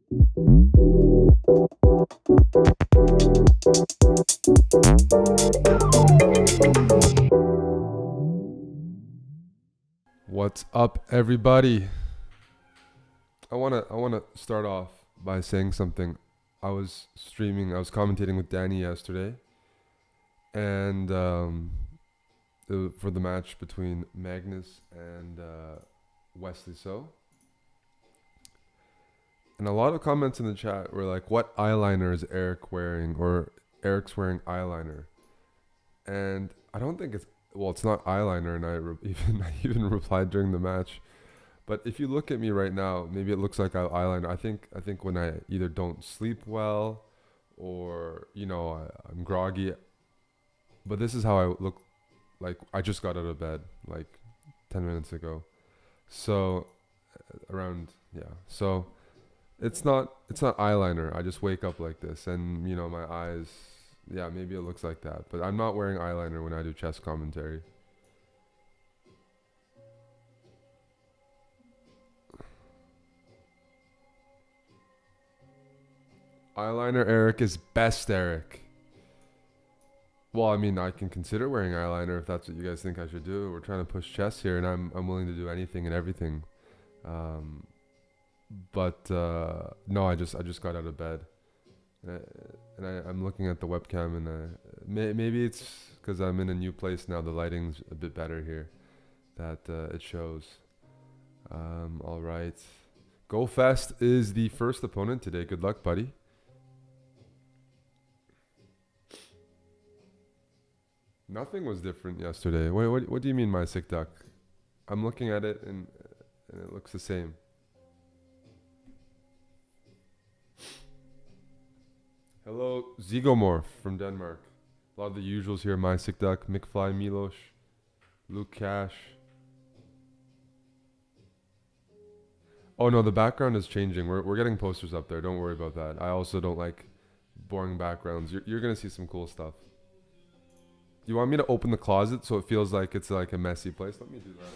What's up, everybody? I wanna start off by saying something. I was commentating with Danny yesterday, and for the match between Magnus and Wesley So. And a lot of comments in the chat were like, "What eyeliner is Eric wearing?" Or "Eric's wearing eyeliner." And I don't think it's not eyeliner, and I even replied during the match. But if you look at me right now, maybe it looks like eyeliner. I think when I either don't sleep well, or I'm groggy. But this is how I look. Like I just got out of bed like 10 minutes ago. So So it's not eyeliner. I just wake up like this, and my eyes. Yeah, maybe it looks like that, but I'm not wearing eyeliner when I do chess commentary. Eyeliner Eric is best Eric. Well, I mean, I can consider wearing eyeliner if that's what you guys think I should do. We're trying to push chess here, and I'm willing to do anything and everything. But no, I just got out of bed. I'm looking at the webcam, and maybe it's because I'm in a new place now. The lighting's a bit better here, that it shows. All right, GoFest is the first opponent today. Good luck, buddy. Nothing was different yesterday. What do you mean, my sick duck? I'm looking at it, and it looks the same. Hello, Zygomorph from Denmark. A lot of the usuals here. My Sick Duck, McFly, Milos, Luke Cash. Oh no, the background is changing. We're getting posters up there. Don't worry about that. I also don't like boring backgrounds. You're gonna see some cool stuff. Do you want me to open the closet so it feels like it's like a messy place? Let me do that.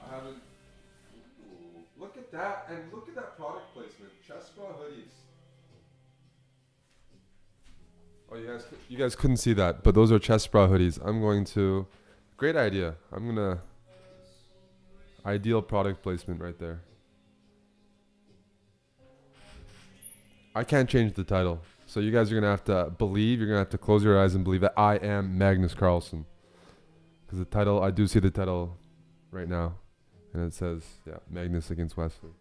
I haven't. Ooh, look at that, and look at that product placement. CHESSBRAH hoodies. Oh, you guys couldn't see that, but those are CHESSBRAH hoodies. I'm going to, great idea. I'm gonna, ideal product placement right there. I can't change the title, so you guys are gonna have to believe. You're gonna have to close your eyes and believe that I am Magnus Carlsen, because the title, I do see the title right now, and it says, yeah, Magnus against Wesley.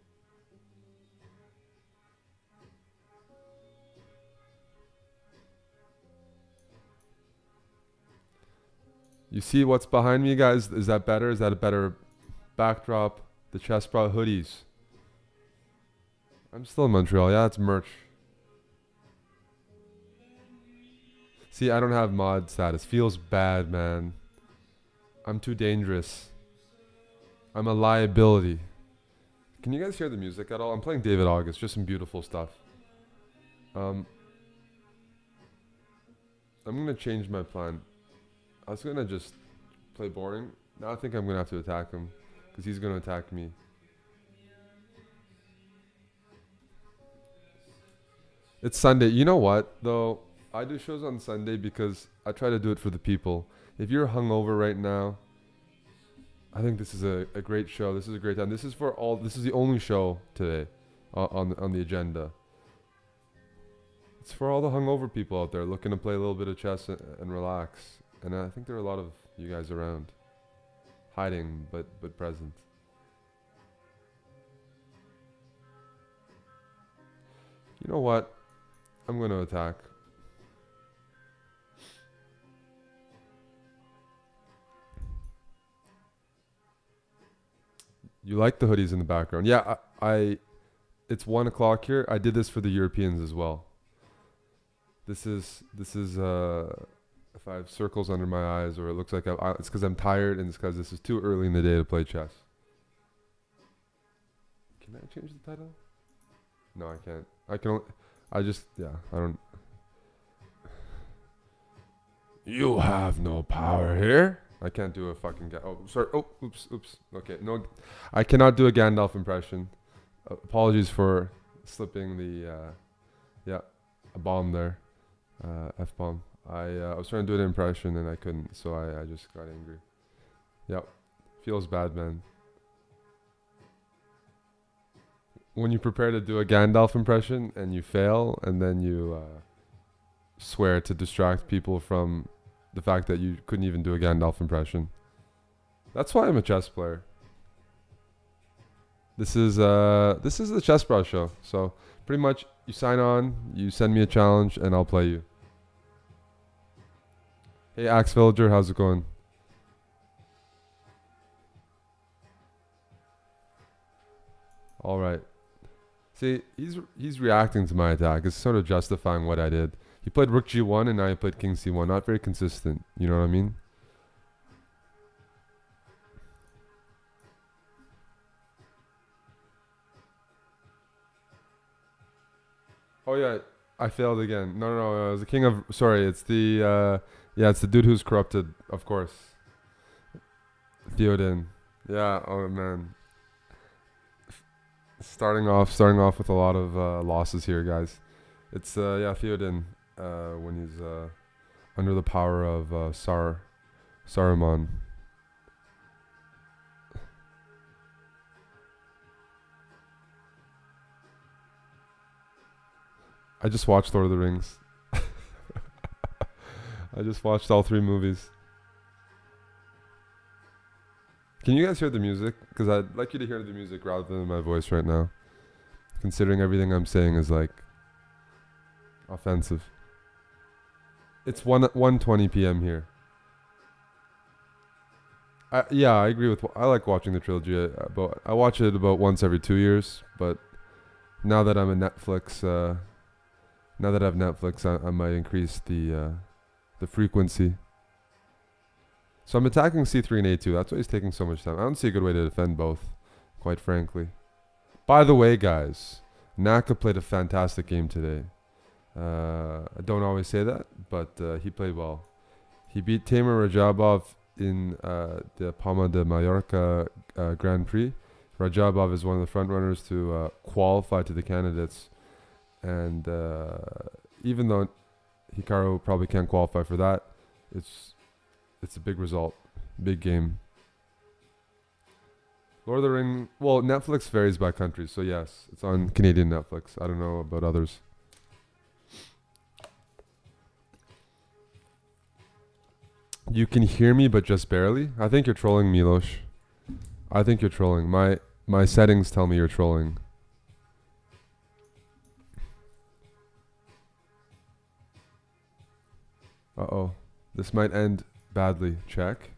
You see what's behind me, guys? Is that better? Is that a better backdrop? The CHESSBRAH hoodies. I'm still in Montreal. Yeah, it's merch. See, I don't have mod status. Feels bad, man. I'm too dangerous. I'm a liability. Can you guys hear the music at all? I'm playing David August. Just some beautiful stuff. I'm going to change my plan. I was going to just play boring. Now I think I'm going to have to attack him, because he's going to attack me. It's Sunday. You know what, though? I do shows on Sunday because I try to do it for the people. If you're hungover right now, I think this is a great show. This is a great time. This is the only show today on the agenda. It's for all the hungover people out there looking to play a little bit of chess and relax. And I think there are a lot of you guys around, hiding but present. You know what? I'm going to attack. You like the hoodies in the background? Yeah, it's 1 o'clock here. I did this for the Europeans as well. This is if I have circles under my eyes, or it looks like it's because I'm tired, and it's because this is too early in the day to play chess. Can I change the title? No, I can't. I don't. You have no power here. I can't do a fucking oh, sorry. Oh, oops. Okay, no, I cannot do a Gandalf impression. Apologies for slipping the yeah, a bomb there, f bomb. I was trying to do an impression and I couldn't, so I just got angry. Yep, feels bad, man. When you prepare to do a Gandalf impression and you fail, and then you swear to distract people from the fact that you couldn't even do a Gandalf impression. That's why I'm a chess player. This is the CHESSBRAH show. So pretty much you sign on, you send me a challenge, and I'll play you. Hey Axe Villager, how's it going? All right. See, he's reacting to my attack. It's sort of justifying what I did. He played Rook G1 and now he played King C1. Not very consistent. You know what I mean? Oh yeah, I failed again. No. It was the king of. Sorry, it's the. Yeah, it's the dude who's corrupted. Of course. Theoden. Yeah. Oh man. Starting off with a lot of losses here, guys. It's yeah, Theoden. When he's under the power of Saruman. I just watched Lord of the Rings. I just watched all 3 movies. Can you guys hear the music? Because I'd like you to hear the music rather than my voice right now. Considering everything I'm saying is like offensive. It's 1:20 p.m. here. Yeah, I agree with. I like watching the trilogy, but I watch it about once every 2 years. But now that I'm a Netflix, now that I have Netflix, I might increase the frequency. So I'm attacking C3 and A2. That's why he's taking so much time. I don't see a good way to defend both, quite frankly. By the way, guys, Naka played a fantastic game today. I don't always say that, but he played well. He beat Tamer Rajabov in the Palma de Mallorca Grand Prix. Rajabov is one of the front runners to qualify to the candidates. And even though Hikaru probably can't qualify for that, it's a big result, big game. Lord of the Ring, well, Netflix varies by country, so yes, it's on Canadian Netflix. I don't know about others. You can hear me, but just barely. I think you're trolling, Milosh. I think you're trolling. My settings tell me you're trolling. Uh-oh. This might end badly. Check.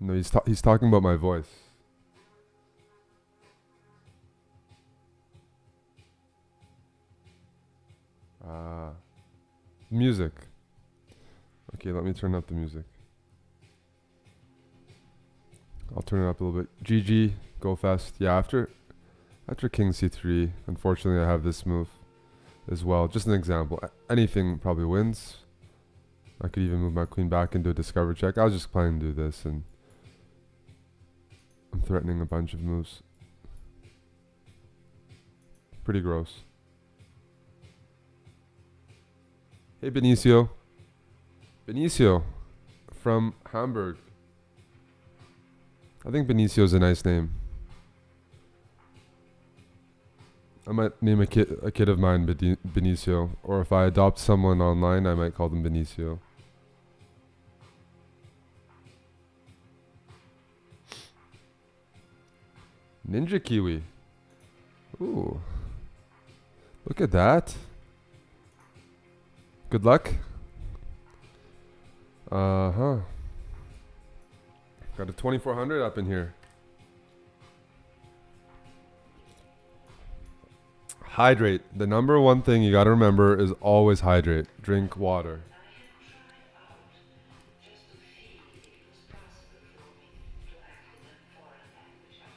No, he's talking about my voice. Music. Okay, let me turn up the music. I'll turn it up a little bit. GG, go fast. Yeah, after King C3, unfortunately I have this move as well. Just an example. Anything probably wins. I could even move my queen back and do a discover check. I was just planning to do this, and I'm threatening a bunch of moves. Pretty gross. Hey Benicio. Benicio from Hamburg. I think Benicio's a nice name. I might name a kid of mine Benicio, or if I adopt someone online, I might call them Benicio. Ninja Kiwi. Ooh. Look at that. Good luck. Uh-huh. Got a 2400 up in here. Hydrate. The number one thing you gotta remember is always hydrate. Drink water.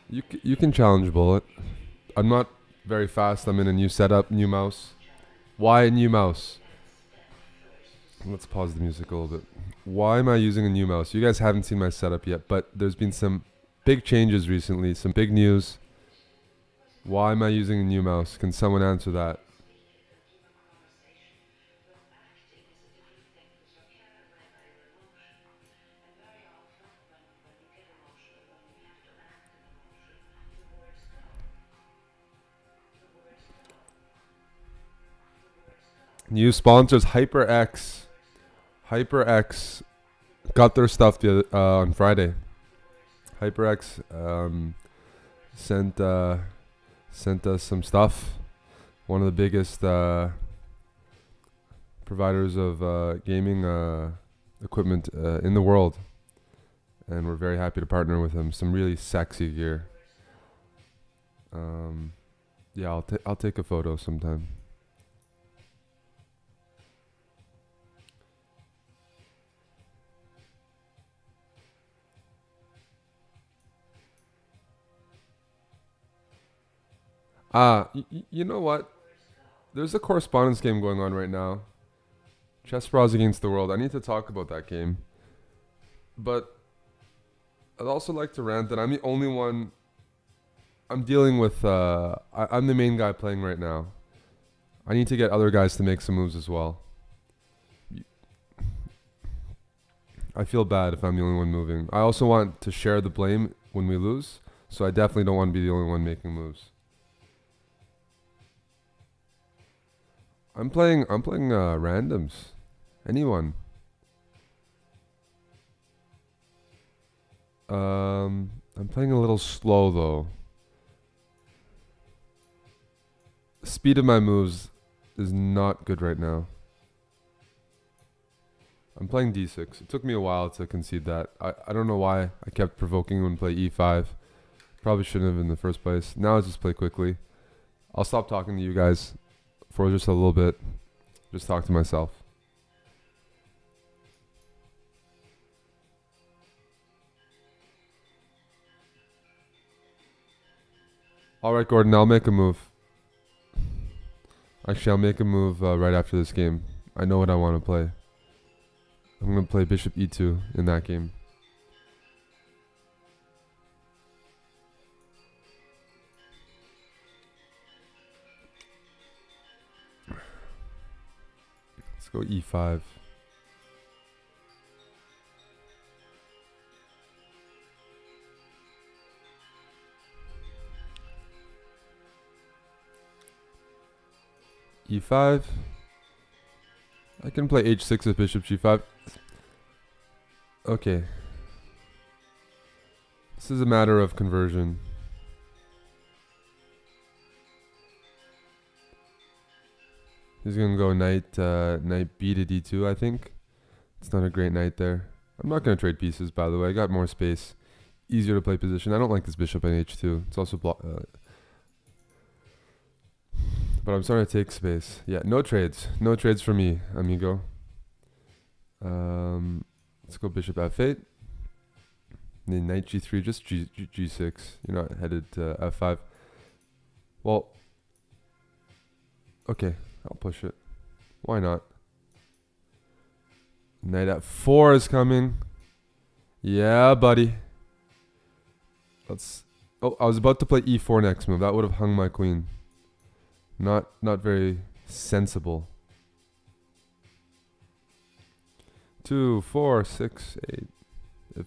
You can challenge Bullet. I'm not very fast. I'm in a new setup, new mouse. Why a new mouse? Let's pause the music a little bit. Why am I using a new mouse? You guys haven't seen my setup yet, but there's been some big changes recently, some big news. Why am I using a new mouse? Can someone answer that? New sponsors, HyperX. HyperX got their stuff on Friday. HyperX sent us some stuff. One of the biggest providers of gaming equipment in the world, and we're very happy to partner with them. Some really sexy gear. Yeah, I'll take a photo sometime. You know what? There's a correspondence game going on right now. CHESSBRAH against the world. I need to talk about that game. But I'd also like to rant that I'm the only one. I'm dealing with. I'm the main guy playing right now. I need to get other guys to make some moves as well. I feel bad if I'm the only one moving. I also want to share the blame when we lose. So I definitely don't want to be the only one making moves. I'm playing randoms. Anyone. I'm playing a little slow though. Speed of my moves is not good right now. I'm playing d6. It took me a while to concede that. I don't know why I kept provoking him to play e5. Probably shouldn't have in the first place. Now I just play quickly. I'll stop talking to you guys for just a little bit. Just talk to myself. Alright, Gordon, I'll make a move. Actually, I'll make a move right after this game. I know what I want to play. I'm going to play Bishop e2 in that game. Let's go e5. e5. I can play h6 with bishop g5. Okay. This is a matter of conversion. He's gonna go knight b to d2, I think. It's not a great knight there. I'm not gonna trade pieces, by the way. I got more space. Easier to play position. I don't like this bishop on h2. It's also but I'm starting to take space. Yeah, no trades. No trades for me, amigo. Let's go bishop f8. Then knight g3, just g6. You're not headed to f5. Well, okay, I'll push it. Why not? Knight f4 is coming. Yeah, buddy. Let's. Oh, I was about to play e4 next move. That would have hung my queen. Not very sensible. 2, 4, 6, 8. If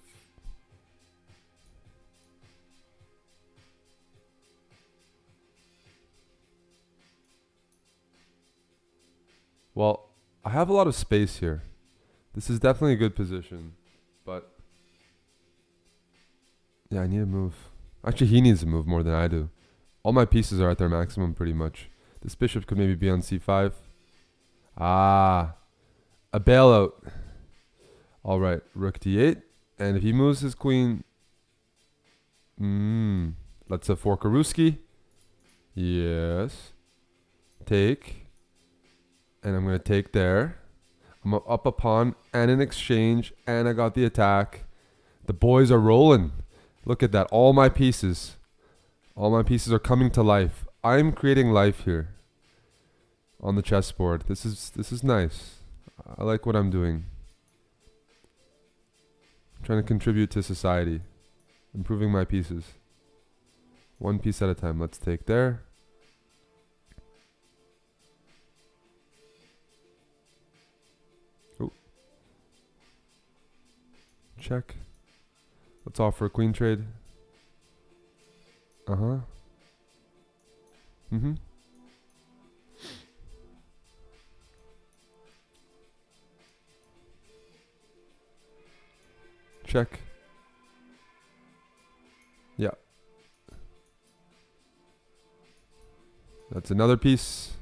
well, I have a lot of space here. This is definitely a good position, but yeah, I need to move. Actually, he needs to move more than I do. All my pieces are at their maximum pretty much. This bishop could maybe be on c5. Ah, a bailout. All right, rook d8. And if he moves his queen, let's a Forkaruski. Yes. Take. And I'm going to take there. I'm up a pawn and an exchange. And I got the attack. The boys are rolling. Look at that. All my pieces. All my pieces are coming to life. I'm creating life here on the chessboard. This is nice. I like what I'm doing. I'm trying to contribute to society. Improving my pieces. One piece at a time. Let's take there. Oh. Check. Let's offer a queen trade. Uh-huh. Mm-hmm. Check. Yeah. That's another piece.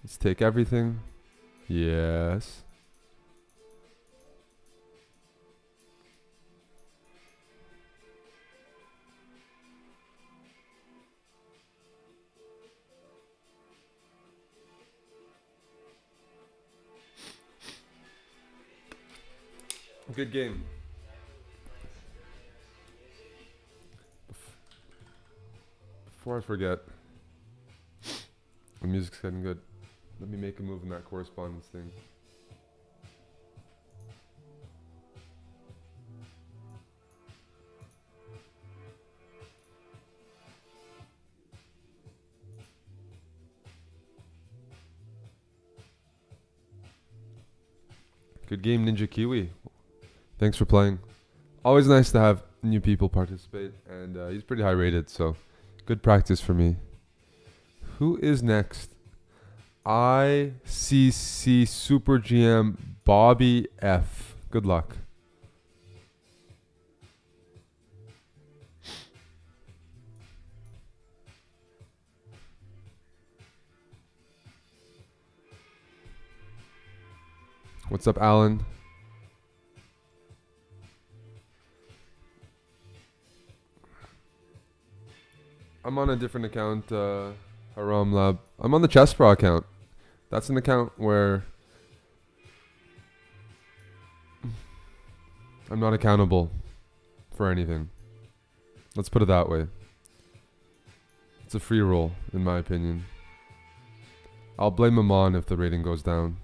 Let's take everything. Yes. Good game. Before I forget, the music's getting good. Let me make a move in that correspondence thing. Good game, Ninja Kiwi. Thanks for playing. Always nice to have new people participate, and he's pretty high rated, so good practice for me. Who is next? ICC Super GM Bobby F. Good luck. What's up, Alan? I'm on a different account, Haram Lab. I'm on the CHESSBRAH account. That's an account where I'm not accountable for anything. Let's put it that way. It's a free roll, in my opinion. I'll blame Amon if the rating goes down.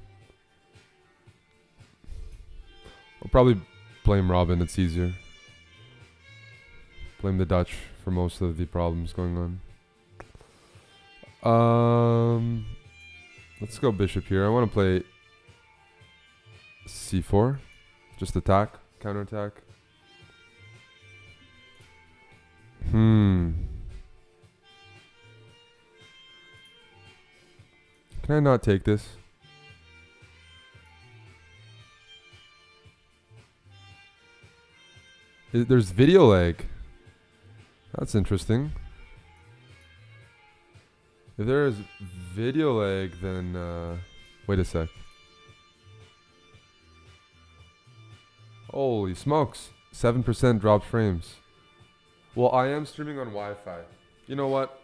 I'll probably blame Robin, it's easier. Blame the Dutch for most of the problems going on. Let's go bishop here. I want to play c4. Just attack, counterattack. Can I not take this? There's video lag. That's interesting. If there is video lag, then wait a sec. Holy smokes. 7% dropped frames. Well, I am streaming on Wi-Fi. You know what?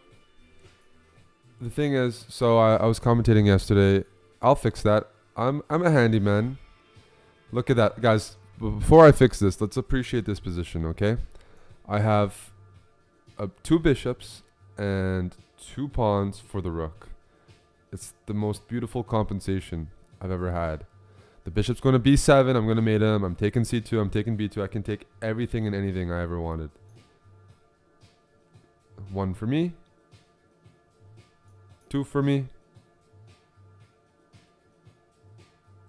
The thing is, so I was commentating yesterday. I'll fix that. I'm a handyman. Look at that. Guys, before I fix this, let's appreciate this position, okay? I have 2 bishops and 2 pawns for the rook. It's the most beautiful compensation I've ever had. The bishop's going to b7. I'm going to mate him. I'm taking c2. I'm taking b2. I can take everything and anything I ever wanted. 1 for me. 2 for me.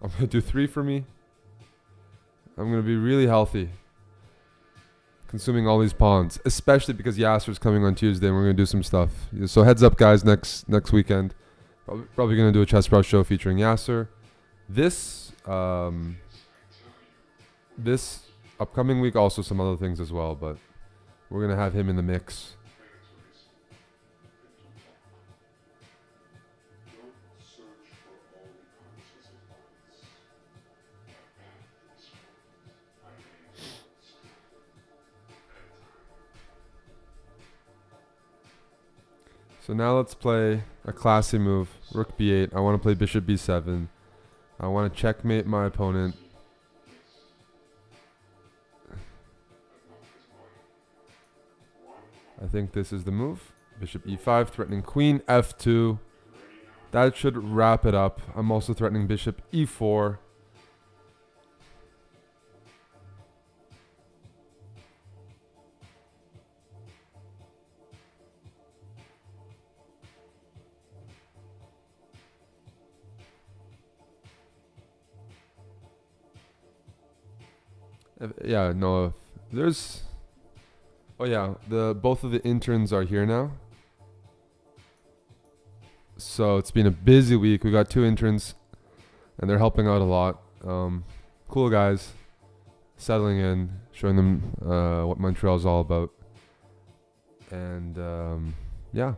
I'm going to do 3 for me. I'm going to be really healthy. Consuming all these pawns. Especially because Yasser's coming on Tuesday and we're going to do some stuff. So heads up, guys, next weekend. Probably going to do a CHESSBRAH show featuring Yasser. This upcoming week also some other things as well, but we're going to have him in the mix. So now let's play a classy move. Rook b8. I want to play bishop b7. I want to checkmate my opponent. I think this is the move. Bishop e5, threatening queen f2. That should wrap it up. I'm also threatening bishop e4. Yeah, no, there's... Oh yeah, both of the interns are here now. So it's been a busy week. We got 2 interns, and they're helping out a lot. Cool guys, settling in, showing them what Montreal's all about. And yeah.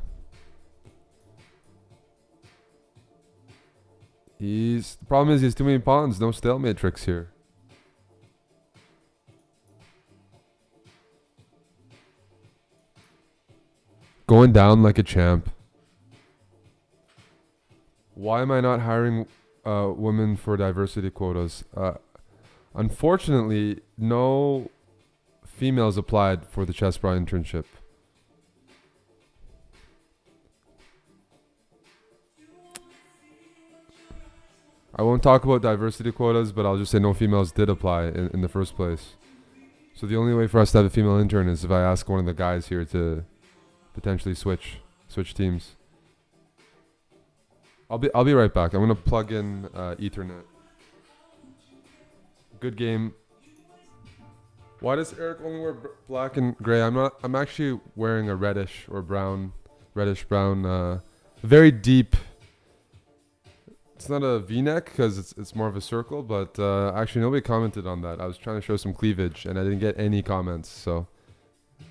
The problem is he has too many pawns, no stalemate tricks here. Going down like a champ. Why am I not hiring women for diversity quotas? Unfortunately, no females applied for the CHESSBRAH internship. I won't talk about diversity quotas, but I'll just say no females did apply in the first place. So the only way for us to have a female intern is if I ask one of the guys here to potentially switch teams. I'll be right back. I'm gonna plug in Ethernet. Good game. Why does Eric only wear black and gray? I'm actually wearing a reddish brown, very deep. It's not a V-neck because it's more of a circle, but actually nobody commented on that. I was trying to show some cleavage and I didn't get any comments, so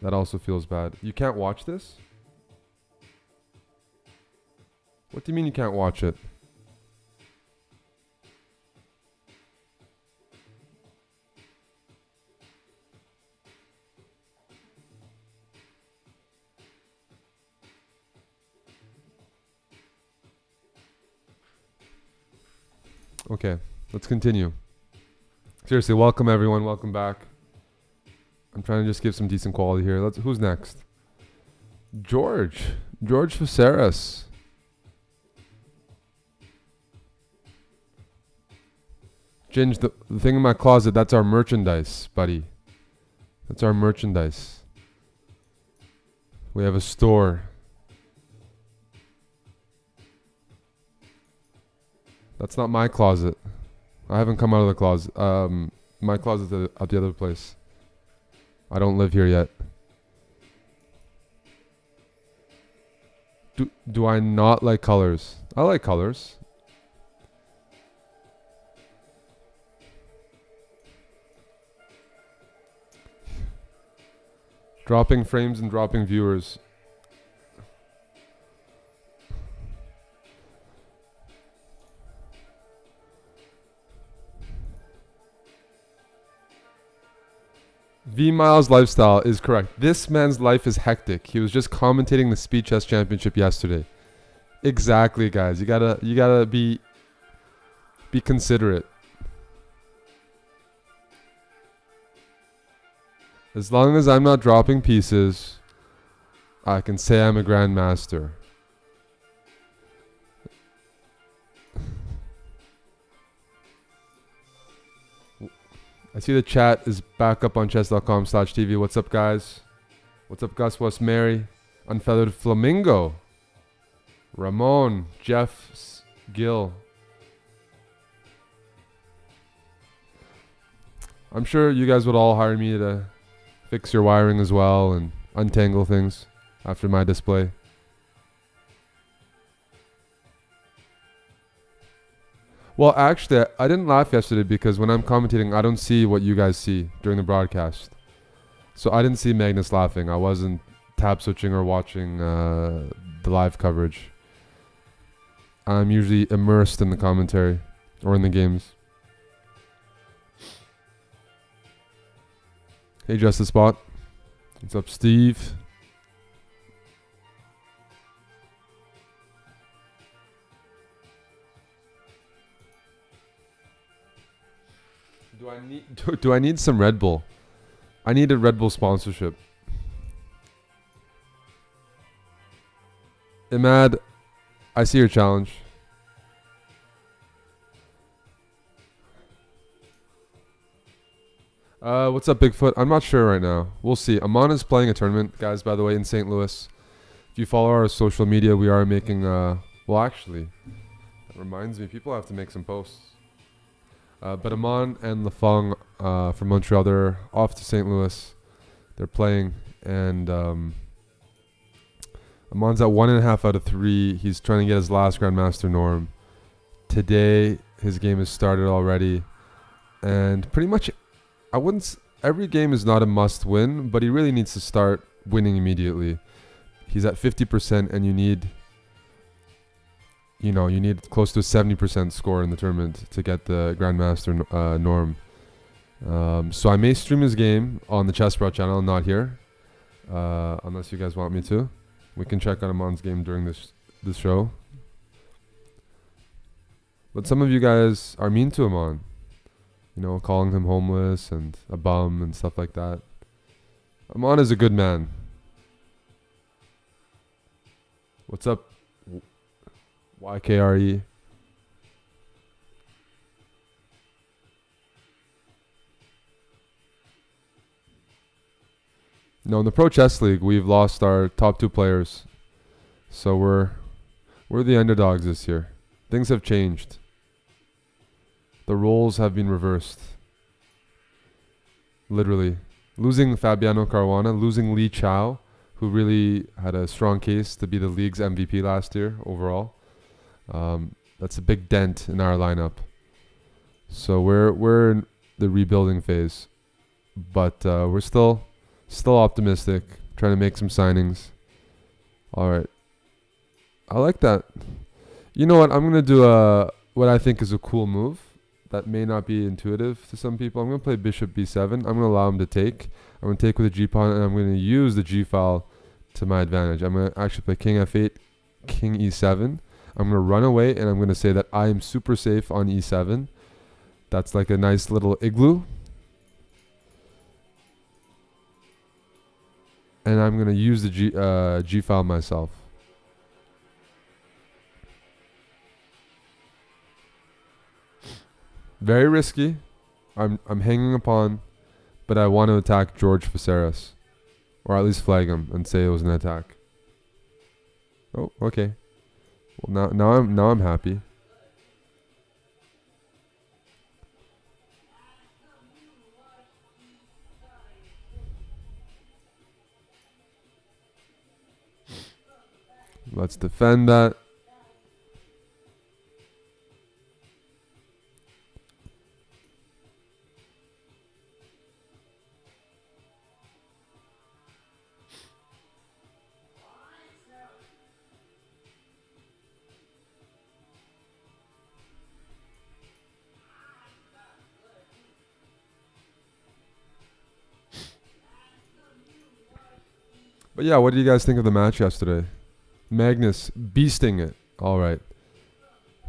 that also feels bad. You can't watch this? What do you mean you can't watch it? Okay, let's continue. Seriously, welcome everyone. Welcome back. I'm trying to just give some decent quality here. Who's next? George Viserys. Ginge, the thing in my closet, that's our merchandise, buddy. That's our merchandise. We have a store. That's not my closet. I haven't come out of the closet. My closet's at the other place. I don't live here yet. Do I not like colors? I like colors. Dropping frames and dropping viewers. V Miles lifestyle is correct. This man's life is hectic. He was just commentating the Speed Chess Championship yesterday. Exactly, guys. You gotta be considerate. As long as I'm not dropping pieces, I can say I'm a grandmaster. I see the chat is back up on chess.com/TV. What's up, guys? What's up, Gus? What's Mary? Unfeathered Flamingo. Ramon. Jeff. Gill. I'm sure you guys would all hire me to fix your wiring as well and untangle things after my display. Well, actually, I didn't laugh yesterday because when I'm commentating, I don't see what you guys see during the broadcast. So I didn't see Magnus laughing. I wasn't tab switching or watching the live coverage. I'm usually immersed in the commentary or in the games. Hey, Justice Spot. What's up, Steve? Do I need some Red Bull? I need a Red Bull sponsorship. Imad, I see your challenge. What's up, Bigfoot? I'm not sure right now. We'll see. Amon is playing a tournament, guys, by the way, in St. Louis. If you follow our social media, we are making, well, actually, that reminds me, people have to make some posts. But Amon and Lafong from Montreal, they're off to St. Louis. They're playing, and Amon's at 1.5 out of 3. He's trying to get his last Grandmaster norm. Today, his game has started already, and pretty much, every game is not a must win, but he really needs to start winning immediately. He's at 50%, and you need close to a 70% score in the tournament to get the Grandmaster norm. So I may stream his game on the CHESSBRAH channel, not here, unless you guys want me to. We can check out Amon's game during this show. But some of you guys are mean to Amon, calling him homeless and a bum and stuff like that. Amon is a good man. What's up, YKRE? No, in the Pro Chess League, we've lost our top 2 players. So we're the underdogs this year. Things have changed. The roles have been reversed. Literally. Losing Fabiano Caruana, losing Li Chao, who really had a strong case to be the league's MVP last year overall. That's a big dent in our lineup. So we're in the rebuilding phase. But we're still optimistic, trying to make some signings. All right. I like that. You know what? I'm going to do what I think is a cool move that may not be intuitive to some people. I'm going to play bishop b7. I'm going to allow him to take. I'm going to take with a g-pawn, and I'm going to use the g-file to my advantage. I'm going to actually play king f8, king e7. I'm going to run away, and I'm going to say that I am super safe on e7. That's like a nice little igloo. And I'm going to use the g-file myself. Very risky. I'm hanging a pawn, but I want to attack George Viserys, or at least flag him and say it was an attack. Oh, okay. Well, now I'm happy. Let's defend that. But yeah, what do you guys think of the match yesterday? Magnus beasting it. All right.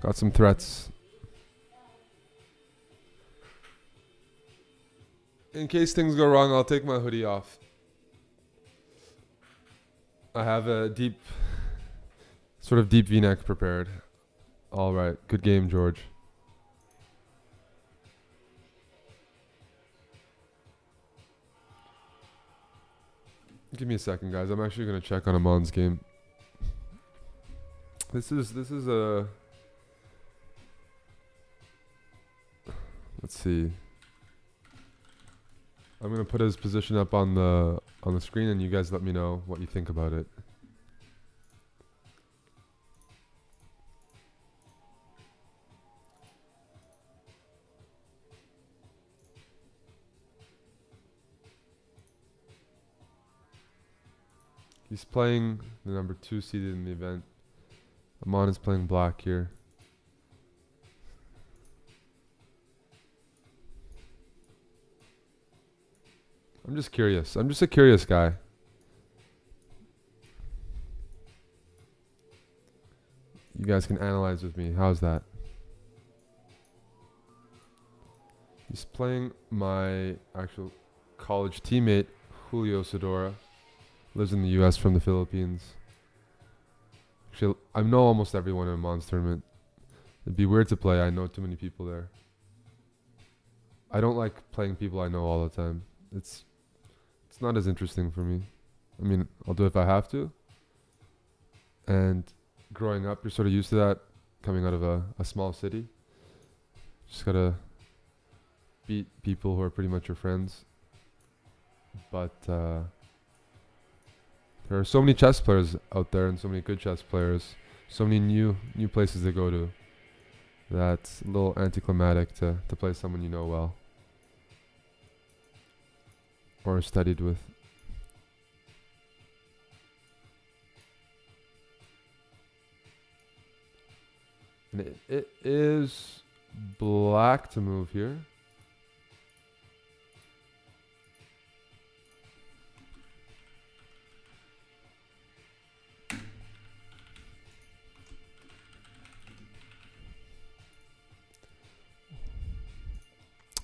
Got some threats. In case things go wrong, I'll take my hoodie off. I have a deep V-neck prepared. All right. Good game, George. Give me a second, guys. I'm actually going to check on Amon's game. This is a... Let's see. I'm going to put his position up on the screen, and you guys let me know what you think about it. He's playing the number 2 seeded in the event. Amon is playing black here. I'm just curious. I'm just a curious guy. You guys can analyze with me. How's that? He's playing my actual college teammate, Julio Sedora. Lives in the US from the Philippines. Actually, I know almost everyone in Amon's tournament. It'd be weird to play. I know too many people there. I don't like playing people I know all the time. It's not as interesting for me. I mean, I'll do it if I have to. And growing up, you're sort of used to that, coming out of a small city. Just gotta beat people who are pretty much your friends. But there are so many chess players out there, and so many good chess players. So many new places to go to. That's a little anticlimactic to play someone you know well. Or studied with. And it is black to move here.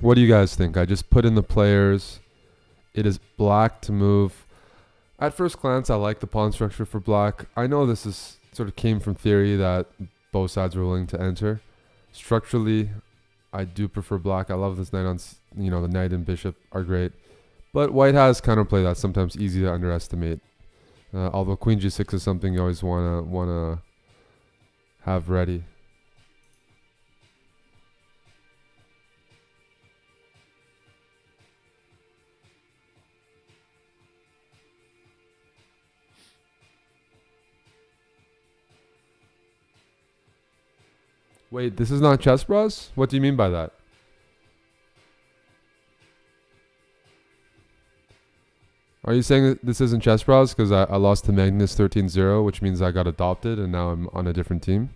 What do you guys think? I just put in the players. It is black to move. At first glance, I like the pawn structure for black. I know this is sort of came from theory that both sides were willing to enter. Structurally, I do prefer black. I love this knight on, the knight and bishop are great. But white has counterplay that's sometimes easy to underestimate. Although queen g6 is something you always wanna have ready. Wait, this is not CHESSBRAH? What do you mean by that? Are you saying that this isn't CHESSBRAH because I lost to Magnus 13-0, which means I got adopted and now I'm on a different team?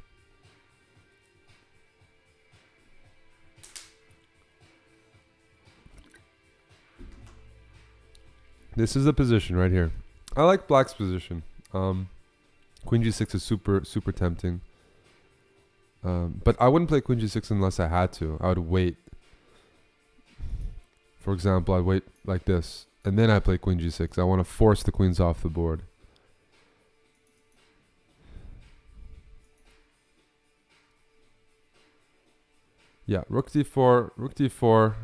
This is the position right here. I like black's position. Queen g6 is super tempting. But I wouldn't play queen g6 unless I had to. I would wait. For example, I'd wait like this. And then I play queen g6. I want to force the queens off the board. Yeah, rook d4. Rook d4.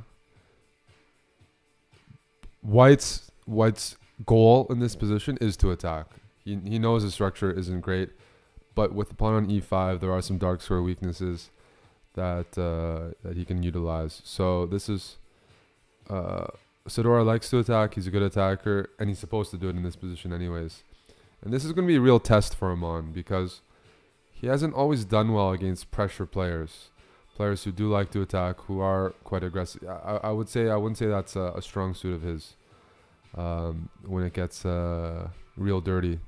White's goal in this position is to attack. He knows the structure isn't great. But with the pawn on e5, there are some dark square weaknesses that that he can utilize. So this is Sadora likes to attack. He's a good attacker, and he's supposed to do it in this position anyways. And this is going to be a real test for him on because he hasn't always done well against pressure players, players who do like to attack, who are quite aggressive. I wouldn't say that's a strong suit of his. When it gets real dirty,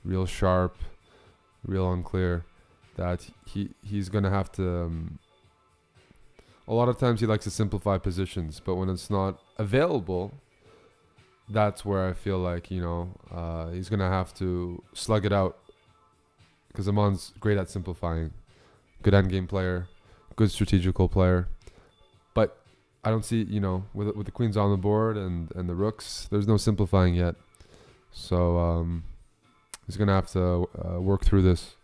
real sharp, real unclear, that he's gonna have to a lot of times he likes to simplify positions, but when it's not available, that's where I feel like he's gonna have to slug it out, because Amon's great at simplifying, good endgame player, good strategical player, but I don't see with the queens on the board and the rooks, there's no simplifying yet, so he's going to have to work through this.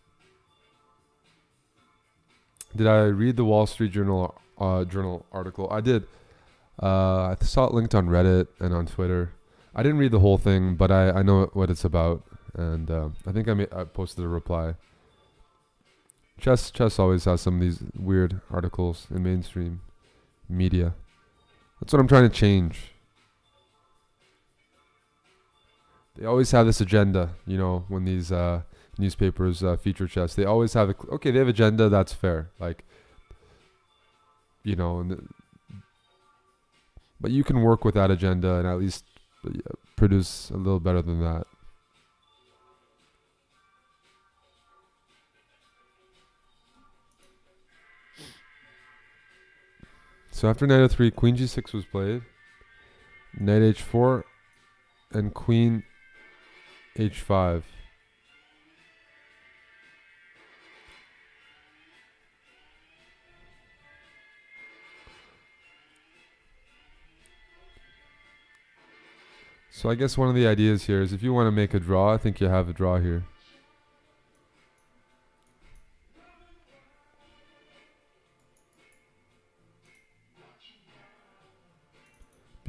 Did I read the Wall Street Journal article? I did. I saw it linked on Reddit and on Twitter. I didn't read the whole thing, but I know what it's about. And I think I posted a reply. Chess always has some of these weird articles in mainstream media. That's what I'm trying to change. They always have this agenda, when these newspapers feature chess. They always have okay, they have agenda, that's fair. Like, but you can work with that agenda and at least produce a little better than that. So after knight f3, queen g6 was played. Knight h4 and queen h5. So I guess one of the ideas here is if you want to make a draw, I think you have a draw here.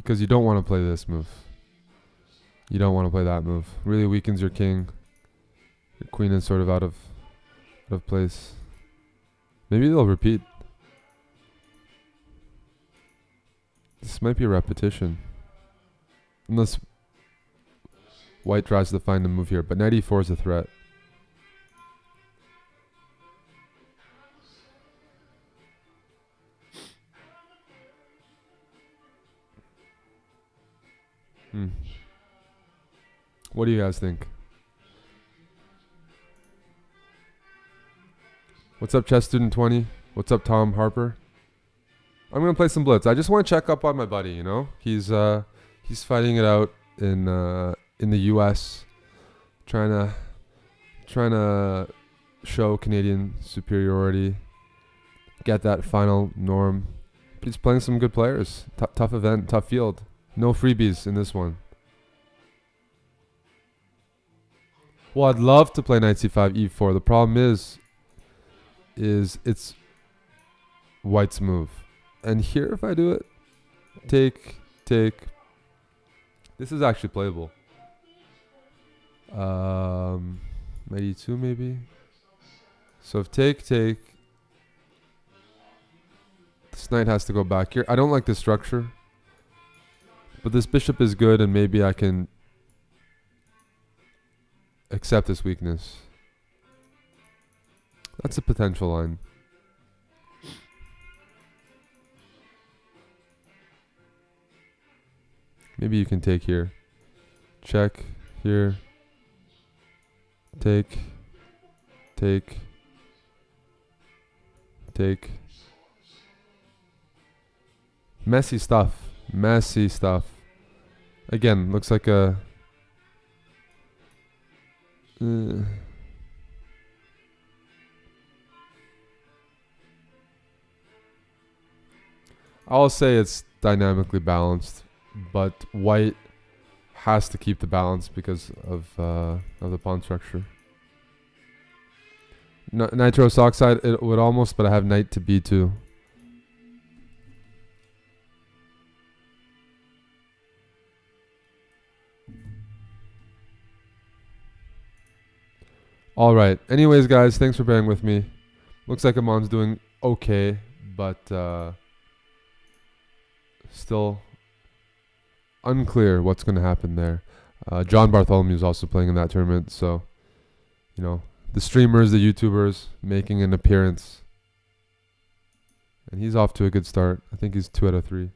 Because you don't want to play this move. You don't want to play that move. Really weakens your king. Your queen is sort of out of place. Maybe they'll repeat. This might be a repetition. Unless white tries to find a move here. But knight e4 is a threat. What do you guys think? What's up, Chess Student 20? What's up, Tom Harper? I'm gonna play some Blitz. I just want to check up on my buddy. You know, he's fighting it out in the U.S. trying to show Canadian superiority, get that final norm. But he's playing some good players. Tough event, tough field. No freebies in this one. Well, I'd love to play knight c5, e4. The problem is it's white's move. And here, if I do it, take. This is actually playable. Knight e2 maybe. So if take, this knight has to go back here. I don't like this structure, but this bishop is good, and maybe I can accept this weakness. That's a potential line. Maybe you can take here. Check here. Take. Messy stuff. Messy stuff. Again, looks like a... I'll say it's dynamically balanced, but white has to keep the balance because of the pawn structure. Nitrous oxide, it would almost, but I have knight to b2. All right. Anyways, guys, thanks for bearing with me. Looks like Amon's doing okay, but still unclear what's going to happen there. John Bartholomew is also playing in that tournament, so you know, the streamers, the YouTubers making an appearance, and he's off to a good start. I think he's 2 out of 3.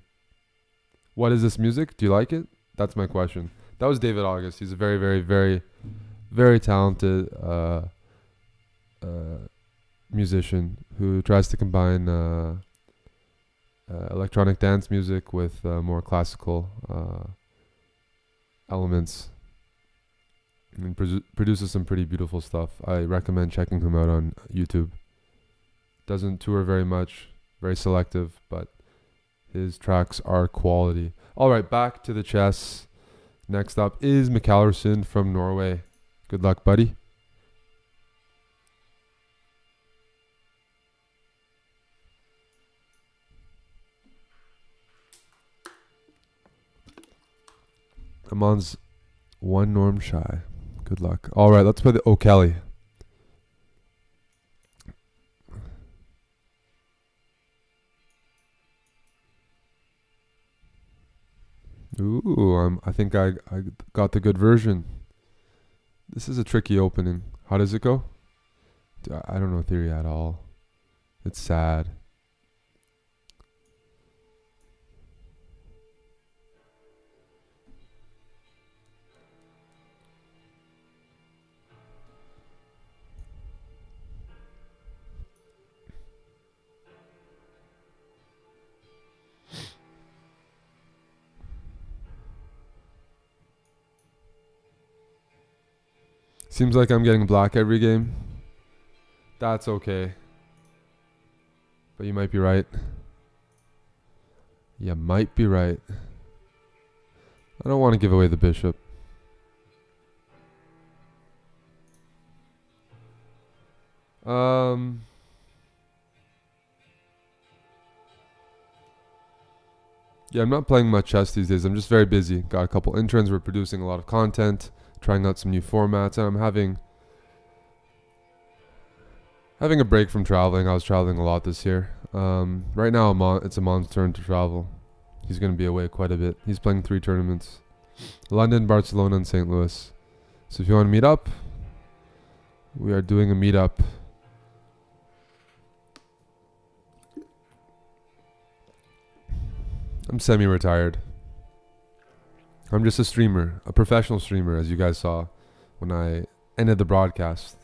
What is this music? Do you like it? That's my question. That was David August. He's a very, very, very, very talented musician who tries to combine electronic dance music with more classical elements, and produces some pretty beautiful stuff. I recommend checking him out on YouTube. Doesn't tour very much, very selective, but his tracks are quality. All right, back to the chess. Next up is McAllerson from Norway. Good luck, buddy. Amon's 1 norm shy. Good luck. All right, let's play the O'Kelly. Ooh, I think I got the good version. This is a tricky opening. How does it go? I don't know theory at all. It's sad. Seems like I'm getting black every game. That's okay. But you might be right. You might be right. I don't want to give away the bishop. Yeah, I'm not playing much chess these days. I'm just very busy. Got a couple interns. We're producing a lot of content, trying out some new formats, and I'm having a break from traveling. I was traveling a lot this year. Right now, it's Amon's turn to travel. He's going to be away quite a bit. He's playing 3 tournaments. London, Barcelona, and St. Louis. So if you want to meet up, we are doing a meetup. I'm semi-retired. I'm just a streamer, a professional streamer, as you guys saw when I ended the broadcast.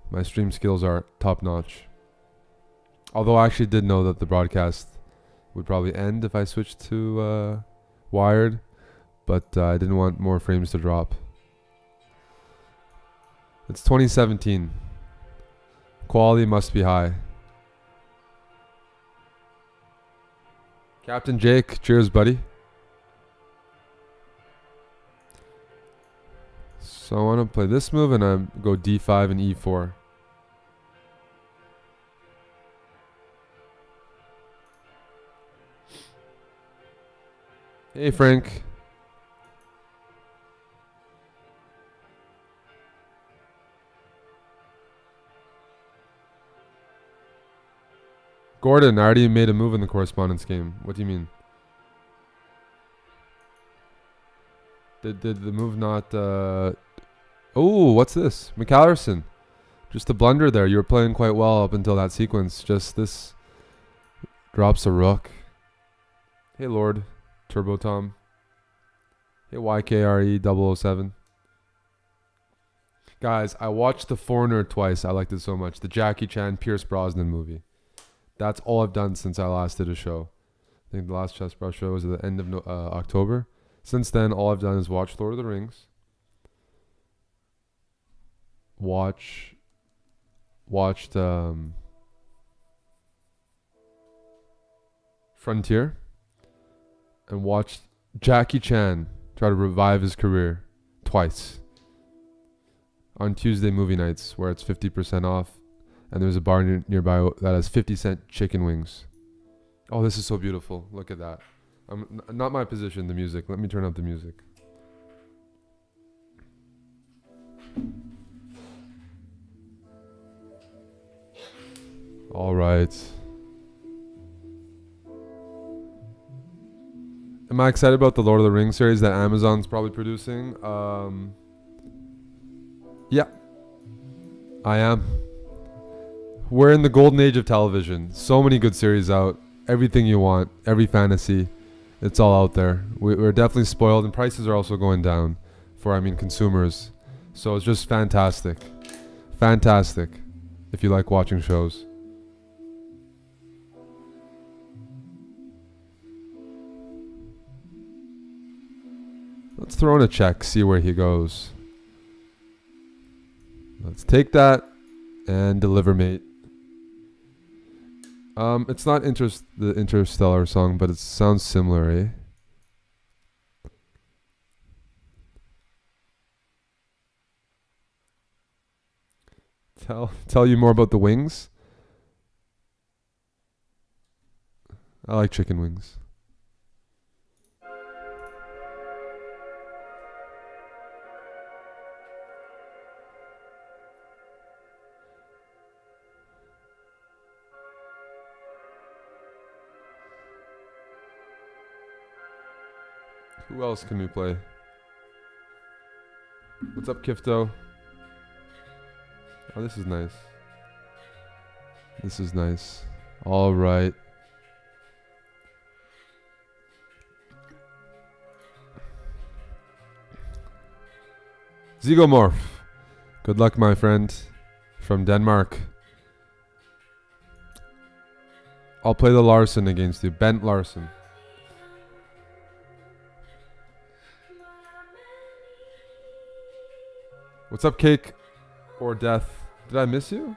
My stream skills are top-notch. Although I actually did know that the broadcast would probably end if I switched to wired, but I didn't want more frames to drop. It's 2017. Quality must be high. Captain Jake, cheers, buddy. So I want to play this move and I go d5 and e4. Hey, Frank. Gordon, I already made a move in the correspondence game. What do you mean? Did the move not... Oh, what's this? McAllerson. Just a blunder there. You were playing quite well up until that sequence. Just this drops a rook. Hey, Lord. Turbo Tom. Hey, YKRE007. Guys, I watched The Foreigner twice. I liked it so much. The Jackie Chan, Pierce Brosnan movie. That's all I've done since I last did a show. I think the last CHESSBRAH show was at the end of October. Since then, all I've done is watch Lord of the Rings. Watched Frontier. And watched Jackie Chan try to revive his career twice. On Tuesday movie nights where it's 50% off. And there's a bar nearby that has 50-cent chicken wings. Oh, this is so beautiful. Look at that. Not my position, the music. Let me turn up the music. All right. Am I excited about the Lord of the Rings series that Amazon's probably producing? Yeah. I am. We're in the golden age of television. So many good series out. Everything you want. Every fantasy. It's all out there. We're definitely spoiled. And prices are also going down for, consumers. So it's just fantastic. Fantastic. If you like watching shows. Let's throw in a check. See where he goes. Let's take that. And deliver, mate. It's not the Interstellar song, but it sounds similar, eh? Tell you more about the wings? I like chicken wings. Who else can we play? What's up, Kifto? Oh, this is nice. This is nice. All right. Zygomorph. Good luck, my friend. From Denmark. I'll play the Larson against you. Bent Larson. What's up, Cake? Or Death? Did I miss you?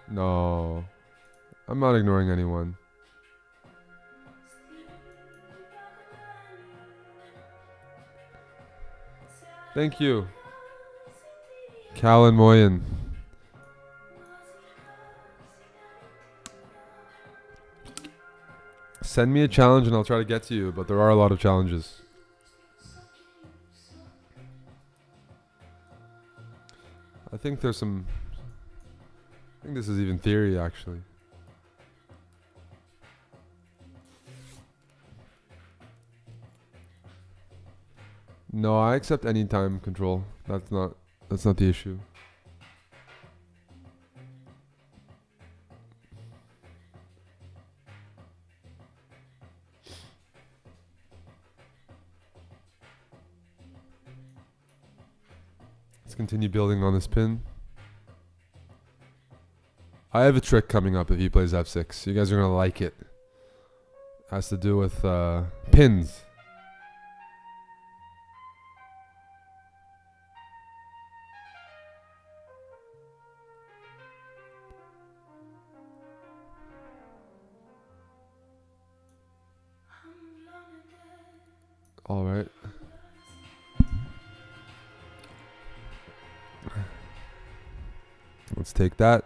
No. I'm not ignoring anyone. Thank you. Callan Moyen. Send me a challenge and I'll try to get to you, but there are a lot of challenges. I think there's some... I think this is even theory, actually. No, I accept any time control. That's not the issue. Let's continue building on this pin. I have a trick coming up if he plays f6. You guys are gonna like it. Has to do with pins. All right. Let's take that.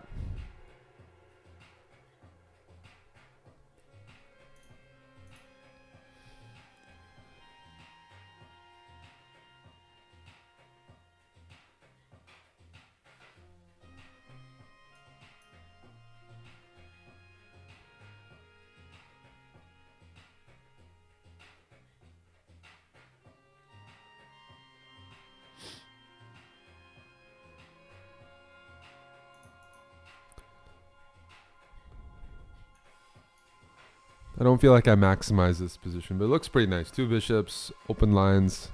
I don't feel like I maximize this position, but it looks pretty nice. 2 bishops, open lines.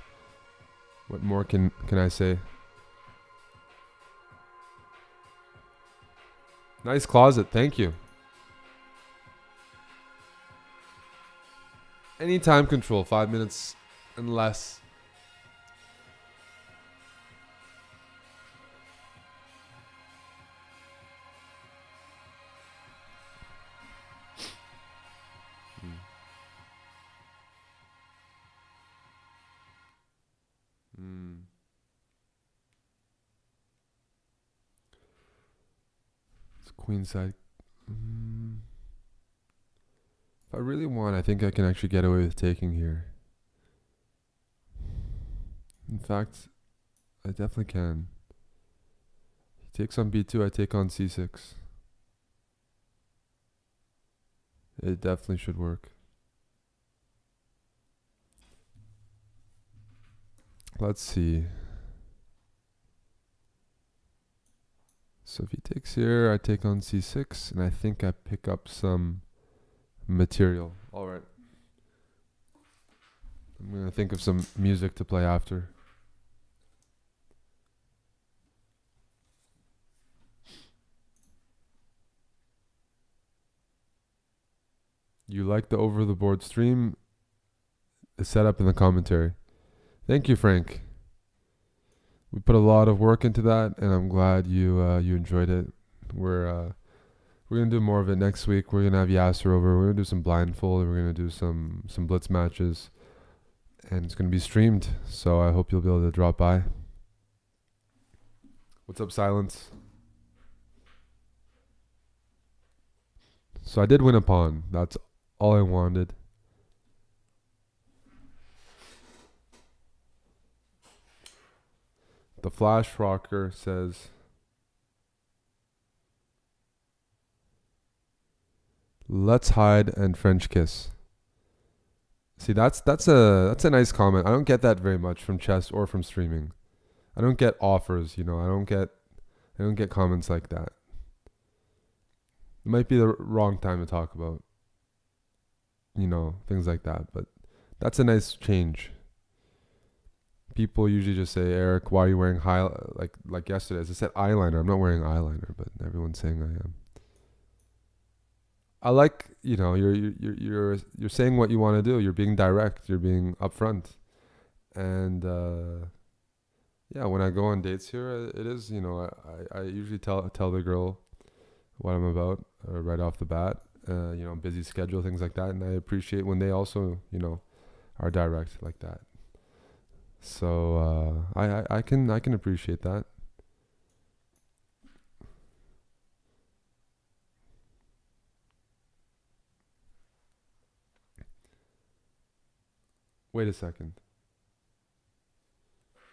What more can I say? Nice closet, thank you. Any time control, 5 minutes and less. It's queenside. If I really want, I think I can actually get away with taking here. In fact, I definitely can. He takes on b2, I take on c6. It definitely should work. Let's see. So if he takes here, I take on c6, and I think I pick up some material. All right. I'm going to think of some music to play after. You like the over the board stream? It's set up in the commentary. Thank you, Frank. We put a lot of work into that, and I'm glad you enjoyed it. We're gonna do more of it next week. We're gonna have Yasser over. We're gonna do some blindfold. We're gonna do some blitz matches, and it's gonna be streamed. So I hope you'll be able to drop by. What's up, Silence? So I did win a pawn. That's all I wanted. The Flash Rocker says, "Let's hide and French kiss." See, that's a nice comment. I don't get that very much from chess or from streaming. I don't get offers, you know. I don't get comments like that. It might be the wrong time to talk about, you know, things like that, but that's a nice change. People usually just say, "Eric, why are you wearing like yesterday?" As I said, eyeliner. I'm not wearing eyeliner, but everyone's saying I am. I like, you know, you're saying what you want to do. You're being direct. You're being upfront, and yeah. When I go on dates here, it is, you know, I usually tell the girl what I'm about right off the bat. You know, busy schedule, things like that, and I appreciate when they also, you know, are direct like that. So I can appreciate that. Wait a second.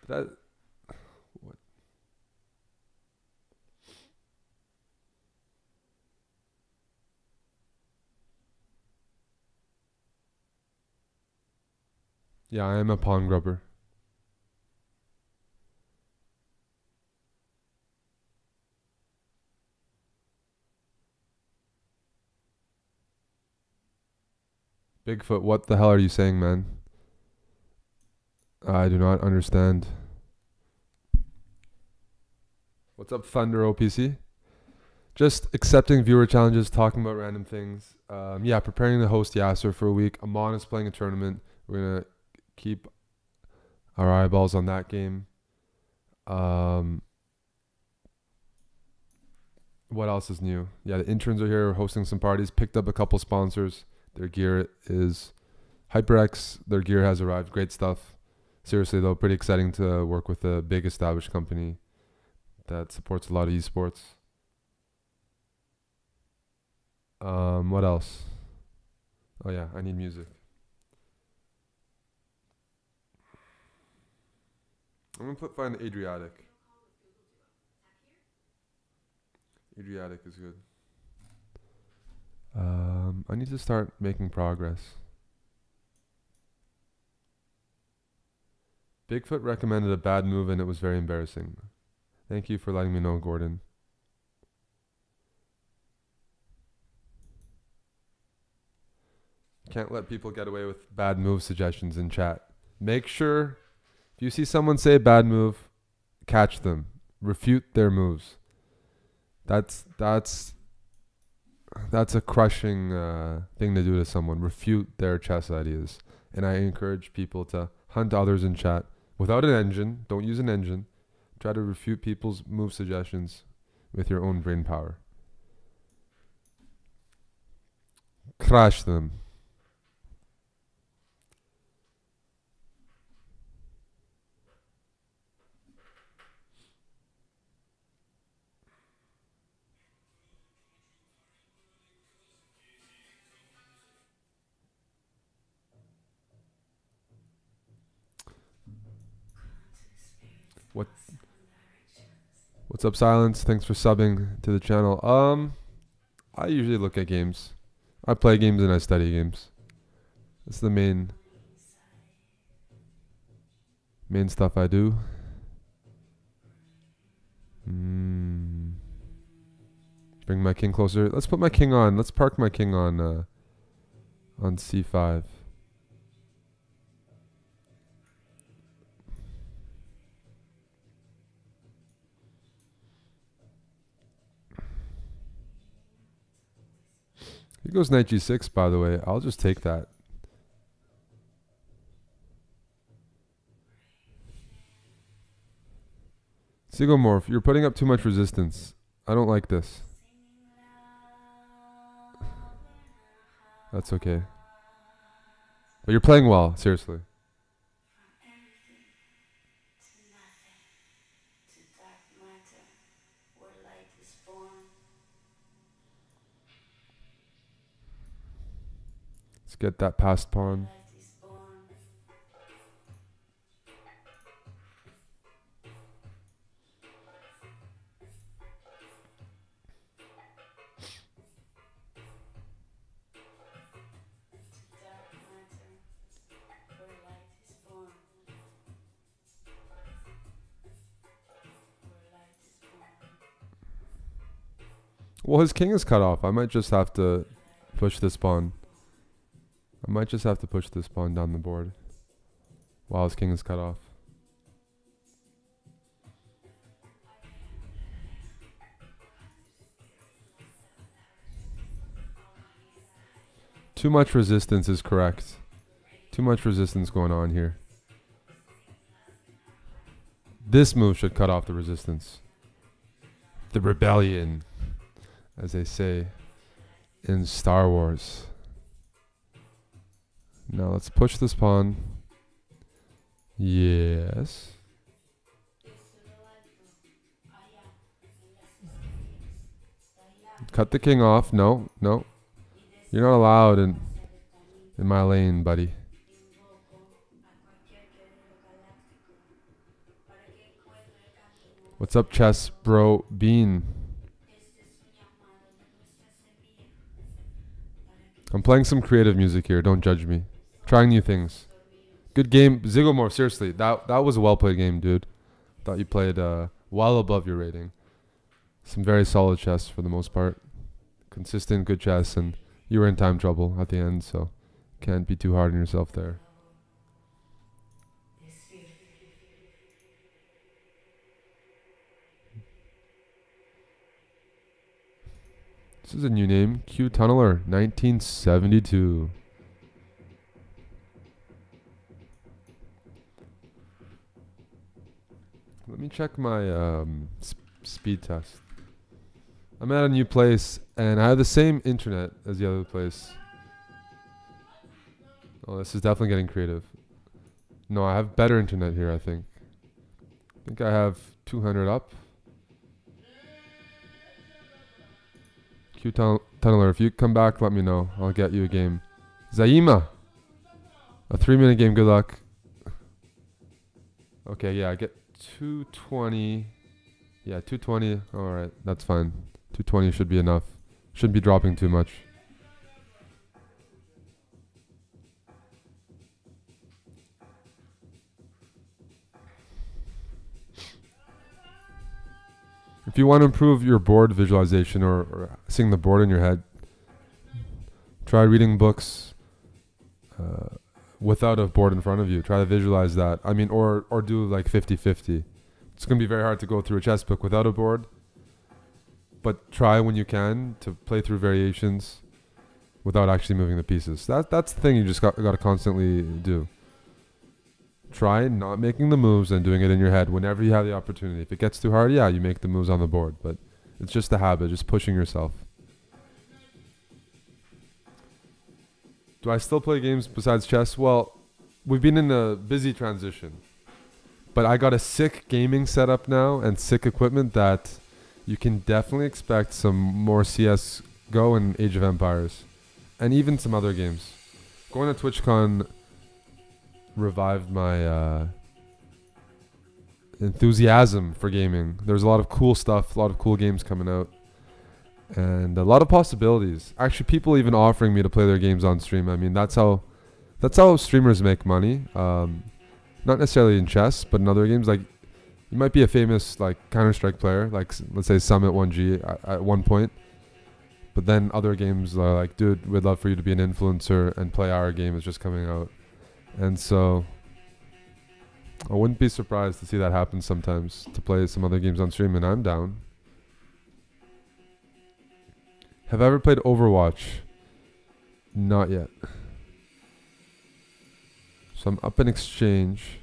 Did I? What? Yeah, I am a pawn grubber. Bigfoot, what the hell are you saying, man? I do not understand. What's up, Thunder OPC? Just accepting viewer challenges, talking about random things. Yeah, preparing to host Yasser for a week. Amon is playing a tournament. We're going to keep our eyeballs on that game. What else is new? Yeah, the interns are here hosting some parties. Picked up a couple sponsors. Their gear is HyperX. Their gear has arrived. Great stuff. Seriously, though, pretty exciting to work with a big established company that supports a lot of esports. What else? Oh yeah, I need music. I'm gonna find Adriatic. Adriatic is good. I need to start making progress. Bigfoot recommended a bad move and it was very embarrassing. Thank you for letting me know, Gordon. Can't let people get away with bad move suggestions in chat. Make sure if you see someone say a bad move, catch them. Refute their moves. That's a crushing thing to do to someone. Refute their chess ideas. And I encourage people to hunt others in chat without an engine. Don't use an engine. Try to refute people's move suggestions with your own brain power. Crush them. What's up, Silence? Thanks for subbing to the channel. I usually look at games. I play games and I study games. That's the main stuff I do. Bring my king closer. Let's put my king on. Let's park my king on c5. Here goes knight g6, by the way. I'll just take that. Sigomorph, you're putting up too much resistance. I don't like this. That's okay. But you're playing well, seriously. Let's get that passed pawn. Well, his king is cut off. I might just have to push this pawn. I might just have to push this pawn down the board while his king is cut off. Too much resistance is correct. Too much resistance going on here. This move should cut off the resistance. The rebellion, as they say in Star Wars. Now let's push this pawn. Yes. Cut the king off. No, no. You're not allowed in my lane, buddy. What's up, Chess Bro Bean? I'm playing some creative music here. Don't judge me. Trying new things. Good game, Zigomore. Seriously, that was a well played game, dude. Thought you played well above your rating. Some very solid chess for the most part. Consistent, good chess, and you were in time trouble at the end, so can't be too hard on yourself there. This is a new name, Q Tunneler, 1972. Let me check my speed test. I'm at a new place, and I have the same internet as the other place. Oh, this is definitely getting creative. No, I have better internet here, I think. I think I have 200 up. Q Tunneler, if you come back, let me know. I'll get you a game. Zaima! A 3-minute game, good luck. Okay, yeah, I get 220. Yeah, 220. Alright, that's fine. 220 should be enough. Shouldn't be dropping too much. If you want to improve your board visualization or seeing the board in your head, try reading books without a board in front of you. Try to visualize that. I mean, or do like 50-50. It's going to be very hard to go through a chess book without a board. But try when you can to play through variations without actually moving the pieces. That's the thing you just got to constantly do. Try not making the moves and doing it in your head whenever you have the opportunity. If it gets too hard, yeah, you make the moves on the board. But it's just a habit, just pushing yourself. Do I still play games besides chess? Well, we've been in a busy transition. But I got a sick gaming setup now and sick equipment that you can definitely expect some more CSGO and Age of Empires. And even some other games. Going to TwitchCon revived my enthusiasm for gaming. There's a lot of cool stuff, a lot of cool games coming out, and a lot of possibilities. Actually, people even offering me to play their games on stream. I mean, that's how streamers make money. Not necessarily in chess, but in other games. Like, you might be a famous like Counter-Strike player, like let's say Summit 1G at one point. But then other games are like, dude, we'd love for you to be an influencer and play our game. It's just coming out. And so I wouldn't be surprised to see that happen sometimes, to play some other games on stream, and I'm down. Have I ever played Overwatch? Not yet. So I'm up in exchange.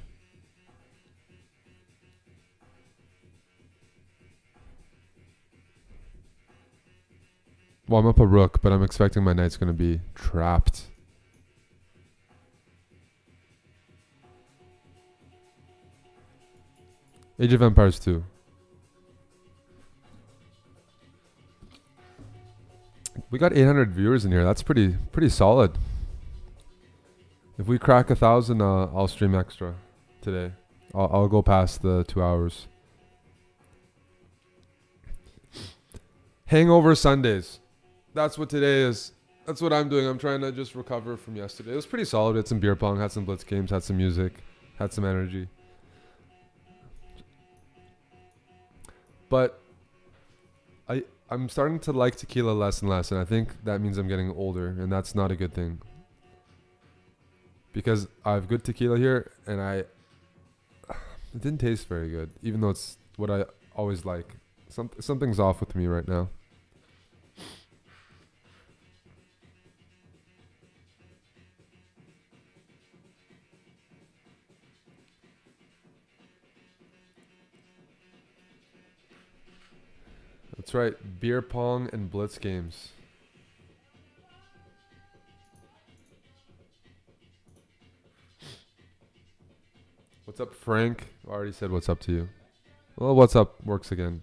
Well, I'm up a rook, but I'm expecting my knight's going to be trapped. Age of Empires 2. We got 800 viewers in here. That's pretty solid. If we crack 1,000, I'll stream extra today. I'll go past the 2 hours. Hangover Sundays. That's what today is. That's what I'm doing. I'm trying to just recover from yesterday. It was pretty solid. We had some beer pong, had some blitz games, had some music, had some energy. But I'm starting to like tequila less and less, and I think that means I'm getting older, and that's not a good thing. Because I have good tequila here, and it didn't taste very good, even though it's what I always like. Something's off with me right now. That's right, beer pong and blitz games. What's up, Frank? I already said what's up to you. Well, what's up works again.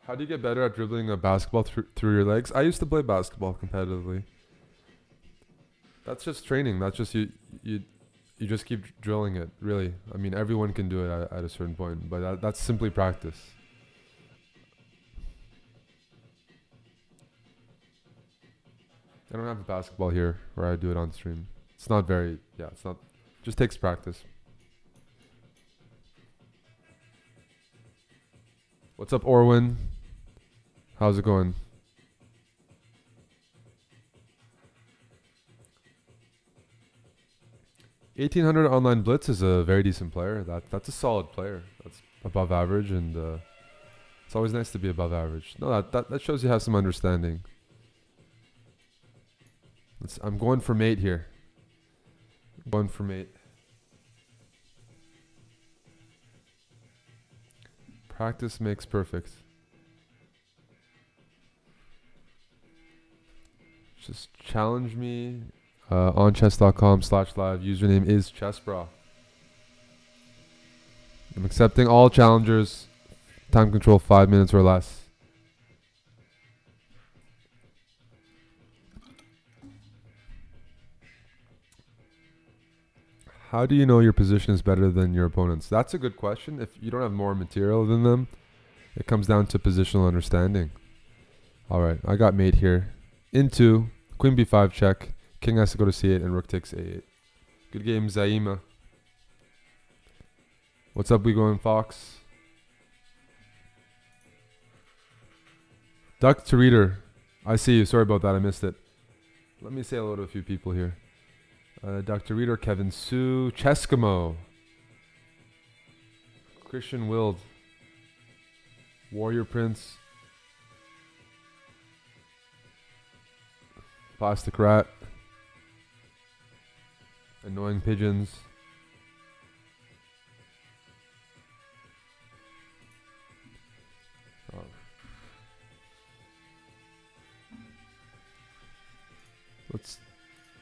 How do you get better at dribbling a basketball through your legs? I used to play basketball competitively. That's just training. That's just you just keep drilling it, really. I mean, everyone can do it at a certain point, but that's simply practice. I don't have a basketball here where I do it on stream. It's not very, yeah, it's not, just takes practice. What's up, Orwin? How's it going? $1,800 online blitz is a very decent player. That's a solid player. That's above average, and it's always nice to be above average. No, that shows you have some understanding. I'm going for mate here. Going for mate. Practice makes perfect. Just challenge me on chess.com/live. Username is CHESSBRAH. I'm accepting all challengers. Time control 5 minutes or less. How do you know your position is better than your opponent's? That's a good question. If you don't have more material than them, it comes down to positional understanding. All right, I got mate here. Into queen b5 check. King has to go to c8 and rook takes a8. Good game, Zaima. What's up, we going Fox? Duck to reader. I see you. Sorry about that. I missed it. Let me say hello to a few people here. Dr. Reader, Kevin Sue, Cheskimo, Christian Wild, Warrior Prince, Plastic Rat, Annoying Pigeons, let's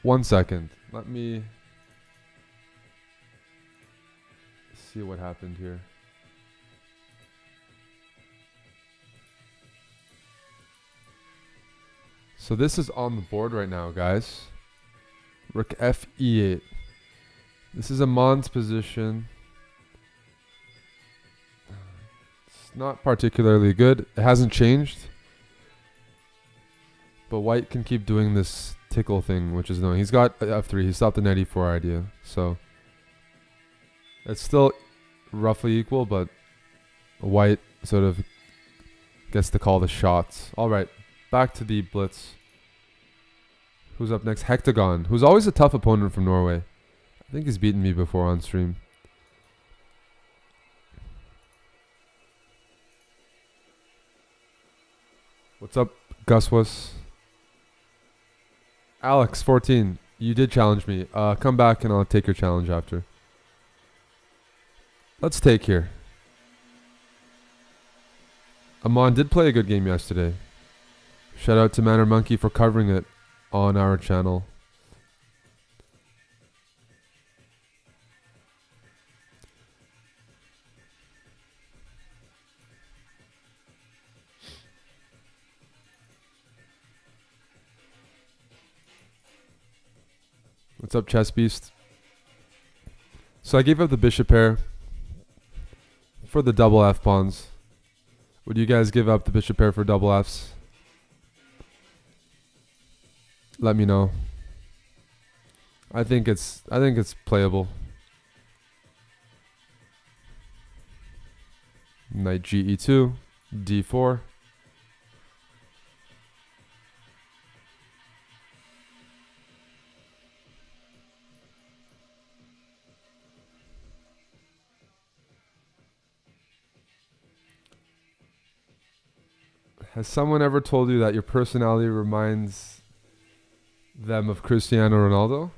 1 second. Let me see what happened here. So this is on the board right now, guys. Rook f e8. This is a Mons position. It's not particularly good. It hasn't changed. But white can keep doing this tickle thing, which is annoying. He's got f3. He stopped the knight e4 idea. So it's still roughly equal, but white sort of gets to call the shots. All right, back to the blitz. Who's up next? Hectagon, who's always a tough opponent from Norway. I think he's beaten me before on stream. What's up, Guswas? Alex, 14. You did challenge me. Come back and I'll take your challenge after. Let's take here. Amon did play a good game yesterday. Shout out to Manor Monkey for covering it on our channel. What's up, Chess Beast? So I gave up the bishop pair for the double F pawns. Would you guys give up the bishop pair for double Fs? Let me know. I think it's playable. Knight ge2, d4. Has someone ever told you that your personality reminds them of Cristiano Ronaldo?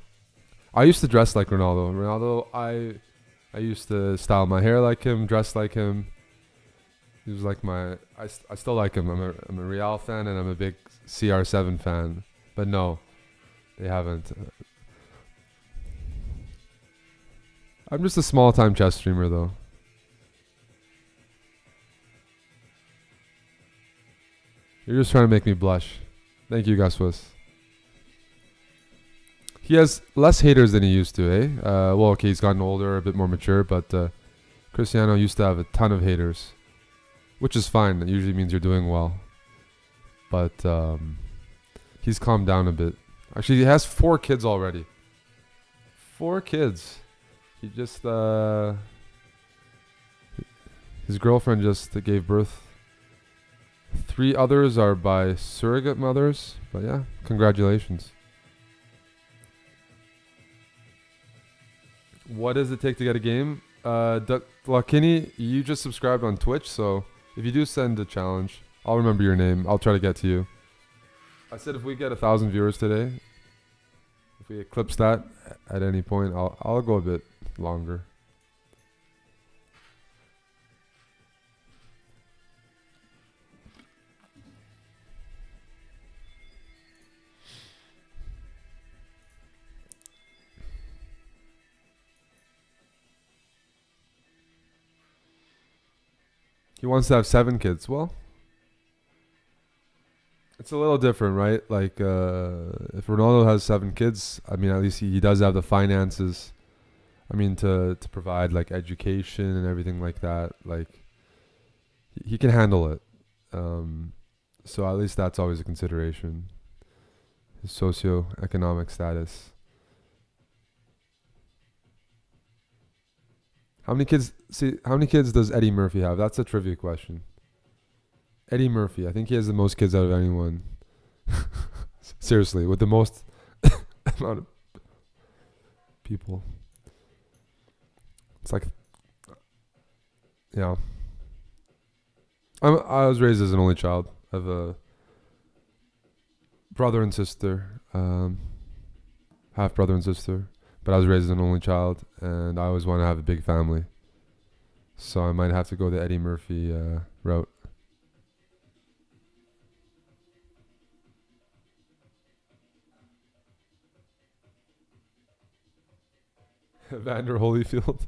I used to dress like Ronaldo. I used to style my hair like him, dress like him. He was like my... I still like him. I'm a Real fan and I'm a big CR7 fan. But no, they haven't. I'm just a small-time chess streamer, though. You're just trying to make me blush. Thank you, Guswas. He has less haters than he used to, eh? Well, okay, he's gotten older, a bit more mature, but Cristiano used to have a ton of haters, which is fine. That usually means you're doing well. But he's calmed down a bit. Actually, he has 4 kids already. 4 kids. He just his girlfriend just gave birth. 3 others are by surrogate mothers. But yeah, congratulations. What does it take to get a game? Lakini, you just subscribed on Twitch, so if you do send a challenge, I'll remember your name. I'll try to get to you. I said if we get 1,000 viewers today, if we eclipse that at any point, I'll go a bit longer. He wants to have 7 kids. Well, it's a little different, right? Like, if Ronaldo has 7 kids, I mean, at least he does have the finances. I mean, to provide like education and everything like that. Like, he can handle it. So at least that's always a consideration. His socioeconomic status. How many kids does Eddie Murphy have? That's a trivia question. Eddie Murphy, I think he has the most kids out of anyone. Seriously, with the most amount of people. It's like, yeah. I was raised as an only child. I have a brother and sister, half brother and sister. But I was raised as an only child, and I always want to have a big family. So I might have to go the Eddie Murphy route. Evander Holyfield.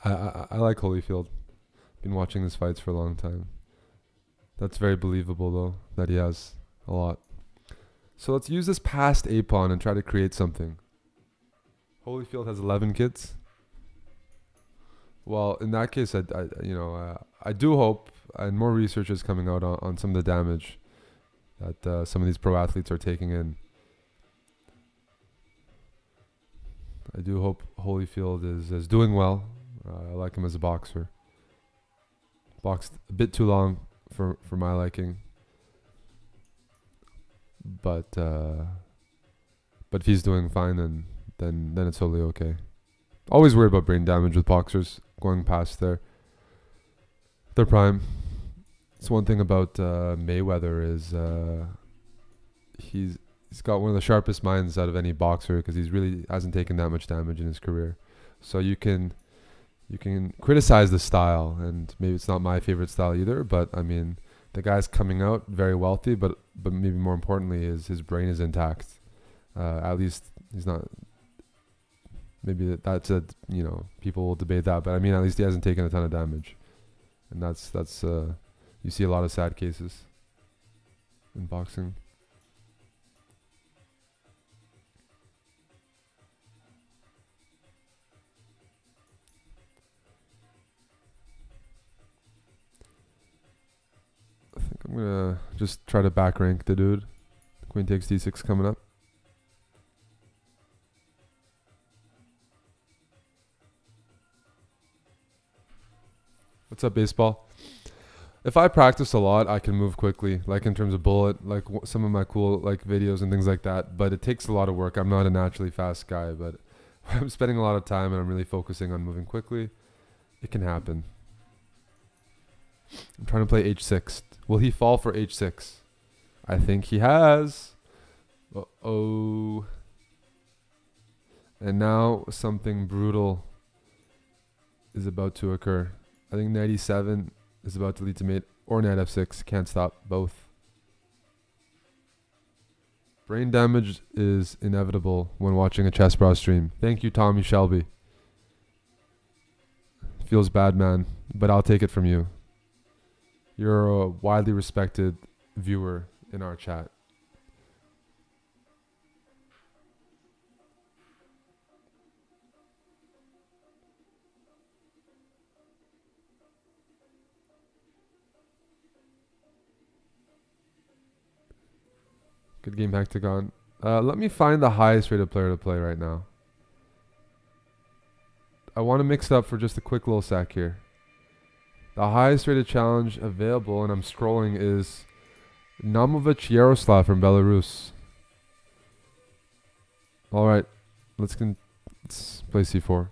I like Holyfield. Been watching his fights for a long time. That's very believable, though, that he has a lot. So let's use this past A pawn and try to create something. Holyfield has 11 kids. Well, in that case, I do hope, and more research is coming out on some of the damage that some of these pro athletes are taking in. I do hope Holyfield is doing well. I like him as a boxer. Boxed a bit too long for my liking. But if he's doing fine, then it's totally okay. Always worry about brain damage with boxers going past their prime. It's one thing about Mayweather is he's got one of the sharpest minds out of any boxer because he's really hasn't taken that much damage in his career. So you can criticize the style, and maybe it's not my favorite style either, but I mean the guy's coming out very wealthy, but maybe more importantly is his brain is intact. At least he's not. Maybe that's a, people will debate that, but I mean at least he hasn't taken a ton of damage, and that's you see a lot of sad cases in boxing. I think I'm gonna just try to back rank the dude. Queen takes d6 coming up. What's up, baseball? If I practice a lot, I can move quickly, like in terms of bullet, like some of my cool like videos and things like that. But it takes a lot of work. I'm not a naturally fast guy, but I'm spending a lot of time and I'm really focusing on moving quickly. It can happen. I'm trying to play h6. Will he fall for h6? I think he has. Uh-oh. And now something brutal is about to occur. I think knight e7 is about to lead to mate, or knight f6. Can't stop both. Brain damage is inevitable when watching a CHESSBRAH stream. Thank you, Tommy Shelby. Feels bad, man, but I'll take it from you. You're a widely respected viewer in our chat. Good game, Hectagon. Let me find the highest rated player to play right now. I want to mix it up for just a quick little sec here. The highest rated challenge available, and I'm scrolling, is Namovich Yaroslav from Belarus. Alright, let's play C4.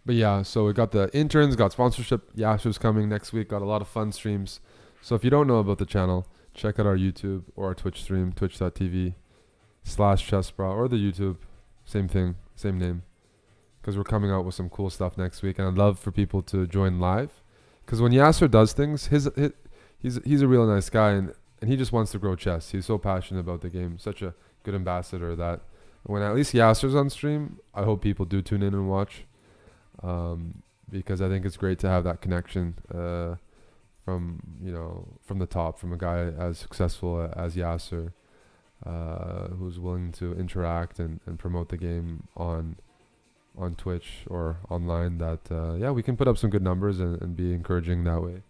But yeah, so we got the interns, got sponsorship. Yashu's coming next week. Got a lot of fun streams. So if you don't know about the channel, check out our YouTube or our Twitch stream, twitch.tv/CHESSBRAH, or the YouTube. Same thing, same name. Because we're coming out with some cool stuff next week. And I'd love for people to join live. Because when Yasser does things, he's a real nice guy. And he just wants to grow chess. He's so passionate about the game. Such a good ambassador that when at least Yasser's on stream, I hope people do tune in and watch. Because I think it's great to have that connection from the top, from a guy as successful as Yasser, who's willing to interact and promote the game on Twitch or online. That yeah, we can put up some good numbers and be encouraging that way.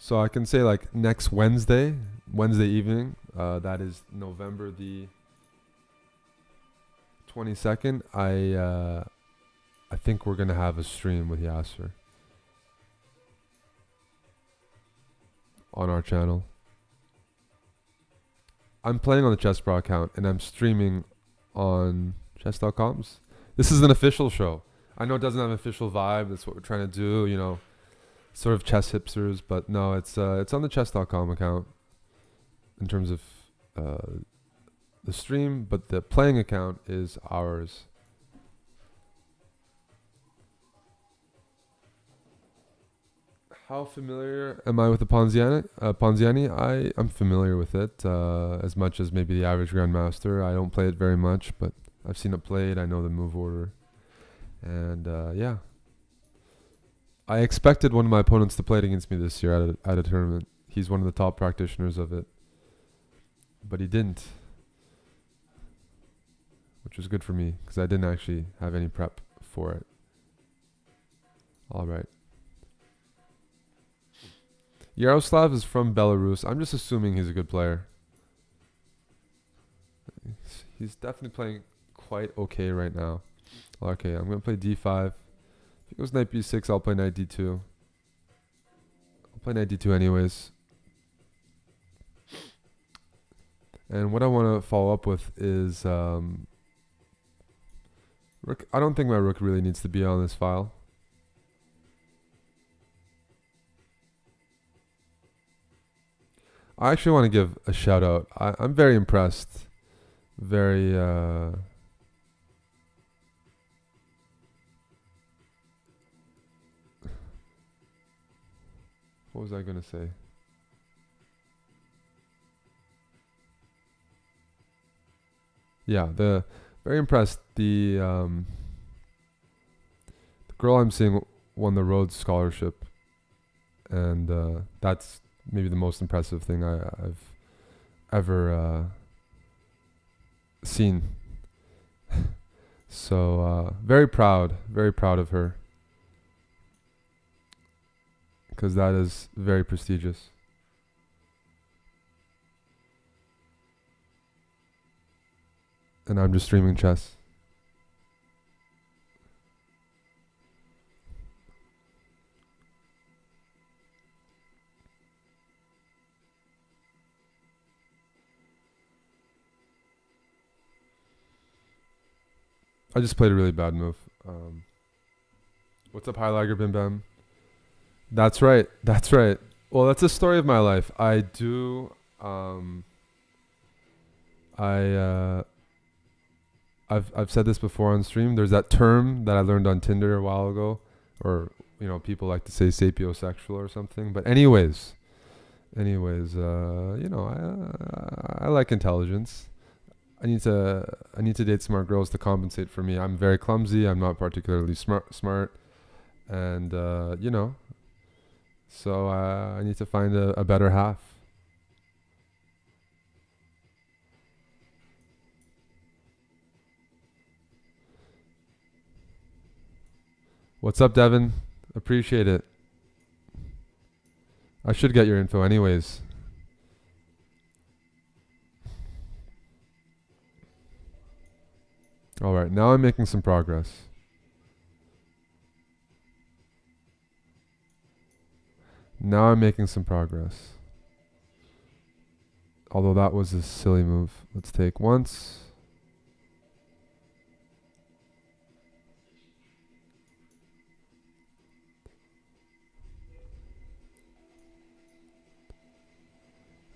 So I can say like next Wednesday evening, that is November the 22nd. I think we're gonna have a stream with Yasser on our channel. I'm playing on the CHESSBRAH account and I'm streaming on chess.com's. This is an official show. I know it doesn't have an official vibe. That's what we're trying to do, you know. Sort of chess hipsters, but no, it's on the chess.com account in terms of the stream, but the playing account is ours. How familiar am I with the Ponziani? I'm familiar with it as much as maybe the average grandmaster. I don't play it very much, but I've seen it played. I know the move order, and yeah. I expected one of my opponents to play it against me this year at a tournament. He's one of the top practitioners of it. But he didn't. Which was good for me, because I didn't actually have any prep for it. Alright. Yaroslav is from Belarus. I'm just assuming he's a good player. He's definitely playing quite okay right now. Okay, I'm going to play d5. If he goes knight b6, I'll play knight d2. I'll play knight d2 anyways. And what I want to follow up with is rook. I don't think my rook really needs to be on this file. I actually want to give a shout out. I'm very impressed. Very what was I going to say? Yeah, very impressed. The girl I'm seeing won the Rhodes Scholarship, and that's maybe the most impressive thing I've ever seen. So very proud of her. Because that is very prestigious. And I'm just streaming chess. I just played a really bad move. What's up, Highliger Bim Bam? That's right. That's right. Well, that's the story of my life. I do. I've said this before on stream. There's that term that I learned on Tinder a while ago, or people like to say sapiosexual or something. But anyways, I like intelligence. I need to date smart girls to compensate for me. I'm very clumsy. I'm not particularly smart, and you know, so I need to find a better half. What's up, Devin? Appreciate it. I should get your info anyways. All right, now I'm making some progress. Now I'm making some progress. Although that was a silly move. Let's take once.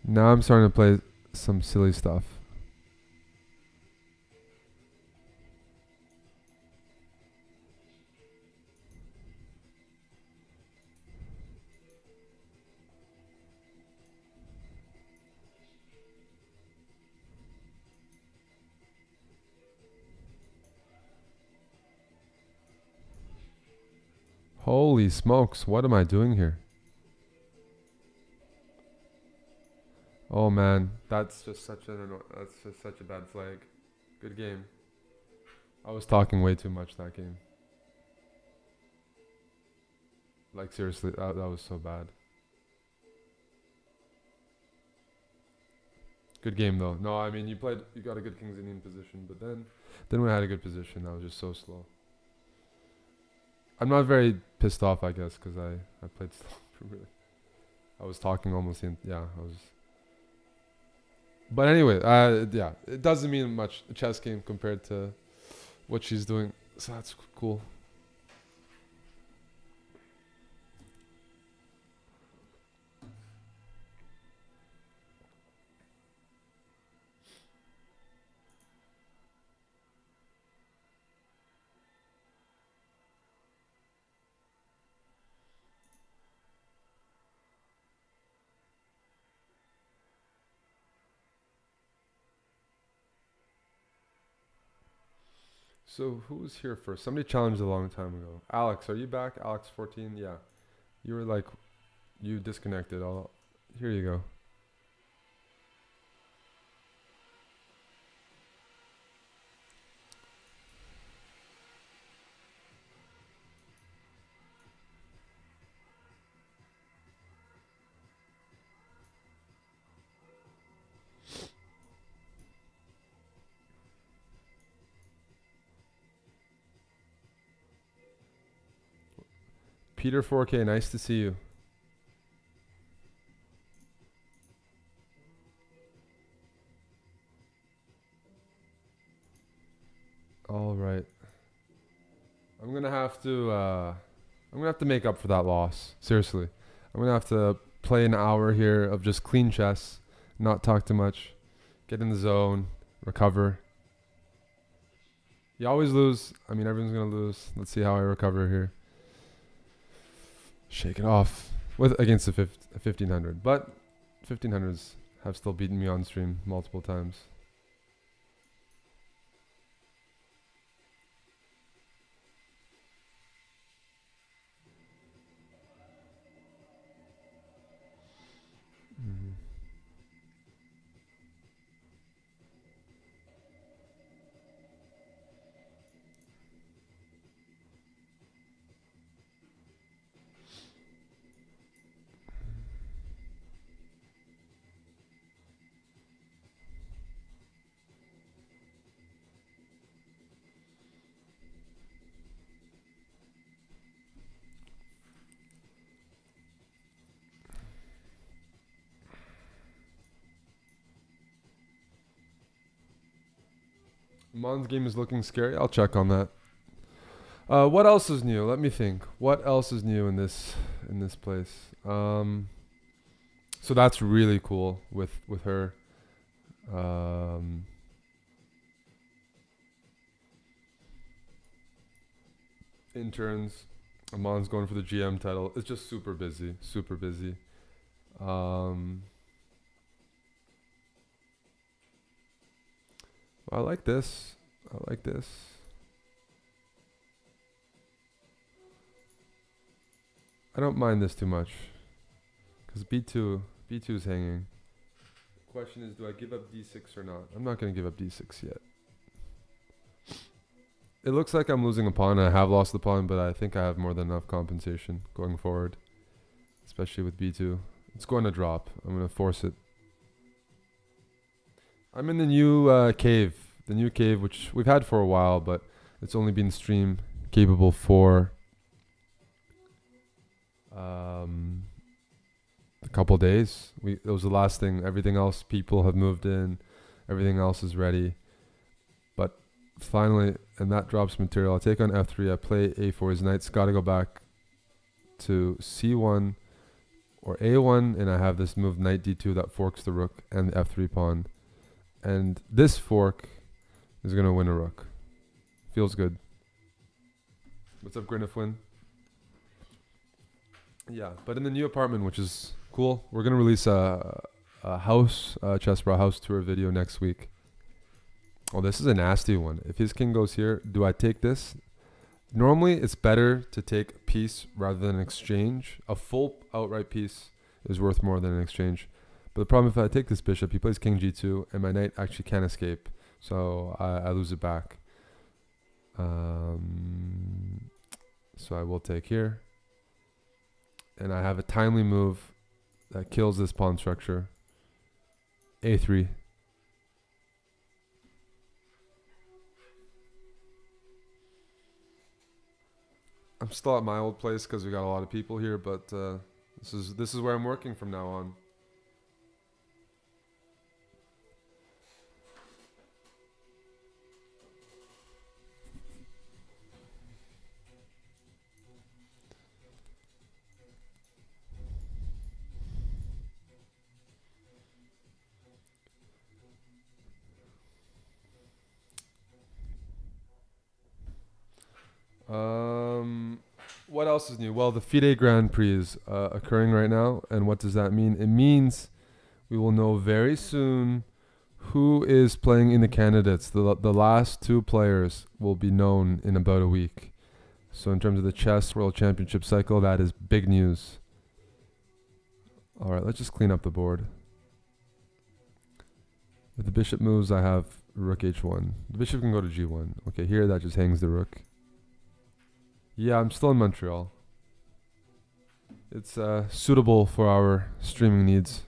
Now I'm starting to play some silly stuff. Holy smokes, what am I doing here? Oh man, that's just such a bad flag. Good game. I was talking way too much that game. Like seriously, that was so bad. Good game though. No, I mean you got a good King's Indian position, but then we had a good position. That was just so slow. I'm not very pissed off, I guess, because I played slow for really. I was talking almost I was. But anyway, yeah, it doesn't mean much, a chess game compared to what she's doing. So that's cool. So who was here first? Somebody challenged a long time ago. Alex, are you back? Alex 14? Yeah. You were like, you disconnected. Here you go. Peter 4K, nice to see you. All right. I'm gonna have to make up for that loss. Seriously. I'm gonna have to play an hour here of just clean chess, not talk too much, get in the zone, recover. You always lose. I mean, everyone's gonna lose. Let's see how I recover here. Shake it off with against the 1500, but 1500s have still beaten me on stream multiple times. Mon's game is looking scary. I'll check on that. What else is new? Let me think. What else is new in this place? So that's really cool with her. Interns. Amon's going for the GM title. It's just super busy. Super busy. I like this. I like this. I don't mind this too much. Because B2 is hanging. Question is, do I give up D6 or not? I'm not going to give up D6 yet. It looks like I'm losing a pawn. I have lost the pawn, but I think I have more than enough compensation going forward. Especially with B2. It's going to drop. I'm going to force it. I'm in the new cave. The new cave, which we've had for a while, but it's only been stream capable for a couple days. It was the last thing. Everything else, people have moved in. Everything else is ready. But finally, and that drops material. I take on F3. I play A4. His knight's got to go back to C1 or A1, and I have this move knight D2 that forks the rook and the F3 pawn. And this fork is going to win a rook. Feels good. What's up, Grinnifwin? Yeah, but in the new apartment, which is cool, we're going to release a house, CHESSBRAH house tour video next week. Oh, this is a nasty one. If his king goes here, do I take this? Normally, it's better to take a piece rather than an exchange. A full outright piece is worth more than an exchange. But the problem, if I take this bishop, he plays king g2, and my knight actually can't escape. So I lose it back. So I will take here. And I have a timely move that kills this pawn structure. A3. I'm still at my old place because we got a lot of people here, but this is where I'm working from now on. What else is new? Well, the FIDE Grand Prix is occurring right now, and what does that mean? It means we will know very soon who is playing in the candidates. The last two players will be known in about a week. So in terms of the chess world championship cycle, that is big news. All right, let's just clean up the board. If the bishop moves, I have rook h1. The bishop can go to g1. Okay, here that just hangs the rook. Yeah, I'm still in Montreal. It's suitable for our streaming needs.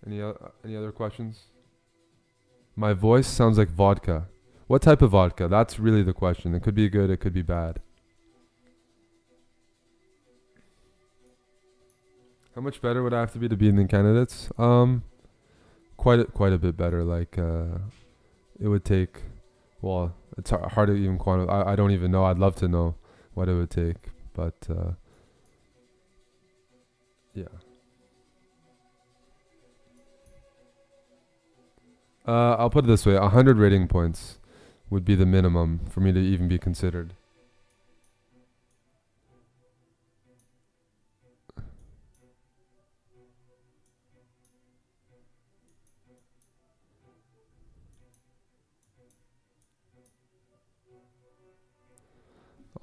Any other questions? My voice sounds like vodka. What type of vodka? That's really the question. It could be good, it could be bad. How much better would I have to be in the candidates? Quite a bit better. Like it would take. Well, it's hard to even quantify. I don't even know. I'd love to know what it would take, but yeah. I'll put it this way: 100 rating points would be the minimum for me to even be considered.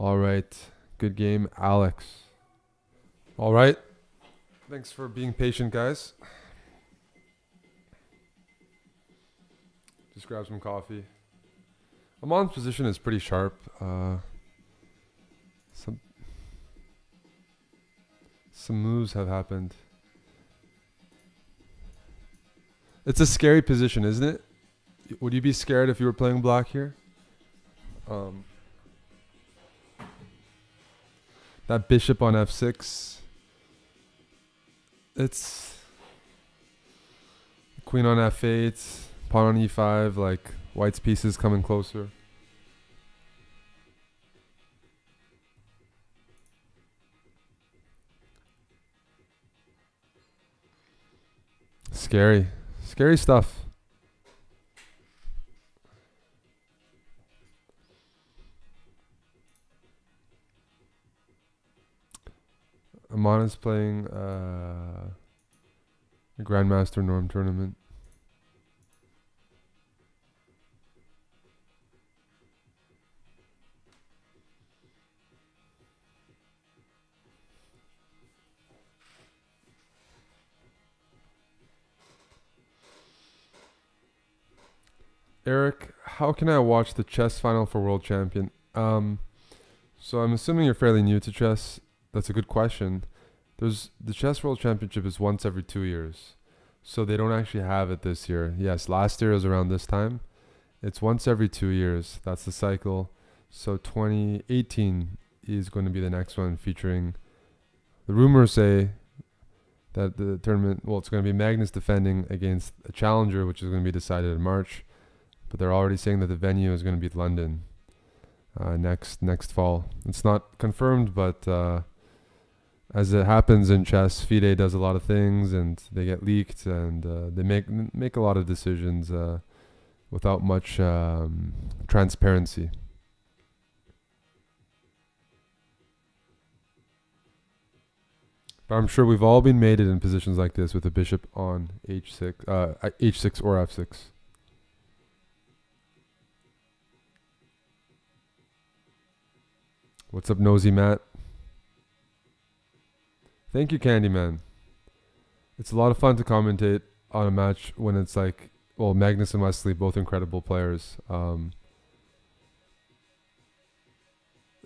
All right. Good game, Alex. All right. Thanks for being patient, guys. Just grab some coffee. Amon's position is pretty sharp. Some moves have happened. It's a scary position, isn't it? Would you be scared if you were playing black here? That bishop on f6. It's queen on f8, pawn on e5, like white's pieces coming closer. Scary. Scary stuff. Amon is playing a Grandmaster Norm tournament. Eric, how can I watch the chess final for world champion? So I'm assuming you're fairly new to chess. That's a good question. There's the chess world championship is once every 2 years, so they don't actually have it this year. Yes, last year was around this time. It's once every 2 years. That's the cycle. So 2018 is going to be the next one, featuring. The rumors say that the tournament, well, it's going to be Magnus defending against a challenger, which is going to be decided in March. But they're already saying that the venue is going to be London next fall. It's not confirmed, but as it happens in chess, FIDE does a lot of things, and they get leaked, and they make a lot of decisions without much transparency. But I'm sure we've all been mated in positions like this with a bishop on h6 or f6. What's up, Nosy Matt? Thank you, Candyman. It's a lot of fun to commentate on a match when it's like, well, Magnus and Wesley, both incredible players.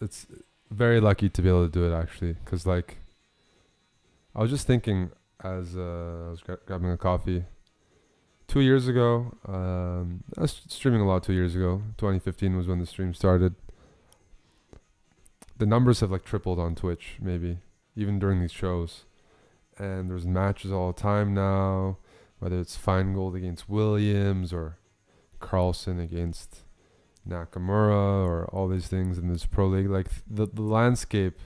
It's very lucky to be able to do it, actually, because like, I was just thinking as I was grabbing a coffee. 2 years ago, I was streaming a lot 2 years ago. 2015 was when the stream started. The numbers have like tripled on Twitch, maybe, even during these shows. And there's matches all the time now, whether it's Feingold against Williams or Carlsen against Nakamura or all these things in this pro league. Like the landscape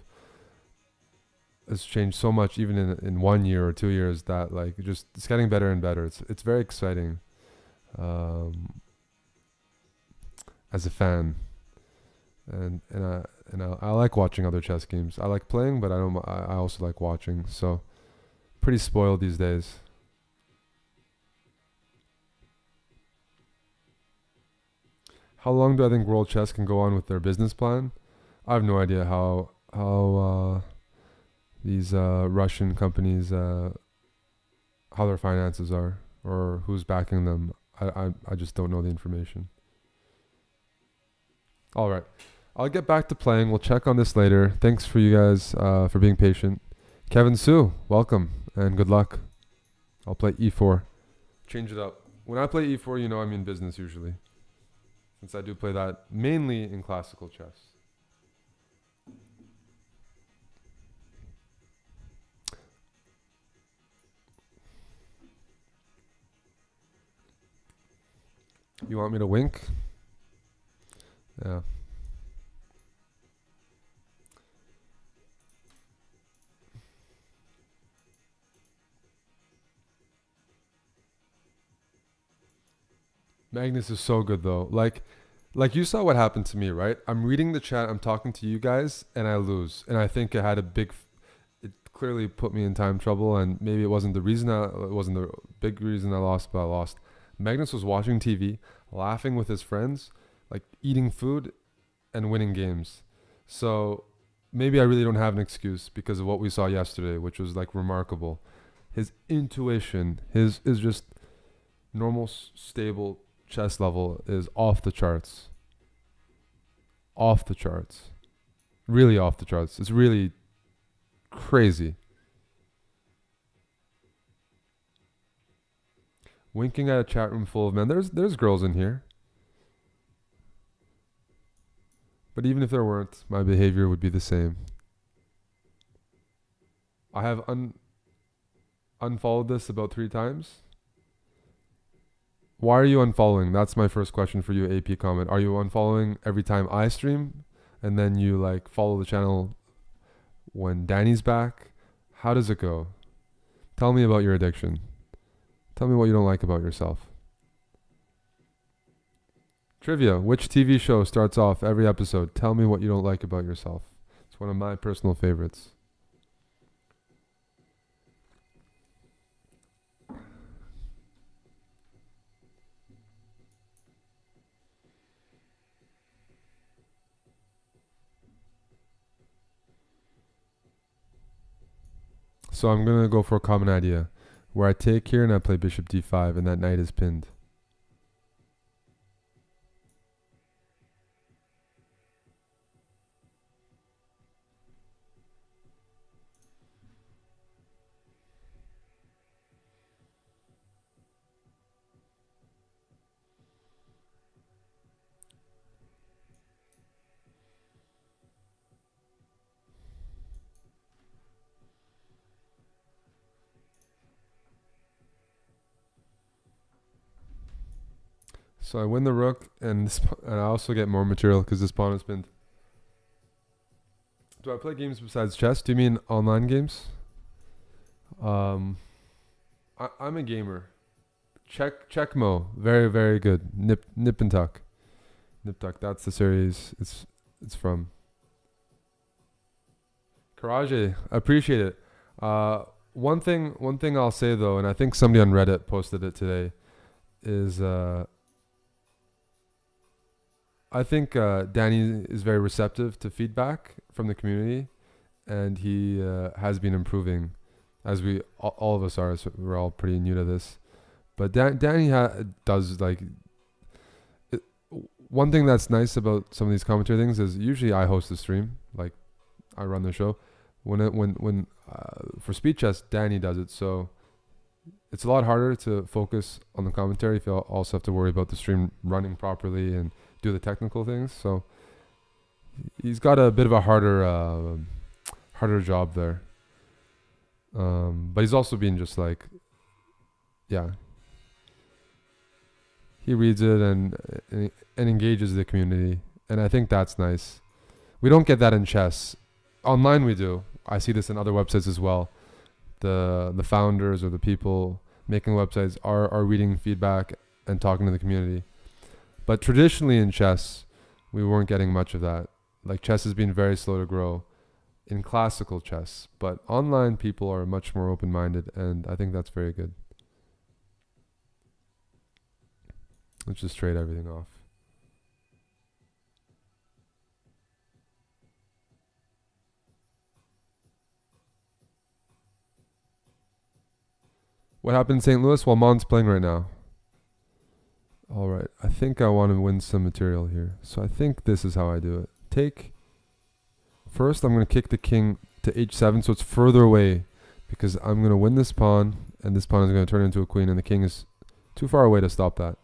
has changed so much, even in 1 year or 2 years, that like it's getting better and better. It's very exciting as a fan, and I like watching other chess games. I like playing, but I also like watching. So pretty spoiled these days. How long do I think World Chess can go on with their business plan? I have no idea how these Russian companies, how their finances are, or who's backing them. I just don't know the information. All right, I'll get back to playing. We'll check on this later. Thanks for you guys for being patient. Kevin Sue, welcome and good luck. I'll play e4. Change it up. When I play e4, you know I'm in business usually, since I do play that mainly in classical chess. You want me to wink? Yeah. Magnus is so good though. Like you saw what happened to me, right? I'm reading the chat, I'm talking to you guys, and I lose. And I think it had it clearly put me in time trouble, and maybe it wasn't the big reason I lost, but I lost. Magnus was watching TV, laughing with his friends, like eating food and winning games. So maybe I really don't have an excuse because of what we saw yesterday, which was like remarkable. His intuition, is just normal, stable chess level is off the charts. Off the charts. Really off the charts. It's really crazy. Winking at a chat room full of men. There's girls in here. But even if there weren't, my behavior would be the same. I have unfollowed this about 3 times. Why are you unfollowing? That's my first question for you, AP comment. Are you unfollowing every time I stream? And then you like follow the channel when Danny's back? How does it go? Tell me about your addiction. Tell me what you don't like about yourself. Trivia. Which TV show starts off every episode? Tell me what you don't like about yourself. It's one of my personal favorites. So I'm going to go for a common idea, where I take here and I play bishop d5, and that knight is pinned. So I win the rook, and and I also get more material because this pawn has been. Do I play games besides chess? Do you mean online games? I'm a gamer. Checkmo, very very good. Nip and tuck. Nip tuck. That's the series. It's from. Courage, appreciate it. One thing I'll say though, and I think somebody on Reddit posted it today, is I think Danny is very receptive to feedback from the community, and he has been improving, as we all of us are. So we're all pretty new to this, but Danny does like. One thing that's nice about some of these commentary things is usually I host the stream, like I run the show. When for speed chess, Danny does it, so it's a lot harder to focus on the commentary if you also have to worry about the stream running properly and do the technical things. So he's got a bit of a harder job there. But he's also been just like, yeah, he reads it and engages the community, and I think that's nice. We don't get that in chess. Online we do. I see this in other websites as well. The founders or the people making websites are reading feedback and talking to the community. But traditionally in chess, we weren't getting much of that. Like chess has been very slow to grow in classical chess, but online people are much more open-minded, and I think that's very good. Let's just trade everything off. What happened in St. Louis? Well, Mon's playing right now. All right. I think I want to win some material here. So I think this is how I do it. Take. First, I'm going to kick the king to h7, so it's further away, because I'm going to win this pawn, and this pawn is going to turn into a queen, and the king is too far away to stop that.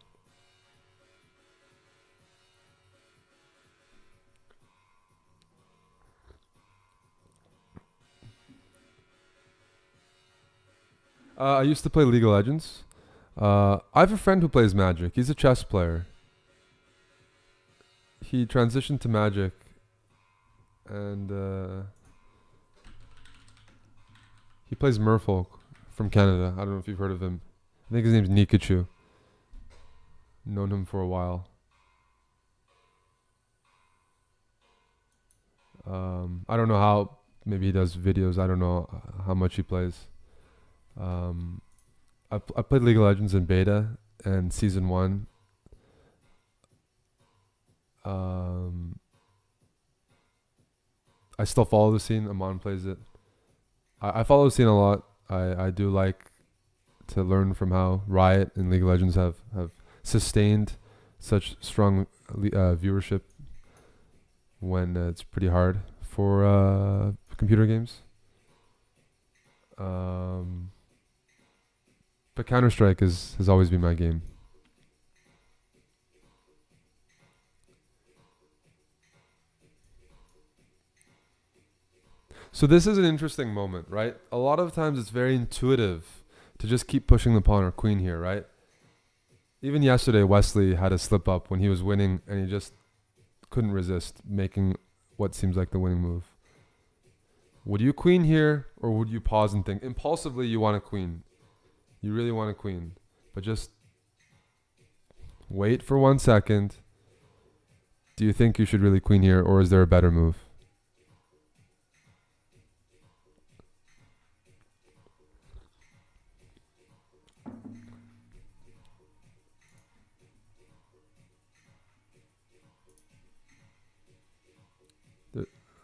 I used to play League of Legends. I have a friend who plays Magic. He's a chess player. He transitioned to Magic, and he plays Merfolk from Canada. I don't know if you've heard of him. I think his name's Nikachu. Known him for a while. I don't know how. Maybe he does videos. I don't know how much he plays. I played League of Legends in beta and season 1. I still follow the scene. Amon plays it. I follow the scene a lot. I do like to learn from how Riot and League of Legends have sustained such strong viewership when it's pretty hard for computer games. But Counter-Strike has always been my game. So this is an interesting moment, right? A lot of times it's very intuitive to just keep pushing the pawn or queen here, right? Even yesterday, Wesley had a slip up when he was winning, and he just couldn't resist making what seems like the winning move. Would you queen here, or would you pause and think? Impulsively, you want a queen. You really want a queen. But just wait for 1 second. Do you think you should really queen here, or is there a better move?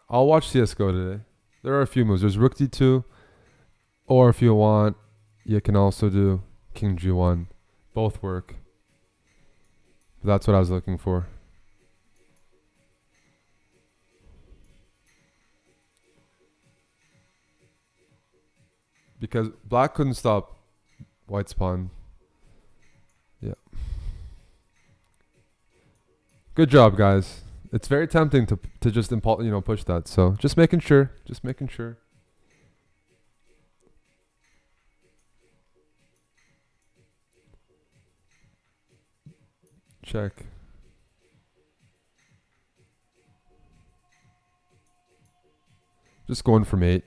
I'll watch CSGO today. There are a few moves. There's Rook D2, or if you want, you can also do King G1. Both work. But that's what I was looking for. Because black couldn't stop white's pawn. Yeah. Good job, guys. It's very tempting to just push that. So just making sure. Just making sure. check. Just going from 8.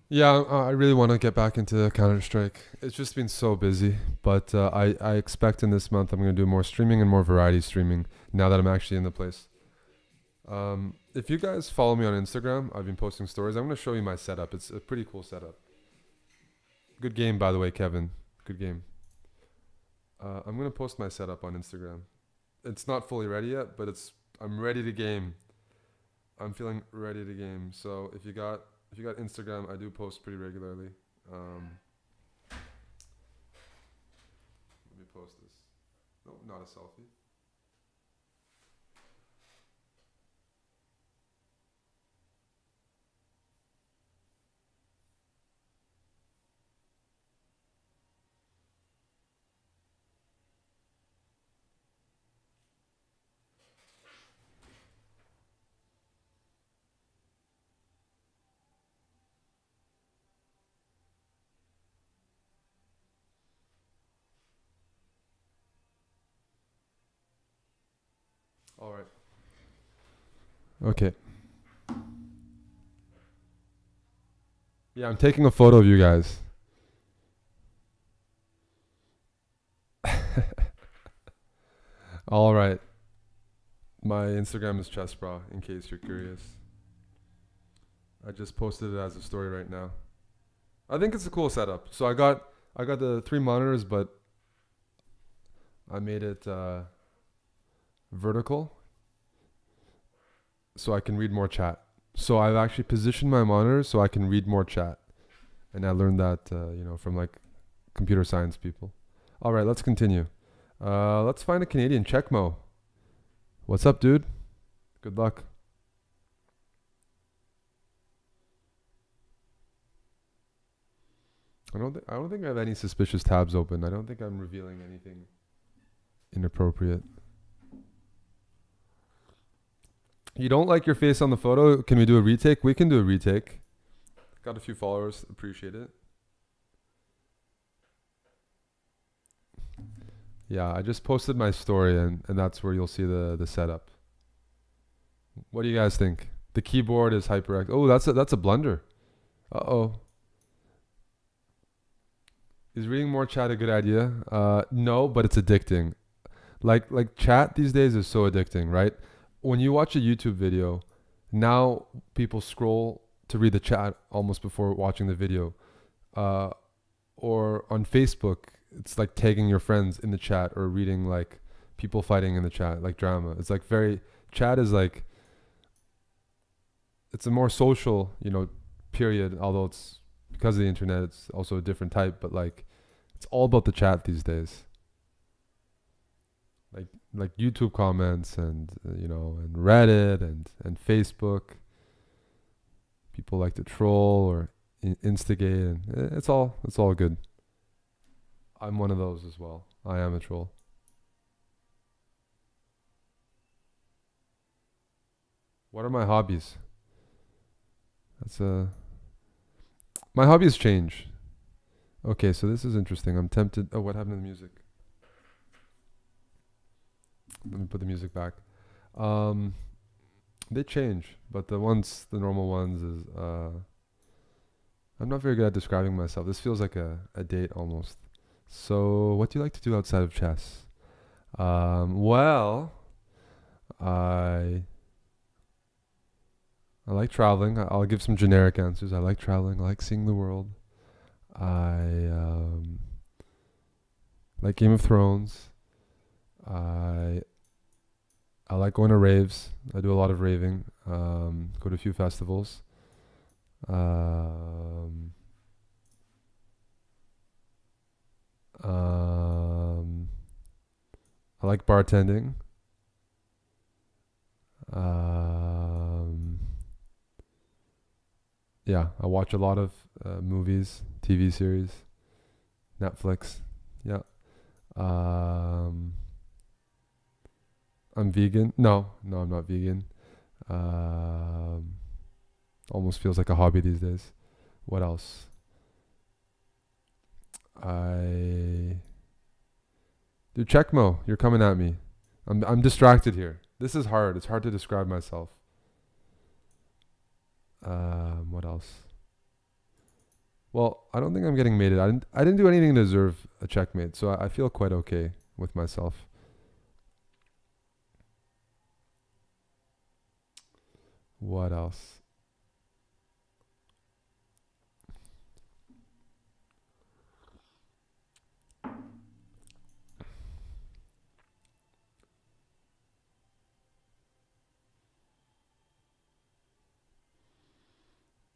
Yeah, I really want to get back into Counter-Strike. It's just been so busy, but I expect in this month I'm going to do more streaming and more variety streaming now that I'm actually in the place. If you guys follow me on Instagram, I've been posting stories. I'm going to show you my setup. It's a pretty cool setup. Good game, by the way, Kevin. Good game. I'm going to post my setup on Instagram. It's not fully ready yet, but I'm ready to game. I'm feeling ready to game. So if you got Instagram, I do post pretty regularly. Let me post this. No, not a selfie. All right. Okay. Yeah, I'm taking a photo of you guys. All right. My Instagram is CHESSBRAH, in case you're curious. I just posted it as a story right now. I think it's a cool setup. So I got the 3 monitors, but I made it vertical so I can read more chat. So I've actually positioned my monitors so I can read more chat. And I learned that from like computer science people. All right, let's continue. Let's find a Canadian. Checkmo. What's up, dude? Good luck. I don't think I have any suspicious tabs open. I don't think I'm revealing anything inappropriate. You don't like your face on the photo? Can we do a retake? We can do a retake. Got a few followers. Appreciate it. Yeah, I just posted my story and that's where you'll see the setup. What do you guys think? The keyboard is HyperX. Oh, that's a blunder. Uh-oh. Is reading more chat a good idea? No, but it's addicting. Like chat these days is so addicting, right? When you watch a YouTube video, now people scroll to read the chat almost before watching the video. Or on Facebook, it's like tagging your friends in the chat or reading like people fighting in the chat, like drama. It's like chat is like, it's a more social, period, although it's because of the internet, it's also a different type, but like it's all about the chat these days. Like YouTube comments and and Reddit and Facebook. People like to troll or instigate, and it's all good. I'm one of those as well. I am a troll. What are my hobbies? My hobbies change. Okay, so this is interesting. I'm tempted. Oh, what happened to the music? Let me put the music back. They change, but the normal ones is I'm not very good at describing myself. This feels like a date almost. So, what do you like to do outside of chess? Well, I like traveling. I'll give some generic answers. I like traveling. I like seeing the world. I like Game of Thrones. I like going to raves. I do a lot of raving. Go to a few festivals. I like bartending. Yeah, I watch a lot of movies, TV series, Netflix. Yeah. I'm vegan. No, I'm not vegan. I Almost feels like a hobby these days. What else? Dude, Checkmo, you're coming at me. I'm distracted here. This is hard. It's hard to describe myself. What else? Well, I don't think I'm getting mated. I didn't do anything to deserve a checkmate, so I feel quite okay with myself. What else?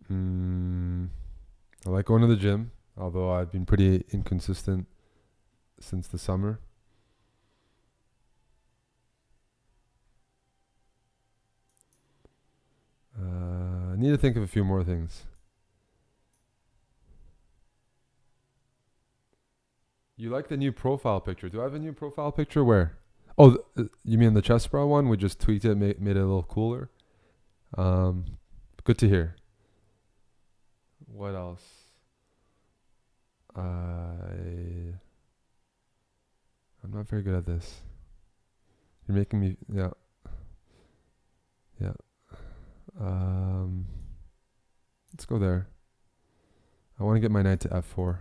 I like going to the gym, although I've been pretty inconsistent since the summer. I need to think of a few more things. You like the new profile picture? Do I have a new profile picture? Where? Oh, you mean the CHESSBRAH one? We just tweaked it, made it a little cooler. Good to hear. What else? I'm not very good at this. You're making me, yeah. Yeah. Let's go there. I want to get my knight to f4.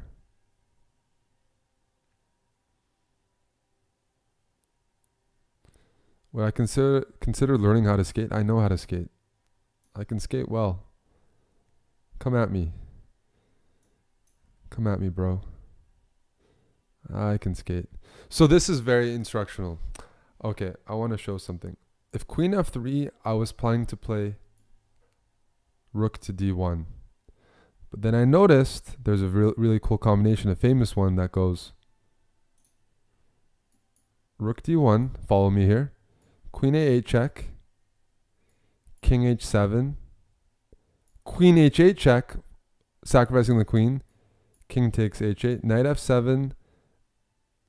Would I consider learning how to skate? I know how to skate. I can skate well. Come at me. Come at me, bro. I can skate. So this is very instructional. Okay, I want to show something. If queen f3, I was planning to play rook to d1. But then I noticed there's a really cool combination, a famous one that goes rook d1, follow me here, queen a8 check, king h7, queen h8 check, sacrificing the queen, king takes h8, knight f7,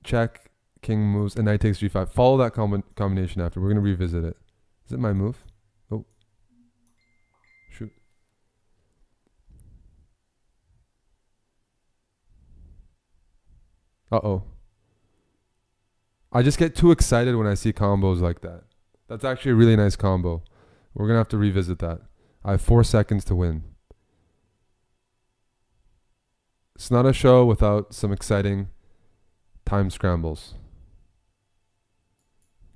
check, king moves, and knight takes g5. Follow that combination after. We're going to revisit it. Is it my move? Oh. Shoot. Uh-oh. I just get too excited when I see combos like that. That's actually a really nice combo. We're going to have to revisit that. I have 4 seconds to win. It's not a show without some exciting time scrambles.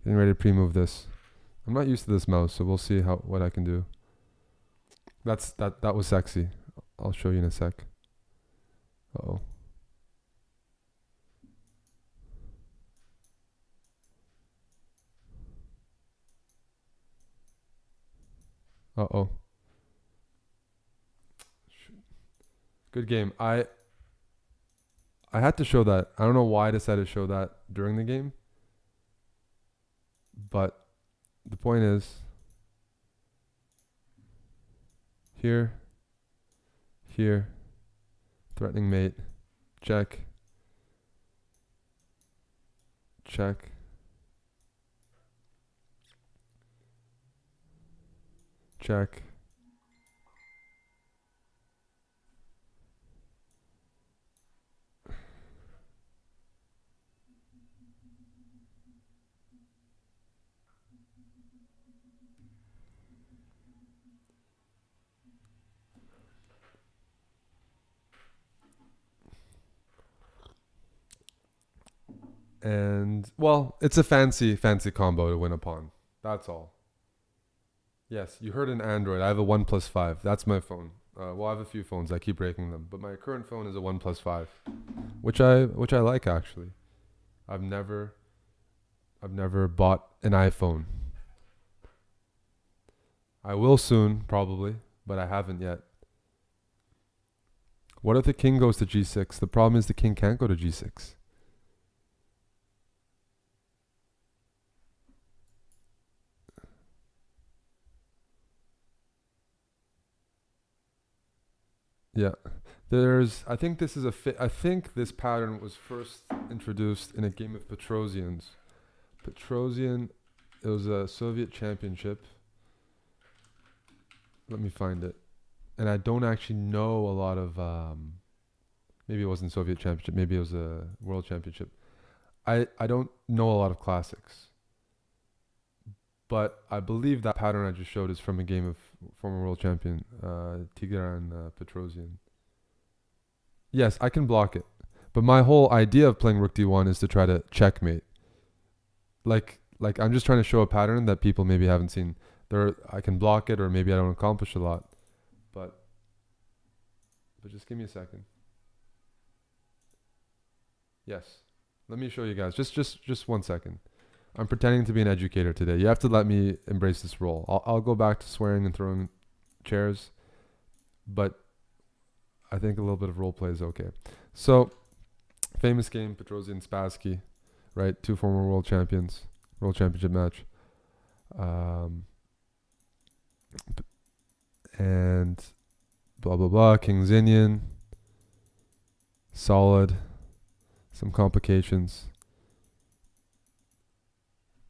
Getting ready to pre-move this. I'm not used to this mouse, so we'll see what I can do. That was sexy. I'll show you in a sec. Uh-oh. Uh-oh. Good game. I had to show that. I don't know why I decided to show that during the game. But the point is, here, threatening mate, check, check, check. And, well, it's a fancy combo to win a pawn. That's all. Yes, you heard an Android. I have a OnePlus 5. That's my phone. Well, I have a few phones. I keep breaking them. But my current phone is a OnePlus 5, which I like, actually. I've never bought an iPhone. I will soon, probably, but I haven't yet. What if the king goes to g6? The problem is the king can't go to g6. Yeah, I think this is I think this pattern was first introduced in a game of Petrosians. Petrosian, it was a Soviet championship. Let me find it. and I don't actually know a lot of. Maybe it wasn't Soviet Championship. Maybe it was a World Championship. I don't know a lot of classics, but I believe that pattern I just showed is from a game of former world champion Tigran Petrosian. Yes, I can block it, but my whole idea of playing Rook D1 is to try to checkmate. Like I'm just trying to show a pattern that people maybe haven't seen. I can block it, or maybe I don't accomplish a lot, but just give me a second. Yes, let me show you guys. Just 1 second. I'm pretending to be an educator today. You have to let me embrace this role. I'll go back to swearing and throwing chairs, but I think a little bit of role play is okay. So, famous game, Petrosian Spassky, right? 2 former world champions, world championship match. And blah, blah, blah. King Zinian. Solid. Some complications.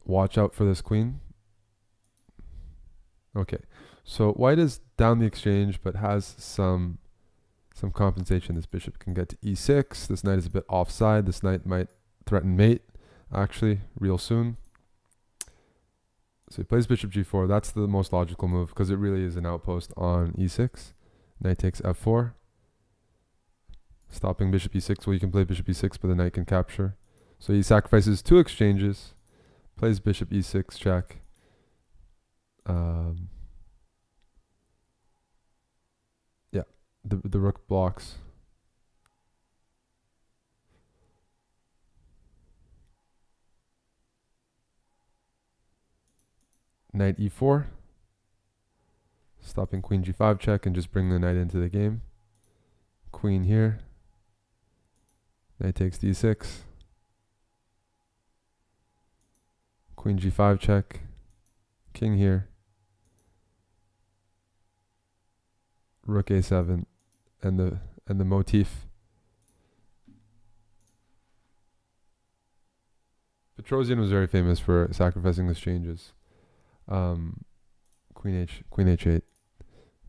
Watch out for this queen. Okay. So white is down the exchange, but has some compensation. This bishop can get to e6. This knight is a bit offside. This knight might threaten mate, actually, real soon. So he plays bishop g4. That's the most logical move because it really is an outpost on e6. Knight takes f4. Stopping bishop e6. Well, you can play bishop e6, but the knight can capture. So he sacrifices 2 exchanges. Plays bishop e6 check. Yeah, the rook blocks. Knight e4. Stopping queen g5 check and just bring the knight into the game. Queen here. Knight takes d6. Queen g5 check. King here. Rook a7 and the motif. Petrosian was very famous for sacrificing exchanges. Queen h8.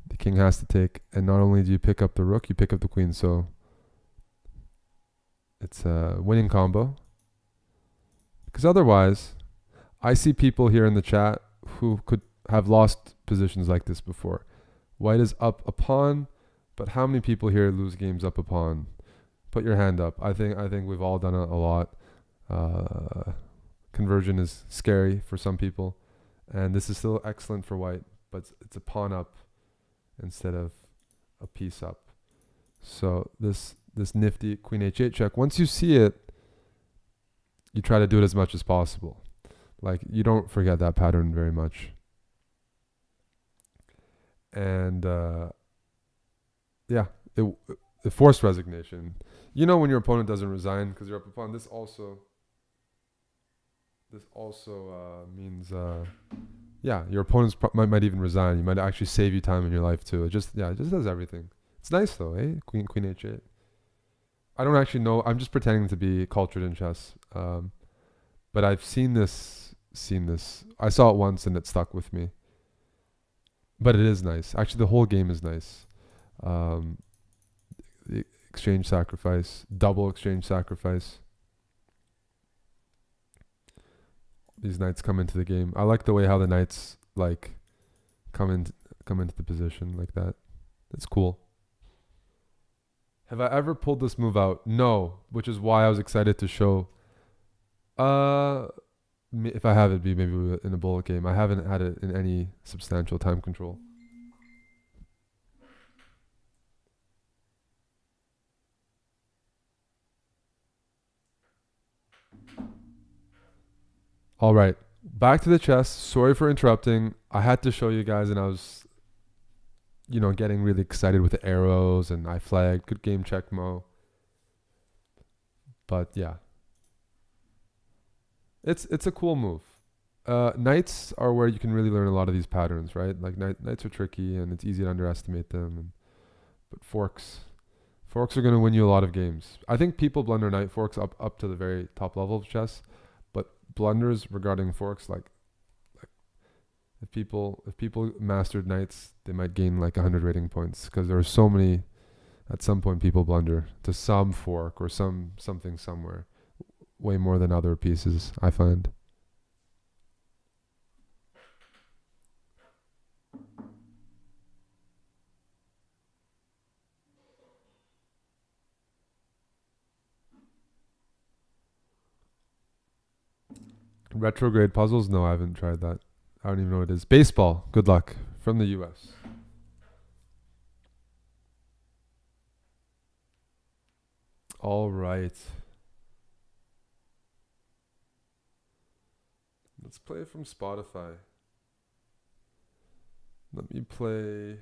The king has to take, and not only do you pick up the rook, you pick up the queen, so it's a winning combo. Because otherwise, I see people here in the chat who could have lost positions like this before. White is up a pawn, but how many people here lose games up a pawn? Put your hand up. I think we've all done it a lot. Conversion is scary for some people, and this is still excellent for white, but it's a pawn up instead of a piece up. So this nifty queen h8 check, once you see it, you try to do it as much as possible. Like, you don't forget that pattern very much. And yeah, it forced resignation. You know when your opponent doesn't resign because you're up a pawn. This also means yeah, your opponents might even resign. You might actually save you time in your life too. It just does everything. It's nice though, eh? Queen h8. I don't actually know. I'm just pretending to be cultured in chess. But I've seen this. I saw it once and it stuck with me. But it is nice. Actually, the whole game is nice. The exchange sacrifice, double exchange sacrifice. These knights come into the game. I like the way how the knights like come into the position like that. It's cool. Have I ever pulled this move out? No, which is why I was excited to show. If I have, it'd be maybe in a bullet game. I haven't had it in any substantial time control. All right, back to the chess. Sorry for interrupting. I had to show you guys, and I was, getting really excited with the arrows, and I flagged. Good game, check, Mo. But yeah, it's a cool move. Knights are where you can really learn a lot of these patterns, right? Like knights are tricky, and it's easy to underestimate them. But forks are going to win you a lot of games. I think people blunder knight forks up to the very top level of chess. Blunders regarding forks, like If people mastered knights, they might gain like 100 rating points because there are so many. At some point, people blunder to some fork or something somewhere, way more than other pieces, I find. Retrograde puzzles? No, I haven't tried that. I don't even know what it is. Baseball. Good luck. From the US. All right. Let's play it from Spotify. Let me play.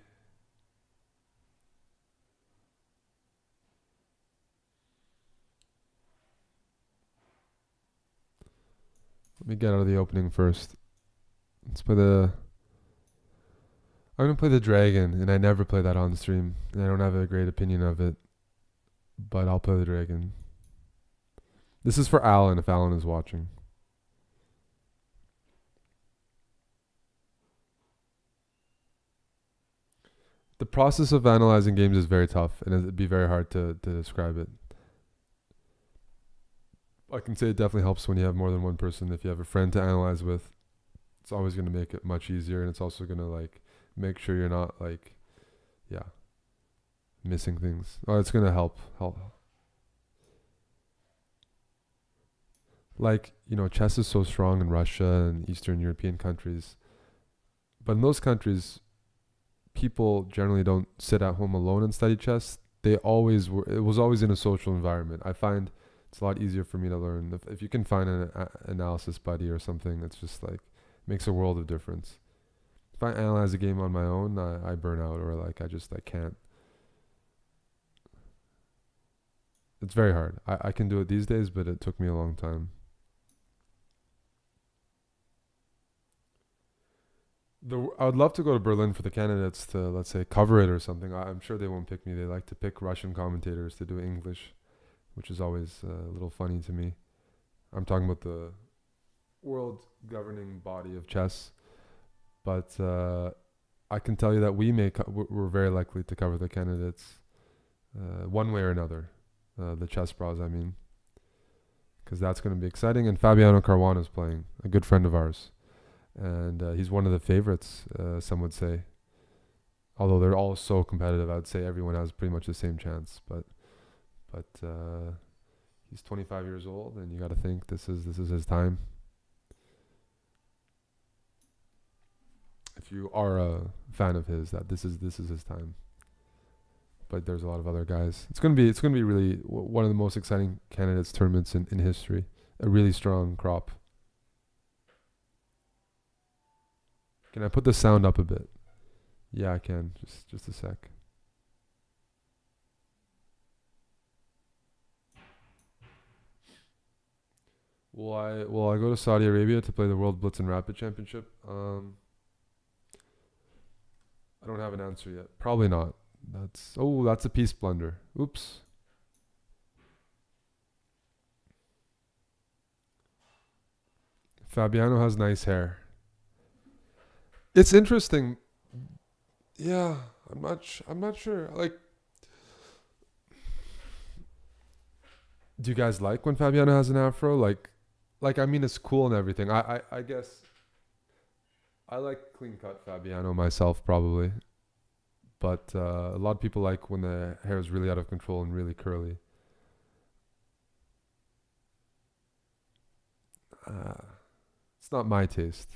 Let me get out of the opening first. Let's play the. I'm gonna play the dragon, and I never play that on stream, and I don't have a great opinion of it, but I'll play the dragon. This is for Alan, if Alan is watching. The process of analyzing games is very tough, and it'd be very hard to describe it. I can say it definitely helps when you have more than one person. If you have a friend to analyze with, it's always going to make it much easier, and it's also going to like make sure you're not like, yeah, missing things. Oh, it's going to help. Like, you know, chess is so strong in Russia and Eastern European countries, but in those countries, people generally don't sit at home alone and study chess. They always were. It was always in a social environment. I find it's a lot easier for me to learn if you can find an analysis buddy or something. It's just like makes a world of difference. If I analyze a game on my own, I burn out, or like I can't. It's very hard. I can do it these days, but it took me a long time. I would love to go to Berlin for the candidates to, let's say, cover it or something. I'm sure they won't pick me. They like to pick Russian commentators to do English, which is always a little funny to me. I'm talking about the world governing body of chess, but I can tell you that we're very likely to cover the candidates one way or another, the CHESSBRAHs, I mean, because that's going to be exciting. And Fabiano Caruana is playing, a good friend of ours. And he's one of the favorites, some would say. Although they're all so competitive, I would say everyone has pretty much the same chance. But he's 25 years old, and you got to think this is his time. If you are a fan of his, that this is his time. But there's a lot of other guys. It's gonna be really one of the most exciting candidates tournaments in history. A really strong crop. Can I put the sound up a bit? Yeah, I can. Just a sec. Will I go to Saudi Arabia to play the World Blitz and Rapid Championship? I don't have an answer yet. Probably not. That's a piece blunder. Oops. Fabiano has nice hair. It's interesting. Yeah, I'm not sure. Like, do you guys like when Fabiano has an afro? Like I mean, it's cool and everything. I guess I like clean cut Fabiano myself, probably, but a lot of people like when the hair is really out of control and really curly. It's not my taste.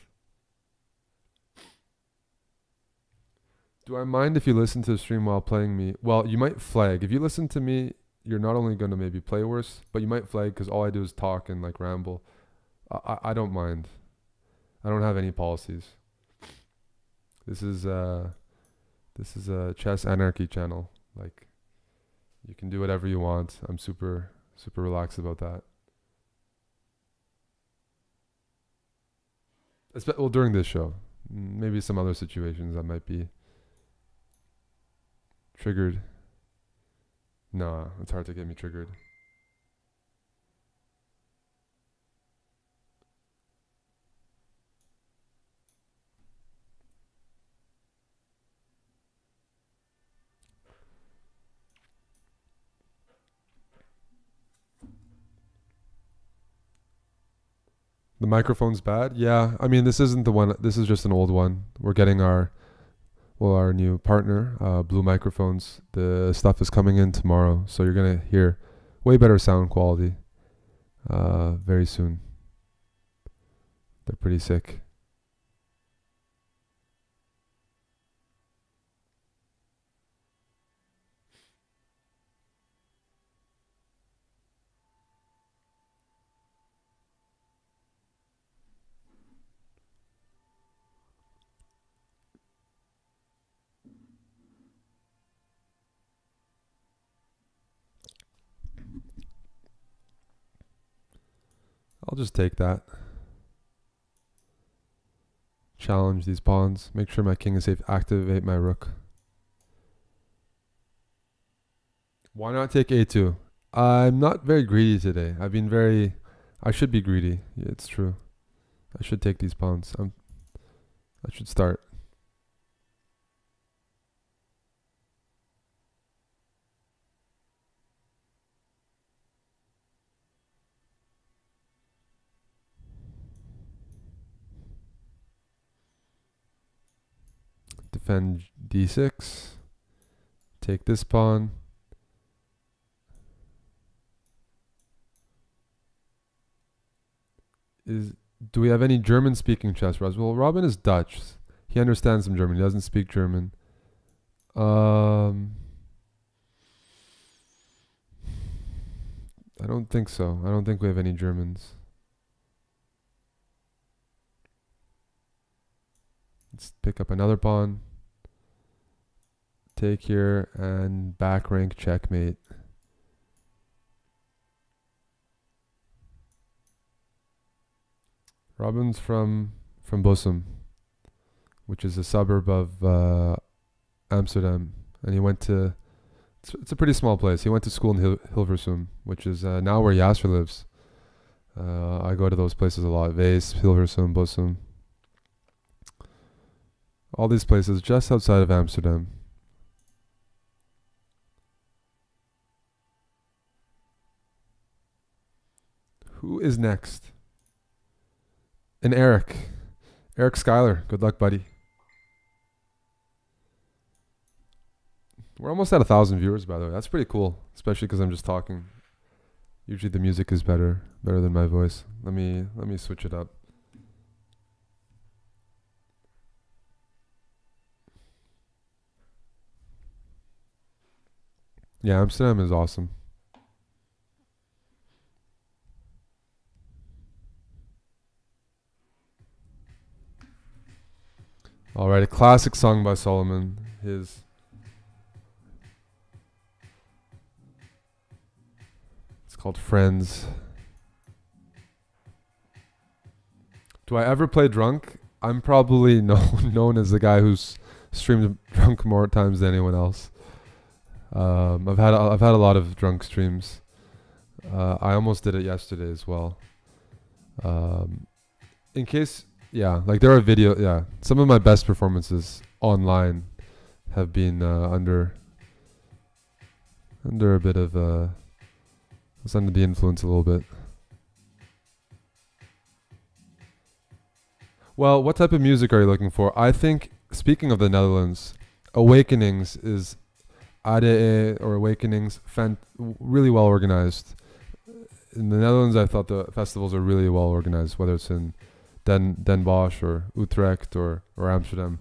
Do I mind if you listen to the stream while playing me? Well, you might flag. If you listen to me, you're not only going to maybe play worse, but you might flag because all I do is talk and like ramble. I don't mind. I don't have any policies. This is a chess anarchy channel. Like, you can do whatever you want. I'm super relaxed about that. Well, during this show, maybe some other situations I might be triggered. Nah, it's hard to get me triggered. The microphone's bad. Yeah, I mean this isn't the one. This is just an old one. We're getting our new partner, Blue Microphones. The stuff is coming in tomorrow, so you're gonna hear way better sound quality very soon. They're pretty sick. I'll just take that. Challenge these pawns. Make sure my king is safe. Activate my rook. Why not take a2? I'm not very greedy today. I should be greedy. Yeah, it's true. I should take these pawns. I should start. Defend d6. Take this pawn. Do we have any German-speaking chess pros? Well, Robin is Dutch. He understands some German. He doesn't speak German. I don't think so. I don't think we have any Germans. Let's pick up another pawn. Take here and back rank checkmate. Robin's from Bussum, which is a suburb of Amsterdam, and he went to. It's a pretty small place. He went to school in Hilversum, which is now where Yasser lives. I go to those places a lot. Wees, Hilversum, Bussum. All these places just outside of Amsterdam. Who is next? And Eric Schuyler. Good luck, buddy. We're almost at 1,000 viewers, by the way. That's pretty cool, especially because I'm just talking. Usually the music is better than my voice. Let me switch it up. Yeah, Amsterdam is awesome. All right, a classic song by Solomon. It's called Friends. Do I ever play drunk? I'm probably known as the guy who's streamed drunk more times than anyone else. I've had a lot of drunk streams. I almost did it yesterday as well. In case, yeah, like there are some of my best performances online have been under a bit of I was under the influence a little bit. Well, what type of music are you looking for? I think, speaking of the Netherlands, Awakenings is ADE or Awakenings, really well organized. In the Netherlands, I thought the festivals are really well organized, whether it's in Den Bosch or Utrecht or Amsterdam.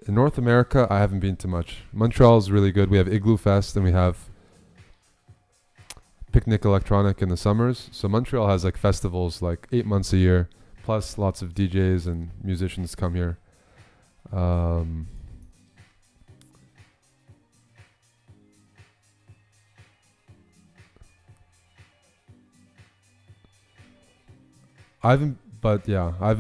In North America, I haven't been to much. Montreal is really good. We have Igloo Fest and we have Picnic Electronic in the summers. So Montreal has like festivals like 8 months a year, plus lots of DJs and musicians come here. I haven't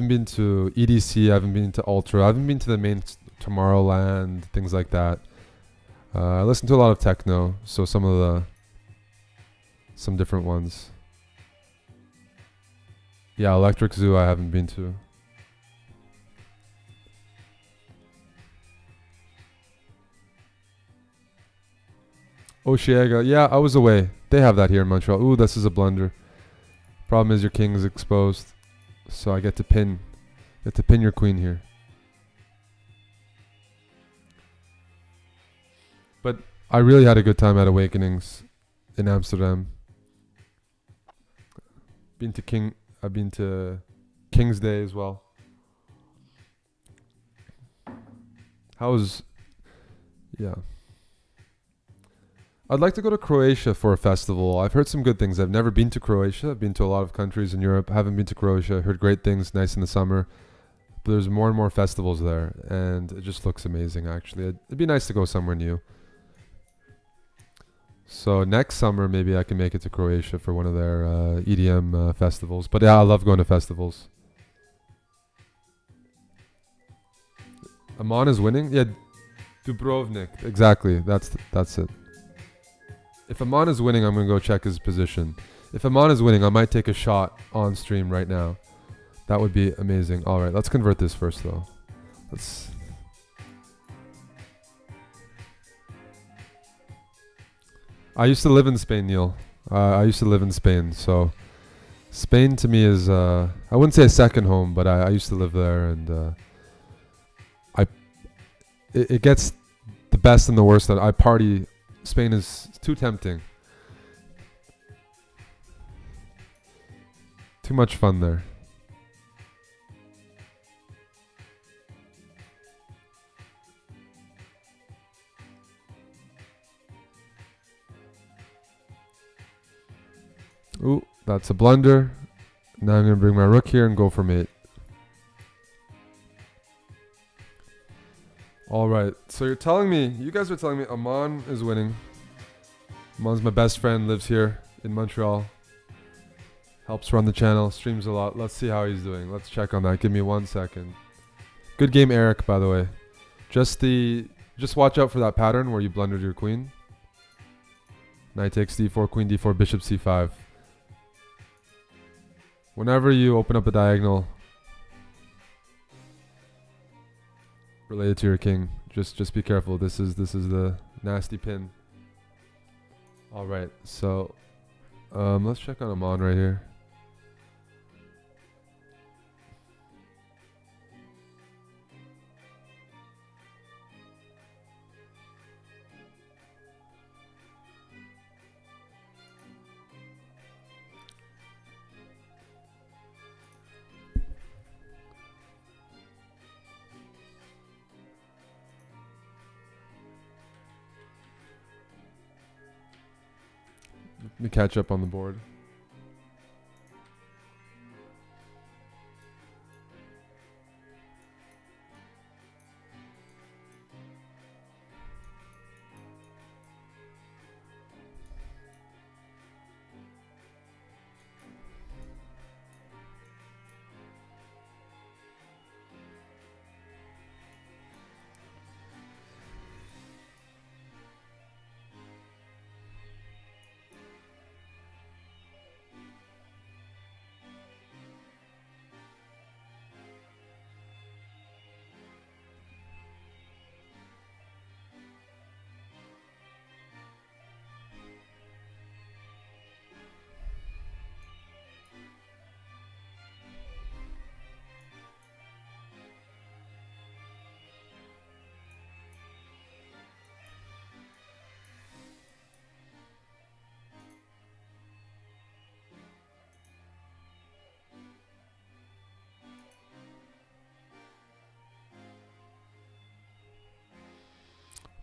been to EDC, I haven't been to Ultra, I haven't been to the main Tomorrowland, things like that. I listen to a lot of techno, so some different ones. Yeah, Electric Zoo I haven't been to. Oshiega, yeah, I was away. They have that here in Montreal. Ooh, this is a blunder. Problem is your king is exposed. So I get to pin your queen here. But I really had a good time at Awakenings in Amsterdam. I've been to King's Day as well. Yeah. I'd like to go to Croatia for a festival. I've heard some good things. I've never been to Croatia. I've been to a lot of countries in Europe. I haven't been to Croatia. Heard great things, nice in the summer. But there's more and more festivals there, and it just looks amazing, actually. It'd be nice to go somewhere new. So next summer, maybe I can make it to Croatia for one of their EDM festivals. But yeah, I love going to festivals. Amon is winning? Yeah, Dubrovnik. Exactly. That's it. If Amon is winning, I'm going to go check his position. If Amon is winning, I might take a shot on stream right now. That would be amazing. All right, let's convert this first, though. I used to live in Spain, Neil. I used to live in Spain, so Spain to me is, I wouldn't say a second home, but I used to live there, and it gets the best and the worst that I party. Spain is too tempting. Too much fun there. Ooh, that's a blunder. Now I'm going to bring my rook here and go for mate. Alright, so you guys are telling me Amon is winning. Amon's my best friend, lives here in Montreal. Helps run the channel, streams a lot. Let's see how he's doing. Let's check on that. Give me 1 second. Good game, Eric, by the way. Just watch out for that pattern where you blundered your queen. Knight takes d4, queen d4, bishop c5. Whenever you open up a diagonal related to your king, just be careful. This is the nasty pin. All right, so let's check on Amon right here. Let me catch up on the board.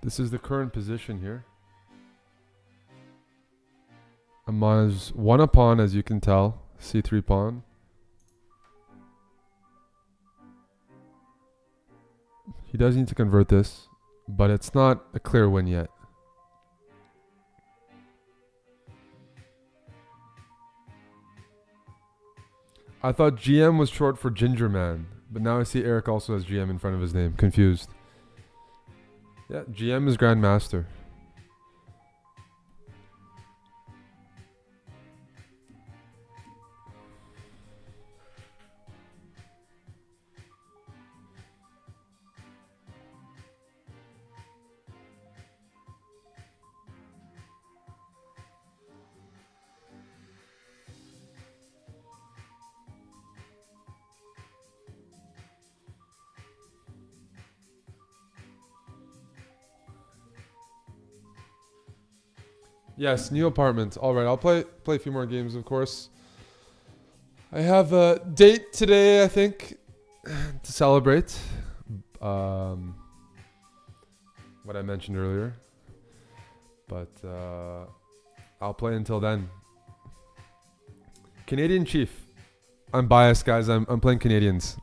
This is the current position here. Amon is one a pawn, as you can tell. C3 pawn. He does need to convert this, but it's not a clear win yet. I thought GM was short for Ginger Man, but now I see Eric also has GM in front of his name. Confused. Yeah, GM is Grandmaster. Yes, new apartment. All right, I'll play a few more games, of course. I have a date today, I think, to celebrate. What I mentioned earlier. But I'll play until then. Canadian Chief. I'm biased, guys. I'm playing Canadians.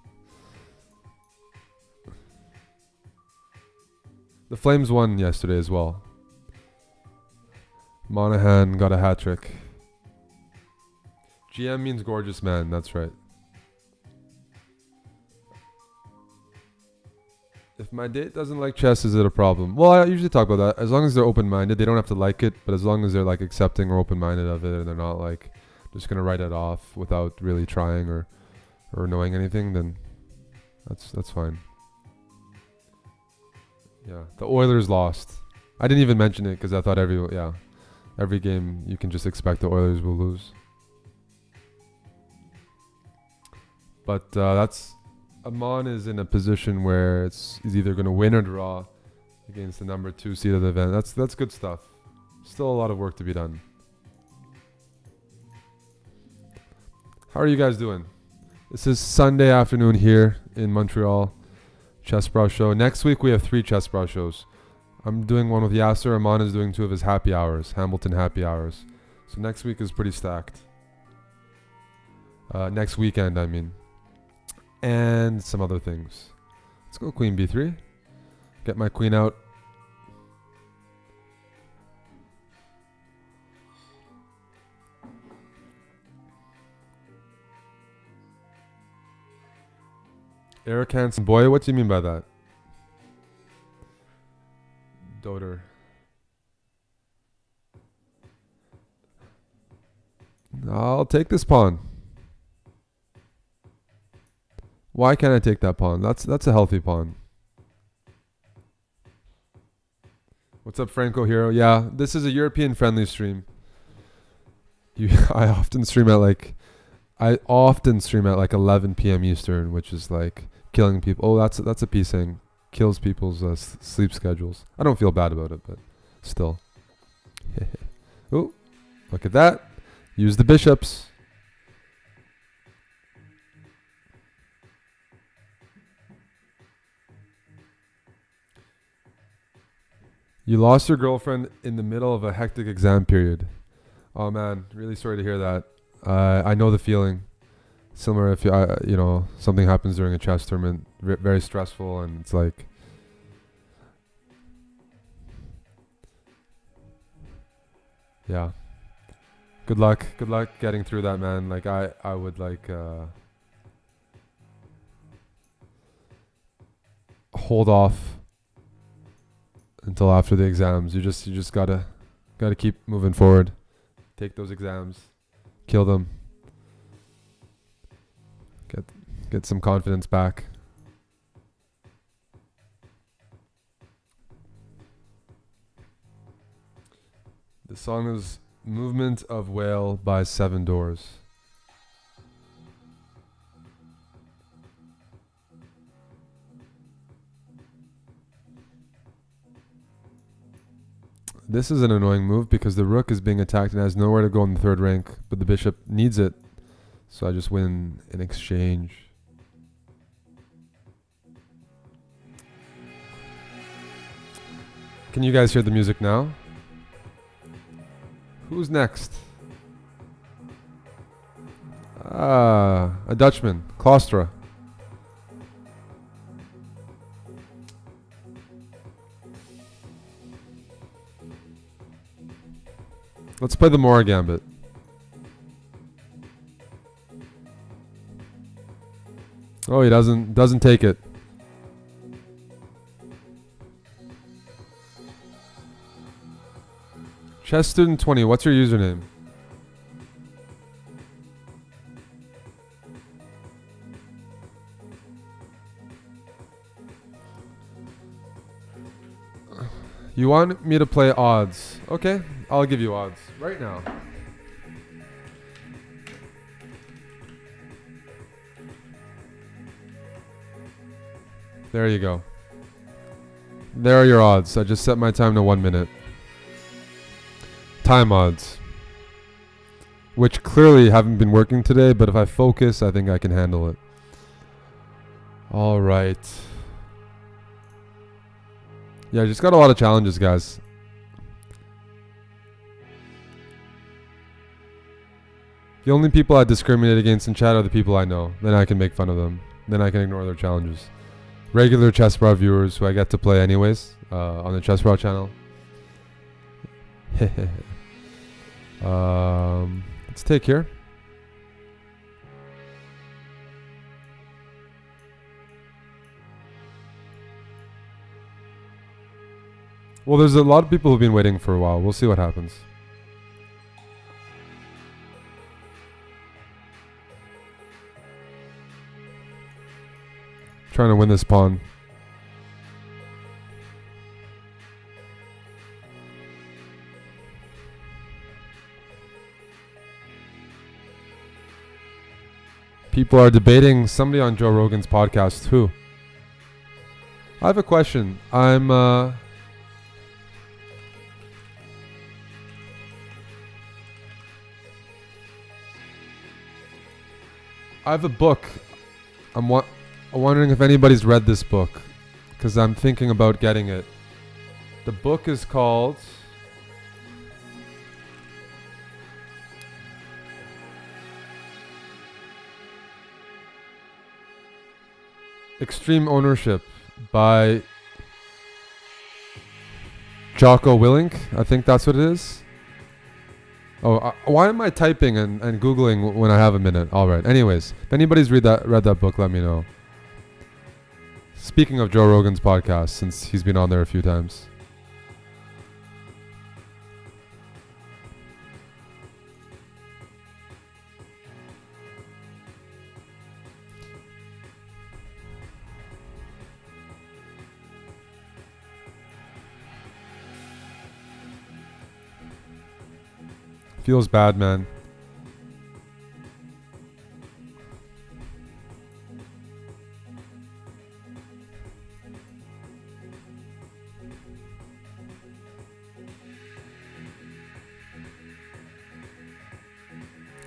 The Flames won yesterday as well. Monahan got a hat trick. GM means gorgeous man. That's right. If my date doesn't like chess, is it a problem? Well, I usually talk about that. As long as they're open-minded, they don't have to like it. But as long as they're like accepting or open-minded of it, and they're not like just gonna write it off without really trying or knowing anything, then that's fine. Yeah, the Oilers lost. I didn't even mention it because I thought every game you can just expect the Oilers will lose. But that's Amon is in a position where he's either going to win or draw against the number 2 seed of the event. That's good stuff. Still a lot of work to be done. How are you guys doing? This is Sunday afternoon here in Montreal. CHESSBRAH show. Next week we have 3 CHESSBRAH shows. I'm doing one with Yasser. Amon is doing 2 of his happy hours, Hamilton happy hours. So next week is pretty stacked. Next weekend, I mean. And some other things. Let's go Queen B3. Get my queen out. Eric Hansen. Boy, what do you mean by that? Doter. I'll take this pawn. Why can't I take that pawn? That's a healthy pawn. What's up, Franco Hero? Yeah, this is a European friendly stream. I often stream at like 11 p.m. Eastern, which is like killing people. Oh, that's a piece saying kills people's sleep schedules. I don't feel bad about it, but still. Oh, look at that. Use the bishops. You lost your girlfriend in the middle of a hectic exam period. Oh man, really sorry to hear that. I know the feeling. Similar if something happens during a chess tournament, very stressful, and it's like yeah. Good luck getting through that, man. Like I would like hold off until after the exams. You just gotta keep moving forward. Take those exams, kill them, get some confidence back. The song is Movement of Whale by Seven Doors. This is an annoying move because the rook is being attacked and has nowhere to go in the 3rd rank, but the bishop needs it. So I just win in exchange. Can you guys hear the music now? Who's next? A Dutchman, Claustra. Let's play the Mora Gambit. Oh, he doesn't take it. Chess Student 20, what's your username? You want me to play odds? Okay, I'll give you odds right now. There you go. There are your odds. I just set my time to 1 minute. time mods, which clearly haven't been working today, but if I focus, I think I can handle it. All right. Yeah, I just got a lot of challenges, guys. The only people I discriminate against in chat are the people I know. Then I can make fun of them. Then I can ignore their challenges. Regular CHESSBRAH viewers who I get to play anyways on the CHESSBRAH channel. Let's take here. Well, there's a lot of people who've been waiting for a while. We'll see what happens. Trying to win this pawn. People are debating somebody on Joe Rogan's podcast. Who? I have a question. I have a book. I'm wondering if anybody's read this book, because I'm thinking about getting it. The book is called Extreme Ownership by Jocko Willink. I think that's what it is. Oh, why am I typing and Googling when I have a minute? All right. Anyways, if anybody's read that book, let me know. Speaking of Joe Rogan's podcast, since he's been on there a few times. Feels bad, man.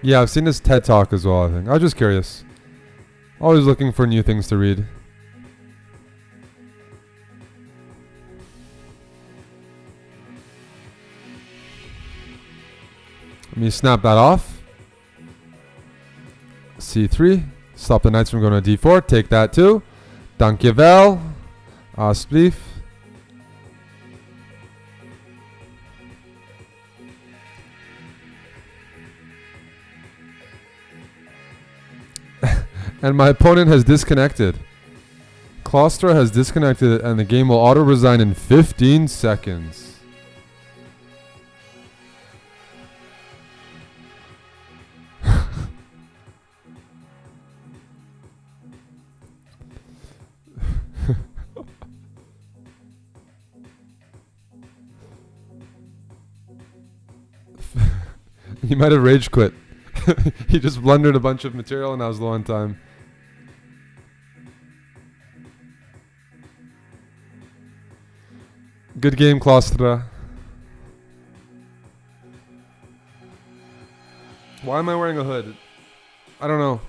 Yeah, I've seen his TED Talk as well, I think. I was just curious. Always looking for new things to read. Let me snap that off. C3. Stop the knights from going to D4. Take that too. Dankjewel. Alsjeblieft. And my opponent has disconnected. Klostra has disconnected and the game will auto-resign in 15 seconds. He might have rage quit. He just blundered a bunch of material and I was low on time. Good game, Klostra. Why am I wearing a hood? I don't know.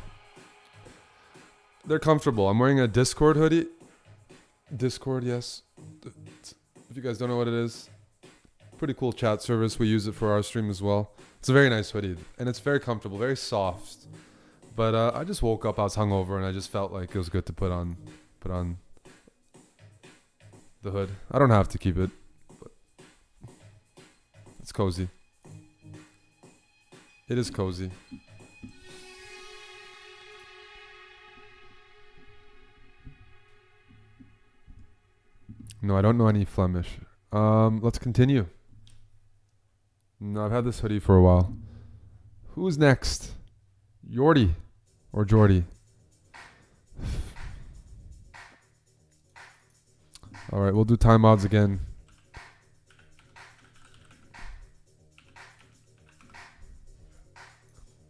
They're comfortable. I'm wearing a Discord hoodie. Discord, yes. If you guys don't know what it is, pretty cool chat service. We use it for our stream as well. It's a very nice hoodie, and it's very comfortable, very soft. But I just woke up, I was hungover, and I just felt like it was good to put on the hood. I don't have to keep it, but it's cozy. It is cozy. No, I don't know any Flemish. Let's continue. No, I've had this hoodie for a while. Who's next? Yordi or Jordy? All right, we'll do time odds again.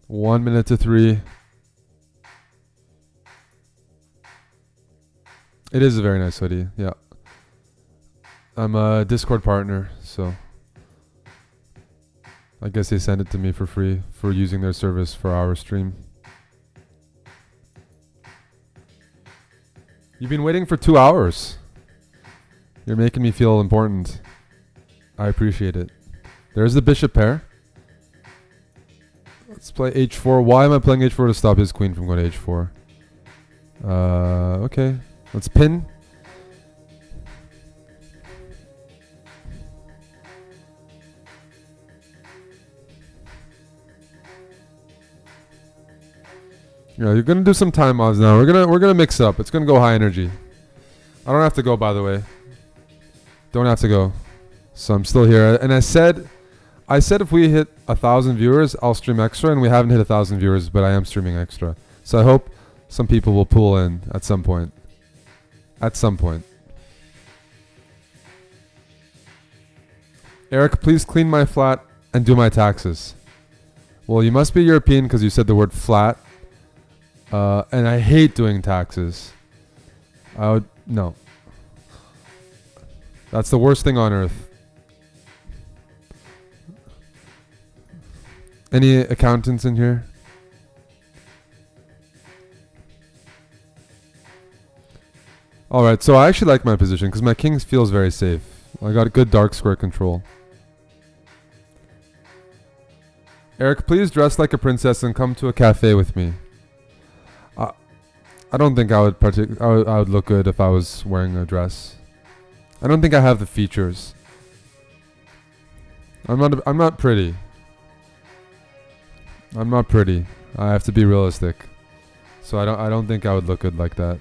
One minute to 3. It is a very nice hoodie, yeah. I'm a Discord partner, so I guess they sent it to me for free for using their service for our stream. You've been waiting for 2 hours. You're making me feel important. I appreciate it. There's the bishop pair. Let's play h4. Why am I playing h4 to stop his queen from going to h4? Okay. Let's pin. Yeah, you're gonna do some time odds now. We're gonna mix it up. It's gonna go high energy. I don't have to go, by the way. Don't have to go. So I'm still here. And I said if we hit 1,000 viewers, I'll stream extra, and we haven't hit 1,000 viewers, but I am streaming extra. So I hope some people will pull in at some point. At some point. Eric, please clean my flat and do my taxes. Well, you must be European because you said the word flat. And I hate doing taxes. No. That's the worst thing on earth. Any accountants in here? Alright, so I actually like my position because my king feels very safe. I got a good dark square control. Eric, please dress like a princess and come to a cafe with me. I don't think I would look good if I was wearing a dress. I don't think I have the features. I'm not pretty. I'm not pretty. I have to be realistic. So I don't think I would look good like that.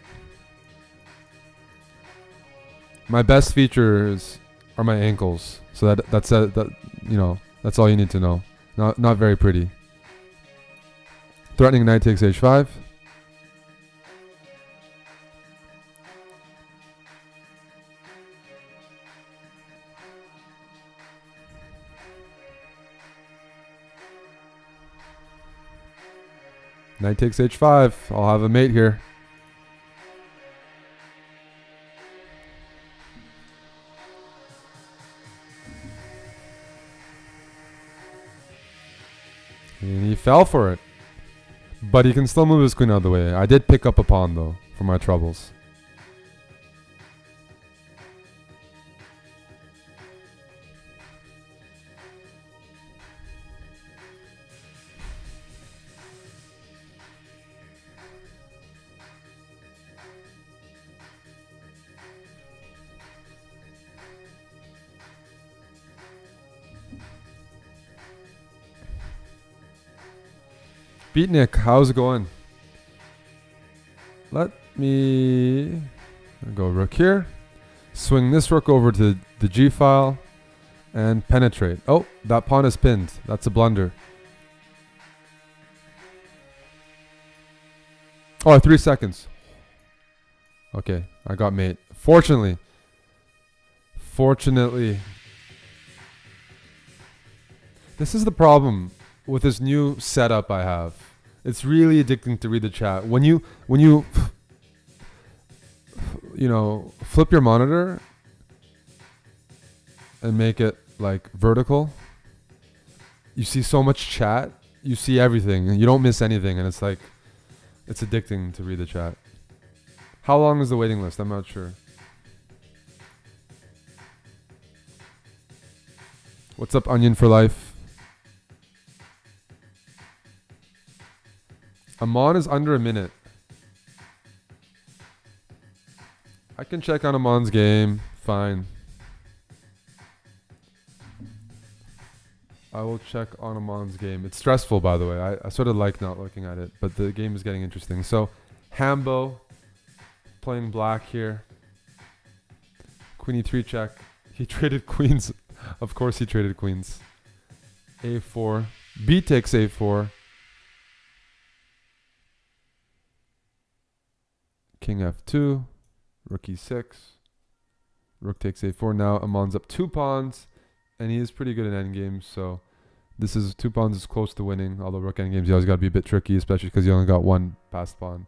My best features are my ankles. So that's you know, that's all you need to know. Not very pretty. Threatening knight takes h5. Knight takes h5. I'll have a mate here. And he fell for it. But he can still move his queen out of the way. I did pick up a pawn, though, for my troubles. Beatnik, how's it going? Let me go rook here. Swing this rook over to the G file and penetrate. Oh, that pawn is pinned. That's a blunder. Oh, 3 seconds. Okay, I got mate. Fortunately. This is the problem with this new setup I have. It's really addicting to read the chat. When you know, flip your monitor and make it like vertical, you see so much chat, you see everything and you don't miss anything, and it's like, it's addicting to read the chat. How long is the waiting list? I'm not sure. What's up, Onion for Life? Amon is under a minute. I can check on Amon's game. Fine. I will check on Amon's game. It's stressful, by the way. I sort of like not looking at it, but the game is getting interesting. So, Hambo playing black here. Queen e3 check. He traded queens. Of course he traded queens. a4. B takes a4. King f2, rook e6, rook takes a4. Now Amon's up 2 pawns, and he is pretty good in endgames. So this is 2 pawns is close to winning. Although rook endgames, you always got to be a bit tricky, especially because you only got 1 passed pawn.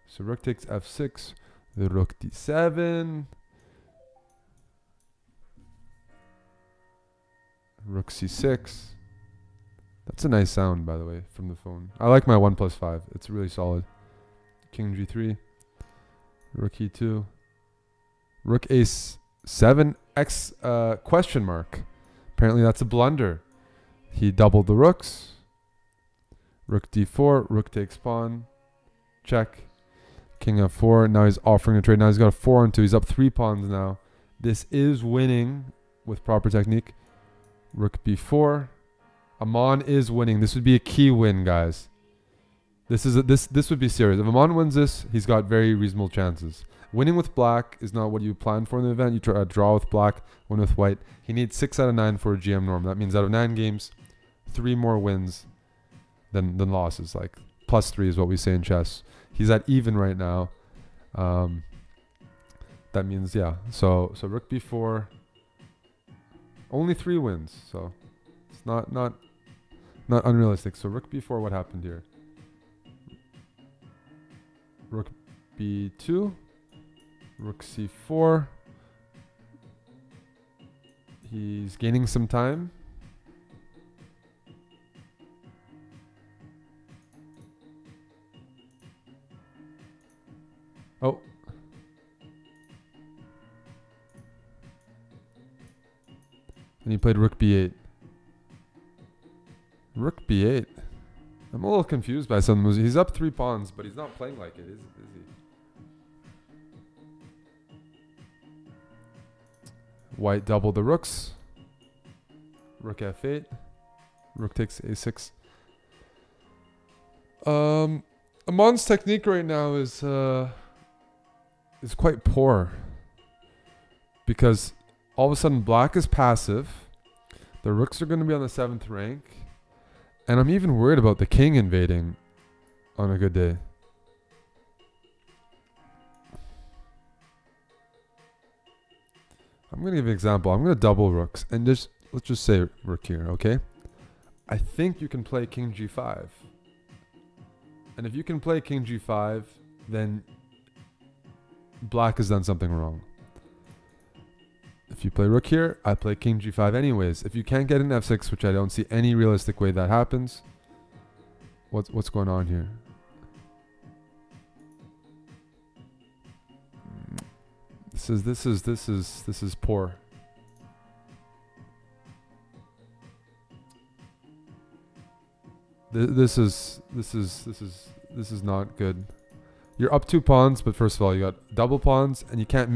So rook takes f6, the rook d7, rook c6, That's a nice sound, by the way, from the phone. I like my 1+5. It's really solid. King G3. Rook E2. Rook Ace 7 X question mark. Apparently that's a blunder. He doubled the rooks. Rook D4. Rook takes pawn. Check. King F4. Now he's offering a trade. Now he's got a 4-on-2. He's up 3 pawns now. This is winning with proper technique. Rook B4. Aman is winning. This would be a key win, guys. This would be serious. If Aman wins this, he's got very reasonable chances. Winning with black is not what you plan for in the event. You try to draw with black, win with white. He needs 6 out of 9 for a GM norm. That means out of 9 games, 3 more wins than losses. Like +3 is what we say in chess. He's at even right now. That means, yeah. So Rook B4, only 3 wins. So it's not unrealistic. So Rook B4, what happened here? Rook B2, Rook C4. He's gaining some time. Oh. And he played Rook B8. Rook B8. I'm a little confused by some moves. He's up 3 pawns, but he's not playing like it, is he? White doubled the rooks. Rook F8. Rook takes A6. Amon's technique right now is quite poor, because all of a sudden black is passive. The rooks are going to be on the 7th rank. And I'm even worried about the king invading on a good day. I'm going to give you an example. I'm going to double rooks. And let's just say rook here, okay? I think you can play king G5. And if you can play king G5, then black has done something wrong. If you play rook here, I play king G5 anyways. If you can't get an F6, which I don't see any realistic way that happens, what's going on here? This is poor. This is not good. You're up 2 pawns, but first of all, you got double pawns, and you can't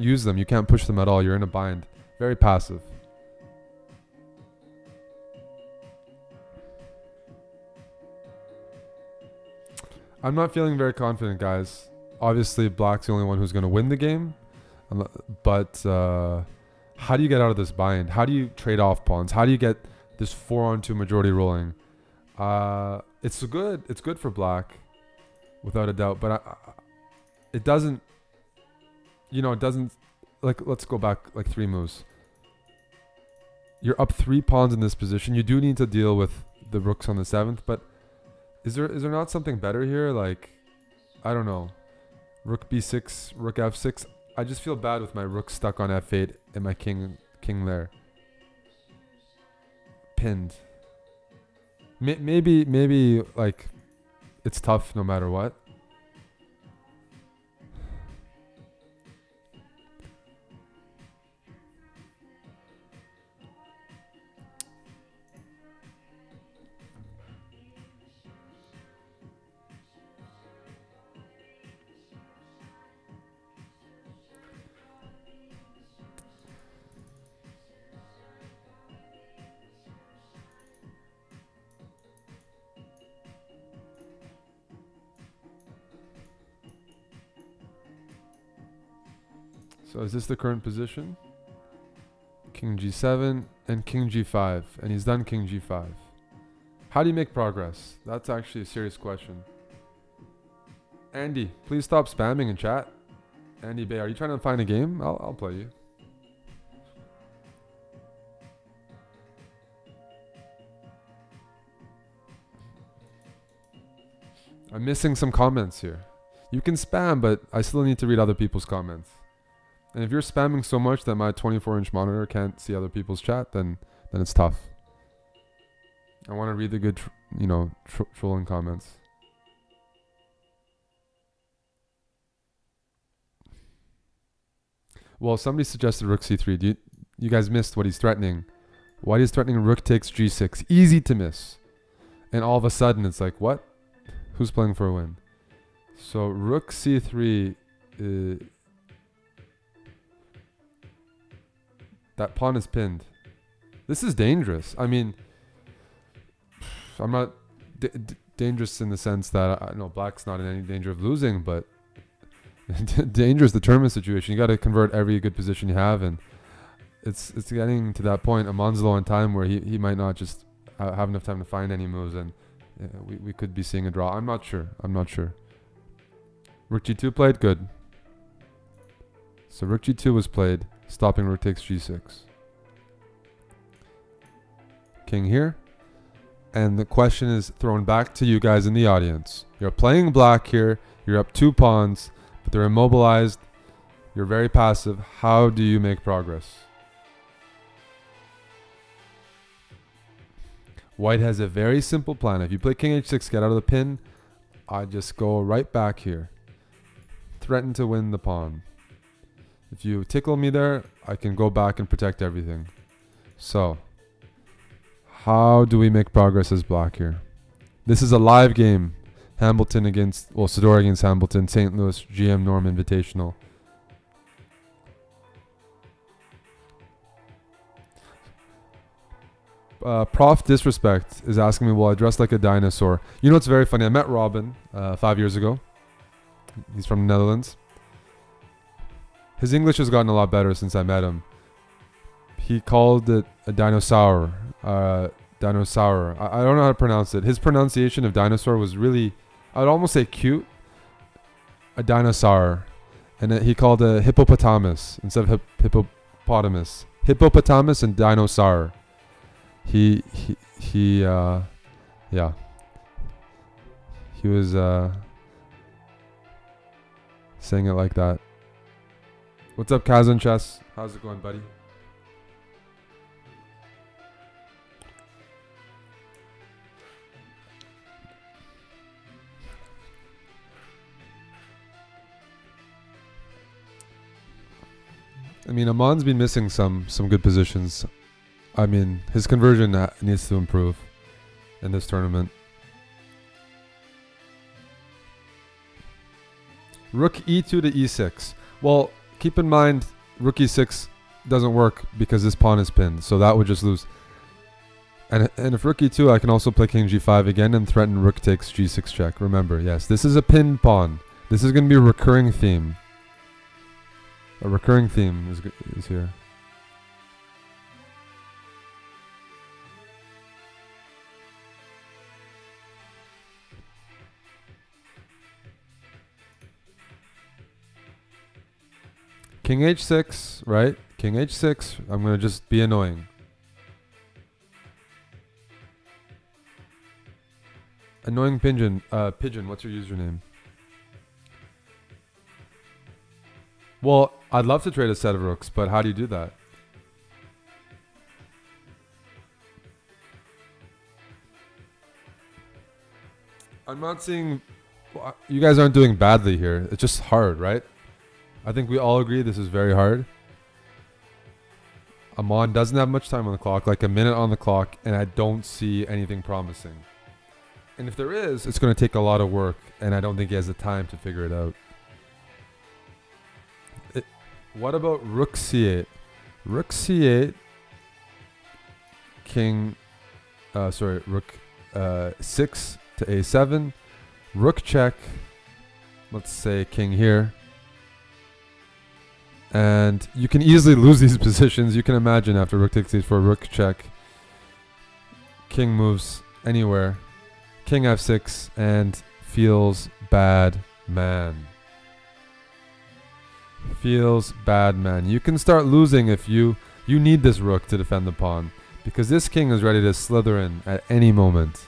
use them. You can't push them at all. You're in a bind. Very passive. I'm not feeling very confident, guys. Obviously, black's the only one who's going to win the game. But how do you get out of this bind? How do you trade off pawns? How do you get this 4-on-2 majority rolling? It's good. It's good for black, without a doubt. But it doesn't. You know, it doesn't. Like, let's go back like 3 moves. You're up 3 pawns in this position. You do need to deal with the rooks on the 7th, but is there not something better here? Like, I don't know. Rook B6, Rook F6. I just feel bad with my rook stuck on F8 and my king there. Pinned. Maybe like it's tough no matter what. So is this the current position? King G7 and King G5. And he's done King G5. How do you make progress? That's actually a serious question. Andy, please stop spamming in chat. Andy Bay, are you trying to find a game? I'll play you. I'm missing some comments here. You can spam, but I still need to read other people's comments. And if you're spamming so much that my 24-inch monitor can't see other people's chat, then it's tough. I want to read the good, trolling comments. Well, somebody suggested rook c3. You guys missed what he's threatening. Why he's threatening rook takes g6. Easy to miss. And all of a sudden, it's like, what? Who's playing for a win? So rook c3. That pawn is pinned. This is dangerous. I mean, I'm not dangerous in the sense that I know black's not in any danger of losing, but dangerous the tournament situation. You got to convert every good position you have, and it's getting to that point. Amon's low on time where he might not just have enough time to find any moves, and we could be seeing a draw. I'm not sure. Rook g2 played, good. So rook g2 was played, stopping rook takes g6. King here. And the question is thrown back to you guys in the audience. You're playing black here. You're up 2 pawns, but they're immobilized. You're very passive. How do you make progress? White has a very simple plan. If you play king h6, get out of the pin, I just go right back here. Threaten to win the pawn. If you tickle me there, I can go back and protect everything. So, how do we make progress as black here? This is a live game. Hambleton against, well, Sador against Hambleton, St. Louis GM Norm Invitational. Prof Disrespect is asking me, will I dress like a dinosaur? You know, it's very funny. I met Robin 5 years ago. He's from the Netherlands. His English has gotten a lot better since I met him. He called it a dinosaur. Dinosaur. I don't know how to pronounce it. His pronunciation of dinosaur was really, I'd almost say cute. A dinosaur. And he called a hippopotamus instead of hippopotamus. Hippopotamus and dinosaur. Yeah. He was saying it like that. What's up, Kazan Chess? How's it going, buddy? I mean, Amon's been missing some good positions. I mean, his conversion needs to improve in this tournament. Rook e2 to e6. Well, keep in mind, rook e6 doesn't work because this pawn is pinned, so that would just lose. And if rook e2, I can also play king g5 again and threaten rook takes g6 check. Remember, yes, this is a pinned pawn. This is going to be a recurring theme. A recurring theme is here. King h6, right? King h6. I'm going to just be annoying. Annoying Pigeon. Pigeon, what's your username? Well, I'd love to trade a set of rooks, but how do you do that? I'm not seeing... You guys aren't doing badly here. It's just hard, right? I think we all agree this is very hard. Amon doesn't have much time on the clock, like a minute on the clock, and I don't see anything promising. And if there is, it's going to take a lot of work, and I don't think he has the time to figure it out. What about rook c8? Rook c8, king, rook 6 to a7, rook check, let's say king here. And you can easily lose these positions. You can imagine after rook takes e4, rook check, king moves anywhere, king f6, and feels bad man. Feels bad man. You can start losing if you need this rook to defend the pawn, because this king is ready to slither in at any moment.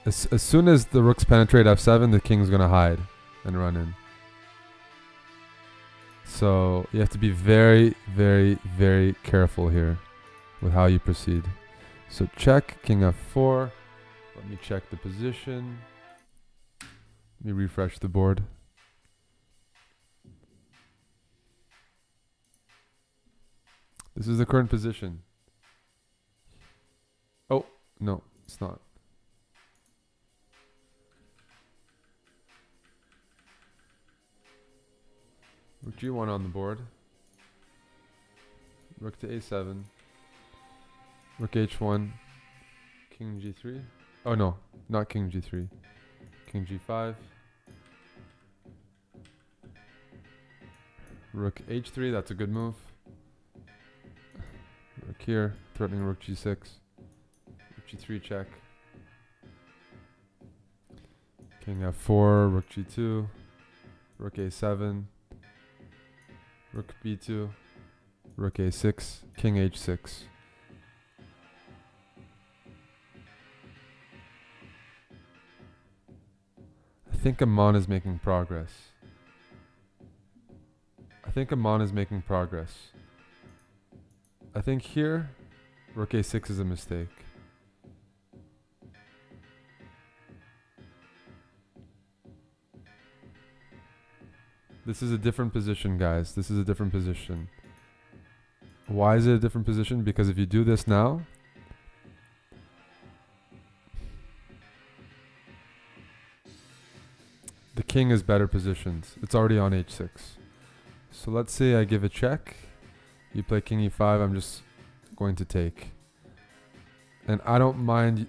As soon as the rooks penetrate f7, the king's going to hide and run in. So you have to be very, very, very careful here with how you proceed. So check, king f4. Let me check the position. Let me refresh the board. This is the current position. Oh, no, it's not. Rook g1 on the board. Rook to a7. Rook h1. King g3. Oh no, not king g3. King g5. Rook h3, that's a good move. Rook here, threatening rook g6. Rook g3 check. King f4, rook g2. Rook a7. Rook b2. Rook a6. King h6. I think Aman is making progress. I think here, rook a6 is a mistake. This is a different position, guys. This is a different position. Why is it a different position? Because if you do this now, the king is better positioned. It's already on h6. So let's say I give a check. You play king e5. I'm just going to take. And I don't mind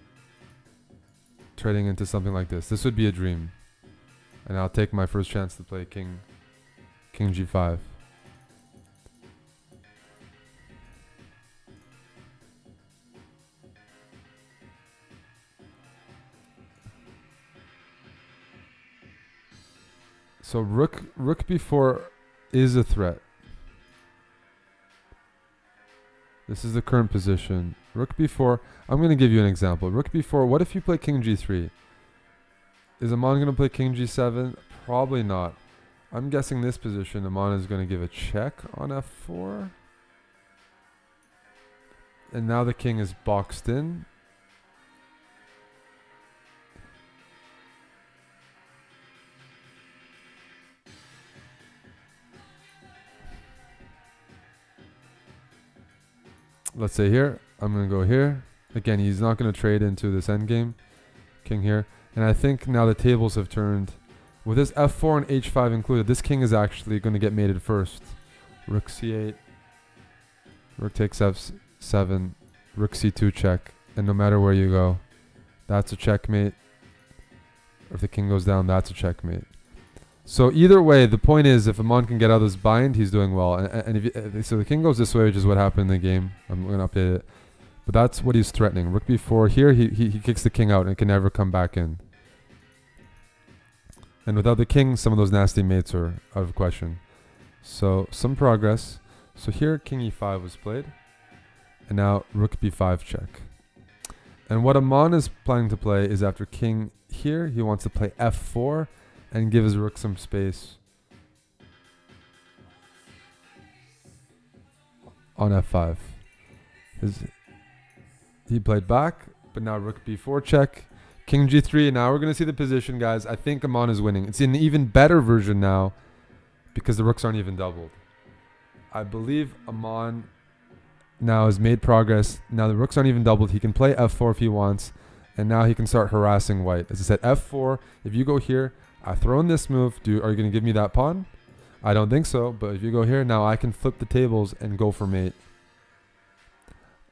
trading into something like this. This would be a dream. And I'll take my first chance to play king g5. So rook b4 is a threat. This is the current position. Rook b4. I'm going to give you an example. Rook b4. What if you play king g3? Is Aman going to play king g7? Probably not. I'm guessing this position, Aman is going to give a check on f4. And now the king is boxed in. Let's say here, I'm going to go here. Again, he's not going to trade into this endgame. King here. And I think now the tables have turned. With this f4 and h5 included, this king is actually going to get mated first. Rook c8. Rook takes f7. Rook c2 check. And no matter where you go, that's a checkmate. Or if the king goes down, that's a checkmate. So either way, the point is, if Aman can get out of this bind, he's doing well. And if you, so the king goes this way, which is what happened in the game. I'm going to update it. But that's what he's threatening. Rook b4. Here, he kicks the king out and can never come back in. And without the king, some of those nasty mates are out of question. So some progress. So here, king e5 was played. And now rook b5 check. And what Aman is planning to play is after king here, he wants to play f4 and give his rook some space on f5. He played back, but now rook b4 check. King g3, and now we're going to see the position, guys. I think Aman is winning. It's an even better version now because the rooks aren't even doubled. I believe Aman now has made progress. Now the rooks aren't even doubled. He can play f4 if he wants, and now he can start harassing white. As I said, f4, if you go here, I throw in this move. Are you going to give me that pawn? I don't think so, but if you go here, now I can flip the tables and go for mate.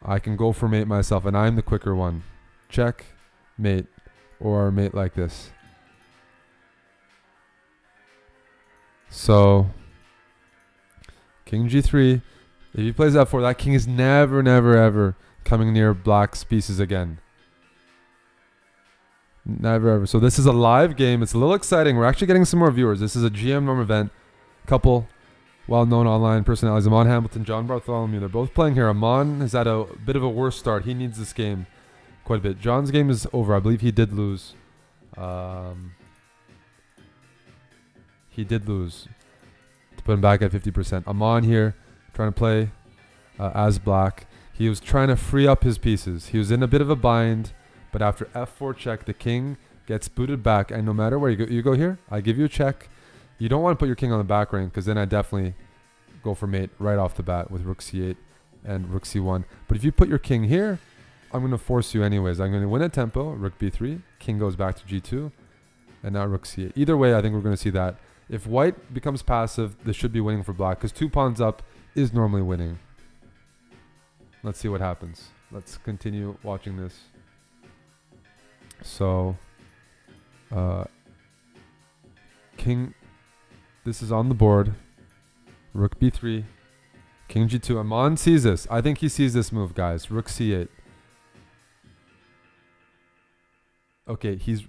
I can go for mate myself, and I'm the quicker one. Check, mate. Or mate like this. So king g3. If he plays f4, that king is never, never, ever coming near black's pieces again. Never, ever. So this is a live game. It's a little exciting. We're actually getting some more viewers. This is a GM Norm event. Couple well-known online personalities. Aman Hamilton, John Bartholomew. They're both playing here. Aman has had a bit of a worse start. He needs this game quite a bit. John's game is over. I believe he did lose. He did lose. to put him back at 50%. I'm on here trying to play as black. He was trying to free up his pieces. He was in a bit of a bind, but after f4 check, the king gets booted back. And no matter where you go here, I give you a check. You don't want to put your king on the back rank because then I definitely go for mate right off the bat with rook c8 and rook c1. But if you put your king here, I'm going to force you anyways. I'm going to win a tempo, rook b3, king goes back to g2, and now rook c8. Either way, I think we're going to see that. If white becomes passive, this should be winning for black because 2 pawns up is normally winning. Let's see what happens. Let's continue watching this. So, king, this is on the board. Rook b3, king g2. Aman sees this. I think he sees this move, guys. Rook c8. Okay, he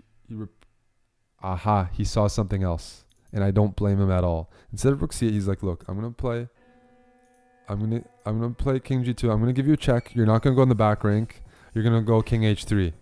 saw something else, and I don't blame him at all. Instead of rook c8, he's like, look, I'm gonna play king g2. I'm gonna give you a check. You're not gonna go in the back rank. You're gonna go king h3.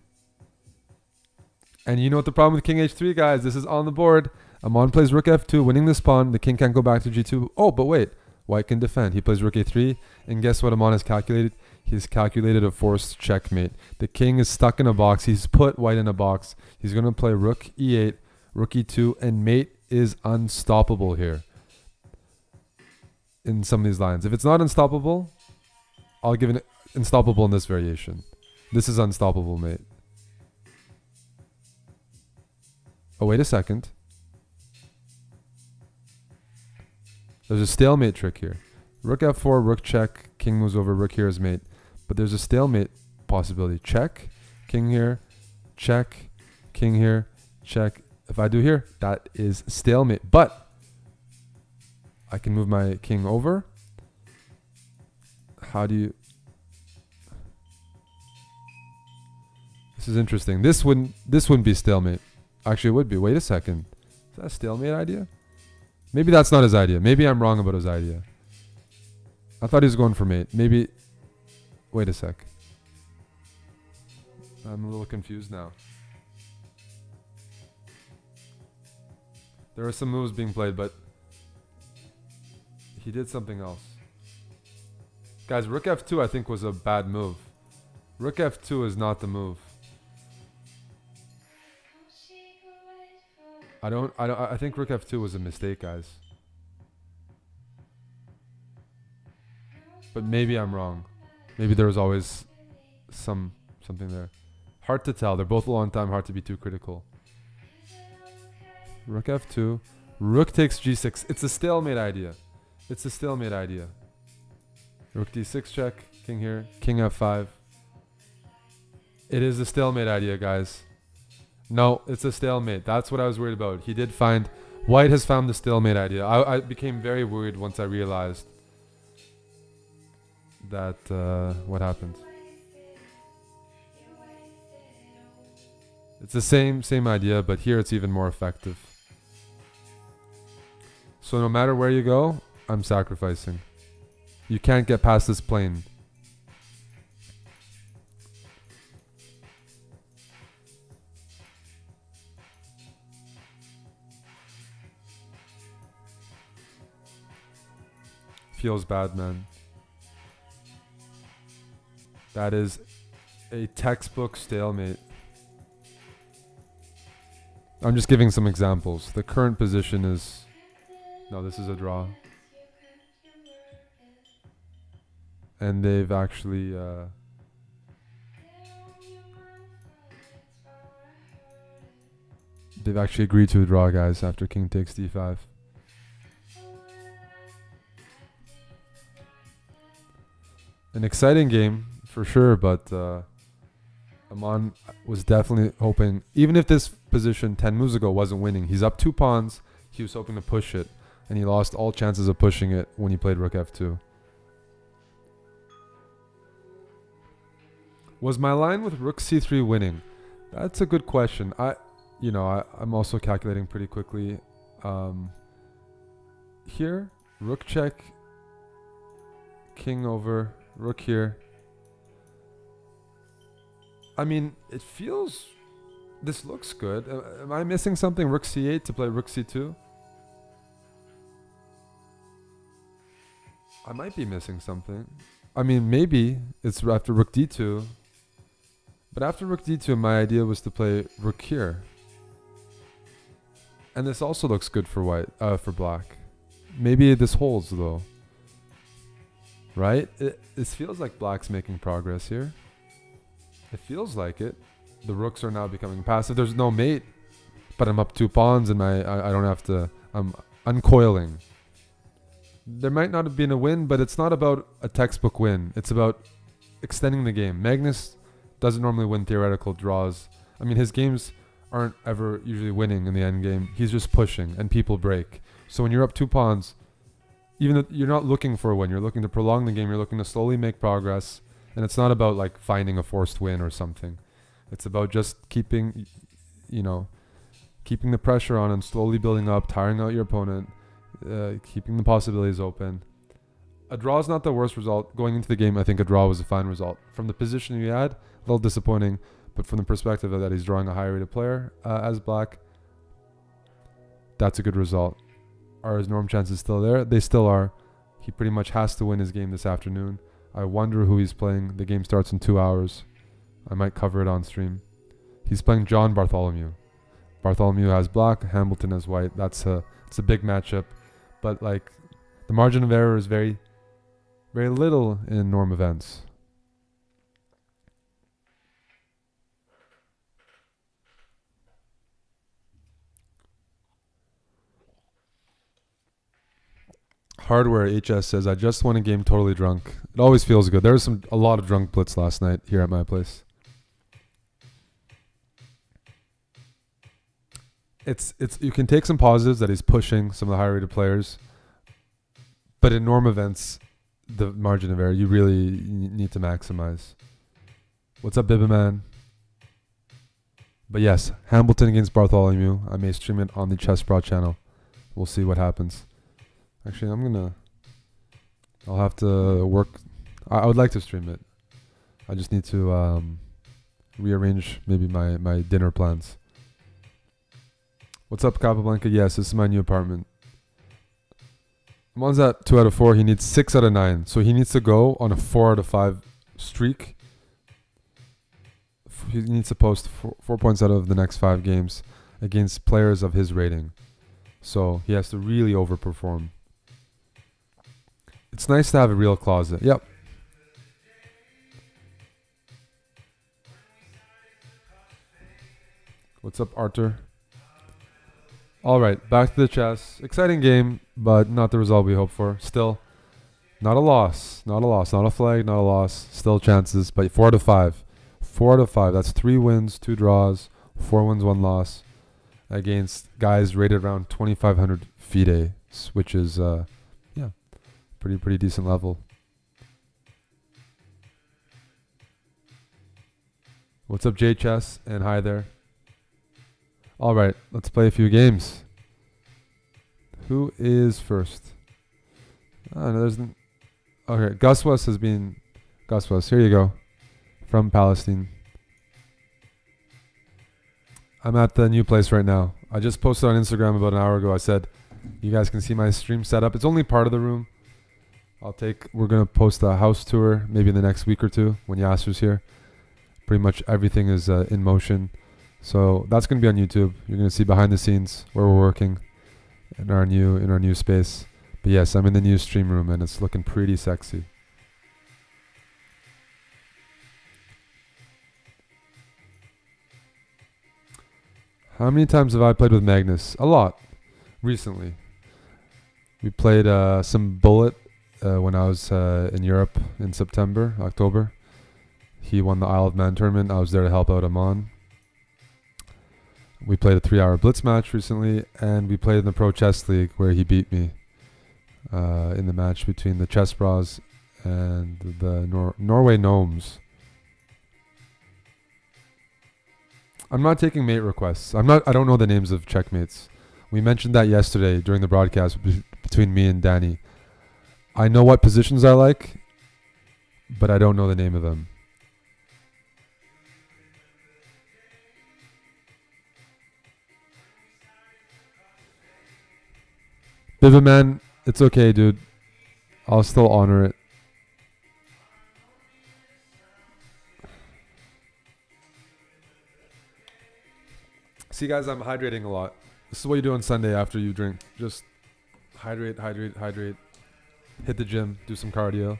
And you know what the problem with king h3, guys? This is on the board. Aman plays rook f2, winning this pawn. The king can't go back to g2. Oh, but wait, white can defend. He plays rook a3, and guess what Aman has calculated? He's calculated a forced checkmate. The king is stuck in a box. He's put white in a box. He's going to play rook e8, rook e2, and mate is unstoppable here in some of these lines. If it's not unstoppable, I'll give it unstoppable in this variation. This is unstoppable, mate. Oh, wait a second. There's a stalemate trick here. Rook f4, rook check, king moves over, rook here is mate. But there's a stalemate possibility. Check, king here, check, king here, check. If I do here, that is stalemate. But I can move my king over. How do you... This is interesting. This wouldn't be stalemate. Actually, it would be. Wait a second. Is that a stalemate idea? Maybe that's not his idea. Maybe I'm wrong about his idea. I thought he was going for mate. Maybe... Wait a sec. I'm a little confused now. There are some moves being played, but he did something else. Guys, rook f2 I think was a bad move. Rook f2 is not the move. I think rook f2 was a mistake, guys. But maybe I'm wrong. Maybe there was always something there. Hard to tell. They're both a long time. Hard to be too critical. Rook f2. Rook takes g6. It's a stalemate idea. It's a stalemate idea. Rook d6 check. King here. King f5. It is a stalemate idea, guys. No, it's a stalemate. That's what I was worried about. He did find... White has found the stalemate idea. I became very worried once I realized that what happened. It's the same idea, but here it's even more effective. So no matter where you go, I'm sacrificing. You can't get past this plane. Feels bad, man. That is a textbook stalemate. I'm just giving some examples. The current position is... No, this is a draw. And they've actually... they've actually agreed to a draw, guys, after king takes d5. An exciting game, for sure, but Aman was definitely hoping, even if this position 10 moves ago wasn't winning, he's up 2 pawns, he was hoping to push it, and he lost all chances of pushing it when he played rook f2. Was my line with rook c3 winning? That's a good question. I'm also calculating pretty quickly. Here, rook check, king over, rook here. I mean, it feels... This looks good. Am I missing something? Rook c8 to play rook c2? I might be missing something. I mean, maybe it's after rook d2. But after rook d2, my idea was to play rook here. And this also looks good for for black. Maybe this holds though. Right? This feels like black's making progress here. It feels like it. The rooks are now becoming passive. There's no mate, but I'm up 2 pawns and I don't have to. I'm uncoiling. There might not have been a win, but it's not about a textbook win. It's about extending the game. Magnus doesn't normally win theoretical draws. I mean, his games aren't ever usually winning in the end game. He's just pushing and people break. So when you're up 2 pawns, even though you're not looking for a win, you're looking to prolong the game, you're looking to slowly make progress. And it's not about like finding a forced win or something. It's about just keeping, keeping the pressure on and slowly building up, tiring out your opponent, keeping the possibilities open. A draw is not the worst result. Going into the game, I think a draw was a fine result. From the position he had, a little disappointing, but from the perspective of that he's drawing a high-rated player as black, that's a good result. Are his norm chances still there? They still are. He pretty much has to win his game this afternoon. I wonder who he's playing. The game starts in 2 hours. I might cover it on stream. He's playing John Bartholomew. Bartholomew has black, Hamilton has white. It's a big matchup, but like the margin of error is very, very little in norm events. Hardware HS says, I just won a game totally drunk. It always feels good. There was a lot of drunk blitz last night here at my place. You can take some positives that he's pushing some of the high rated players, but in norm events, the margin of error you really need to maximize. What's up, Bibaman? But yes, Hamilton against Bartholomew. I may stream it on the CHESSBRAH channel. We'll see what happens. Actually, I'll have to work. I would like to stream it. I just need to rearrange maybe my dinner plans. What's up, Capablanca? Yes, this is my new apartment. Amon's at 2 out of 4. He needs 6 out of 9. So he needs to go on a 4 out of 5 streak. He needs to post 4 points out of the next 5 games against players of his rating. So he has to really overperform. It's nice to have a real closet. Yep. What's up, Arthur? All right, back to the chess. Exciting game, but not the result we hoped for. Still, not a loss. Not a loss. Not a flag, not a loss. Still chances, but 4 out of 5. 4 out of 5. That's 3 wins, 2 draws, 4 wins, 1 loss against guys rated around 2,500 FIDE, which is, pretty decent level. What's up, JChess? And hi there. All right, let's play a few games. Who is first? Oh, no, okay, Gus West has been... Gus West, here you go. From Palestine. I'm at the new place right now. I just posted on Instagram about an hour ago. I said, you guys can see my stream setup. It's only part of the room. We're going to post a house tour maybe in the next week or two when Yasser's here. Pretty much everything is in motion. So that's going to be on YouTube. You're going to see behind the scenes where we're working in our new space. But yes, I'm in the new stream room and it's looking pretty sexy. How many times have I played with Magnus? A lot. Recently. We played some Bullet when I was in Europe in October. He won the Isle of Man tournament. I was there to help out Amon. We played a 3-hour blitz match recently, and we played in the Pro Chess League where he beat me in the match between the CHESSBRAHs and the Norway Gnomes. I'm not taking mate requests. I don't know the names of checkmates. We mentioned that yesterday during the broadcast between me and Danny. I know what positions I like, but I don't know the name of them. Bivaman, it's okay, dude. I'll still honor it. See, guys, I'm hydrating a lot. This is what you do on Sunday after you drink. Just hydrate, hydrate, hydrate. Hit the gym, do some cardio,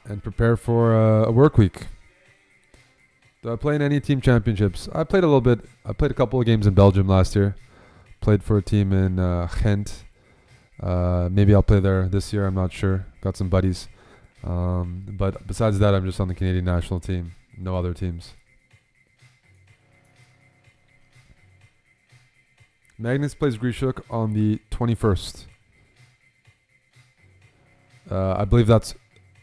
and prepare for a work week. Do I play in any team championships? I played a little bit. I played a couple of games in Belgium last year. Played for a team in Ghent. Maybe I'll play there this year. I'm not sure. Got some buddies. But besides that, I'm just on the Canadian national team. No other teams. Magnus plays Grishuk on the 21st. I believe that's...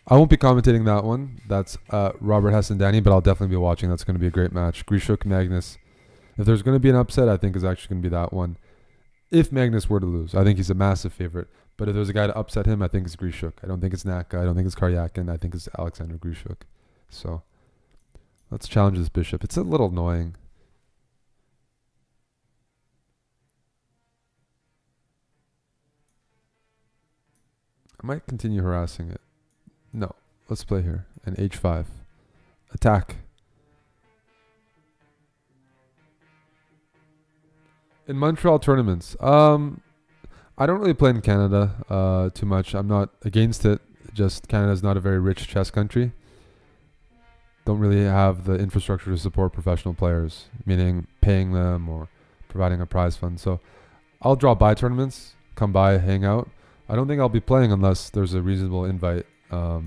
I won't be commentating that one. That's Robert Hess and Danny, but I'll definitely be watching. That's going to be a great match. Grishuk, Magnus. If there's going to be an upset, I think it's actually going to be that one. If Magnus were to lose, I think he's a massive favorite. But if there's a guy to upset him, I think it's Grishuk. I don't think it's Naka. I don't think it's Karyakin. I think it's Alexander Grishuk. So let's challenge this bishop. It's a little annoying. I might continue harassing it. No. Let's play here. And h5. Attack. In Montreal tournaments. I don't really play in Canada too much. I'm not against it. Just Canada's not a very rich chess country. Don't really have the infrastructure to support professional players, meaning paying them or providing a prize fund. So I'll draw by tournaments, come by, hang out. I don't think I'll be playing unless there's a reasonable invite. Yeah,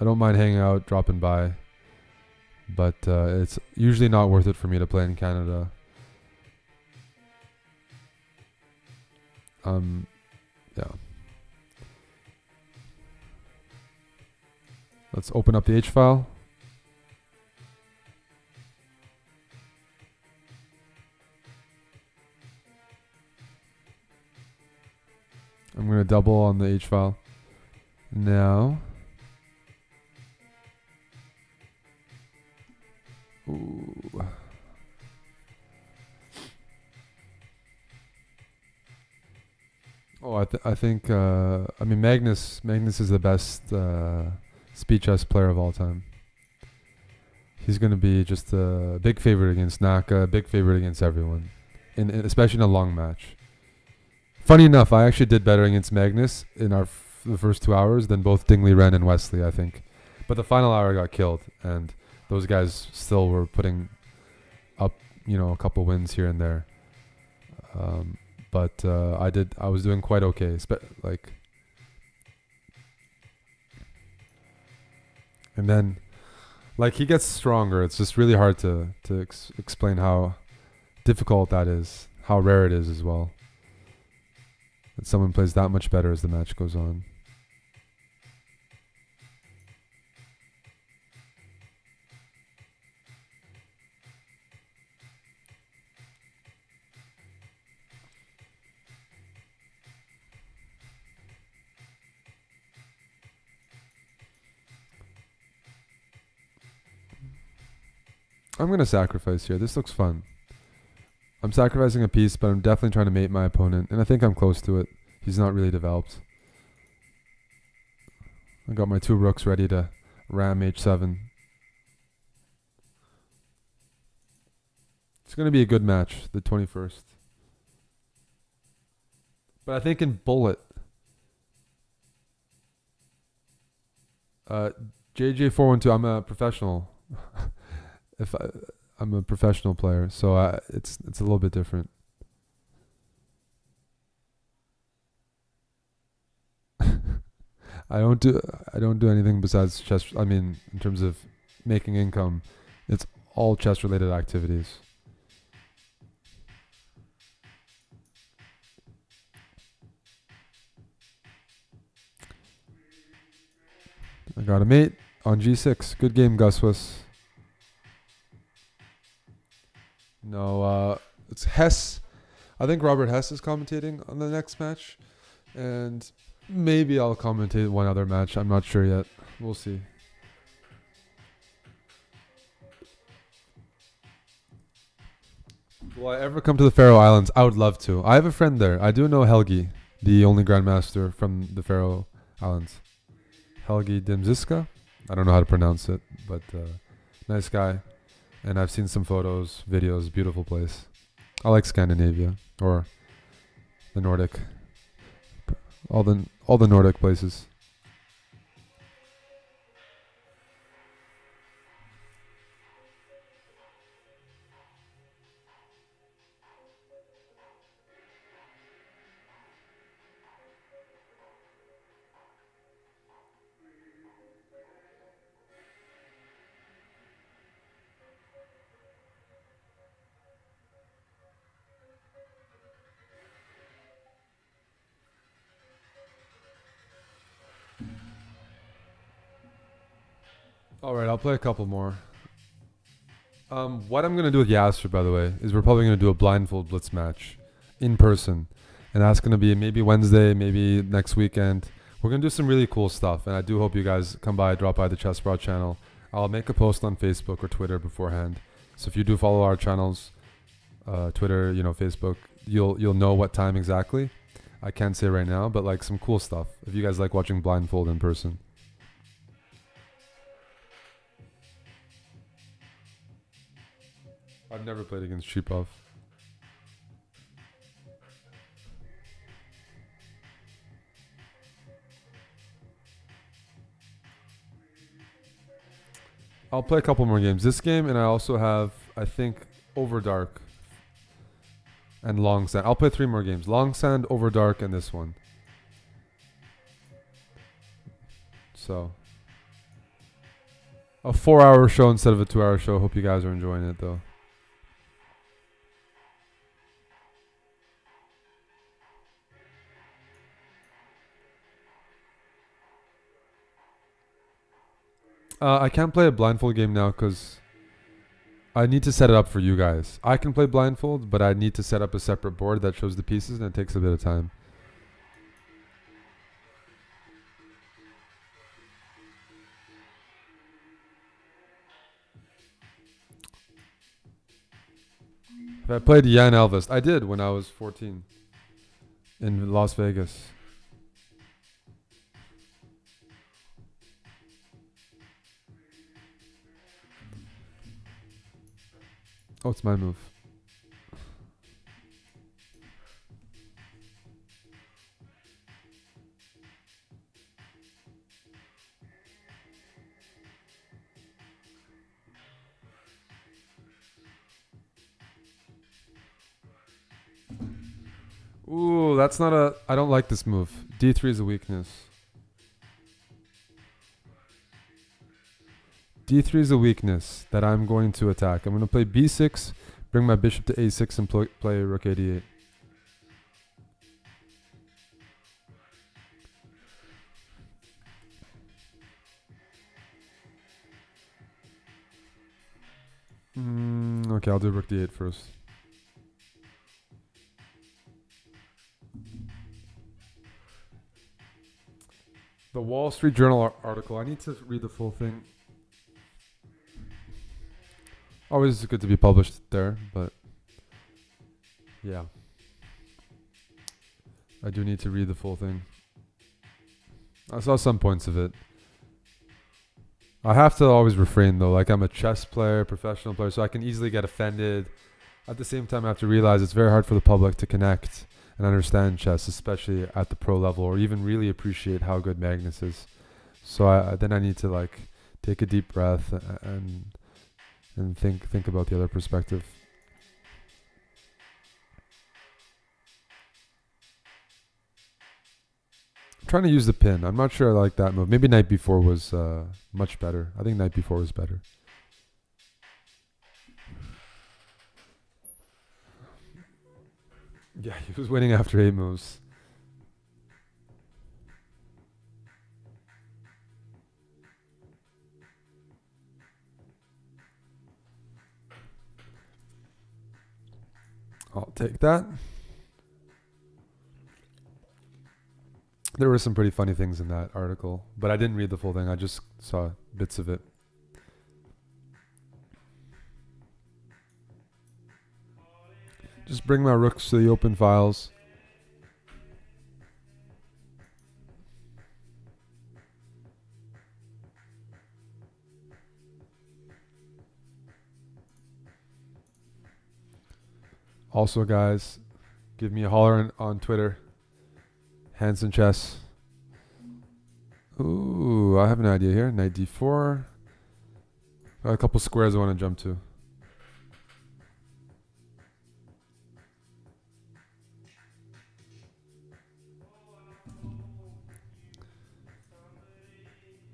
I don't mind hanging out, dropping by. But it's usually not worth it for me to play in Canada. Yeah. Let's open up the H file. I'm going to double on the H file. Now. Ooh. Oh, I think I mean Magnus is the best speed chess player of all time. He's going to be just a big favorite against Naka, a big favorite against everyone, especially in a long match. Funny enough, I actually did better against Magnus in the first 2 hours than both Dingley, Ren, and Wesley, I think. But the final hour I got killed, and those guys still were putting up, a couple wins here and there. But I was doing quite okay. And then, he gets stronger. It's just really hard to explain how difficult that is, how rare it is as well. That someone plays that much better as the match goes on. I'm going to sacrifice here. This looks fun. I'm sacrificing a piece, but I'm definitely trying to mate my opponent. And I think I'm close to it. He's not really developed. I got my 2 rooks ready to ram h7. It's going to be a good match, the 21st. But I think in bullet, JJ412, I'm a professional. I'm a professional player, so it's a little bit different. I don't do anything besides chess. I mean, in terms of making income, it's all chess related activities. I got a mate on g6. Good game, Guswas. No, it's Hess. I think Robert Hess is commentating on the next match. And maybe I'll commentate one other match. I'm not sure yet. We'll see. Will I ever come to the Faroe Islands? I would love to. I have a friend there. I do know Helgi, the only grandmaster from the Faroe Islands. Helgi Dimziska. I don't know how to pronounce it, but nice guy. And I've seen some photos, videos. Beautiful place. I like Scandinavia or the Nordic. All the Nordic places. All right, I'll play a couple more. What I'm gonna do with Yasser, by the way, is we're probably gonna do a blindfold blitz match in person, and that's gonna be maybe Wednesday, maybe next weekend. We're gonna do some really cool stuff, and I do hope you guys come by, drop by the CHESSBRAH channel. I'll make a post on Facebook or Twitter beforehand, so if you do follow our channels, Twitter, Facebook, you'll know what time exactly. I can't say right now, but like some cool stuff. If you guys like watching blindfold in person. I've never played against Cheapov. I'll play a couple more games. This game, and I also have, I think, Overdark and Long Sand. I'll play 3 more games. Long Sand, Overdark, and this one. So, a 4-hour show instead of a 2-hour show. Hope you guys are enjoying it, though. I can't play a blindfold game now because I need to set it up for you guys. I can play blindfold, but I need to set up a separate board that shows the pieces, and it takes a bit of time. Have I played Jan Elvis? I did when I was 14 in Las Vegas. Oh, it's my move. Ooh, that's not a... I don't like this move. D3 is a weakness. D3 is a weakness that I'm going to attack. I'm going to play B6, bring my bishop to A6, and play rook A8. Okay, I'll do rook D8 first. The Wall Street Journal article. I need to read the full thing. Always good to be published there, but yeah. I do need to read the full thing. I saw some points of it. I have to always refrain though, like I'm a chess player, professional player, so I can easily get offended. At the same time, I have to realize it's very hard for the public to connect and understand chess, especially at the pro level, or even really appreciate how good Magnus is. So then I need to like take a deep breath and think about the other perspective. I'm trying to use the pin. I'm not sure I like that move. Maybe knight b4 was much better. I think knight b4 was better. Yeah, he was winning after 8 moves. I'll take that. There were some pretty funny things in that article, but I didn't read the full thing. I just saw bits of it. Just bring my rooks to the open files. Also, guys, give me a holler on Twitter. Hanson Chess. Ooh, I have an idea here. Knight d4. Got a couple squares I want to jump to.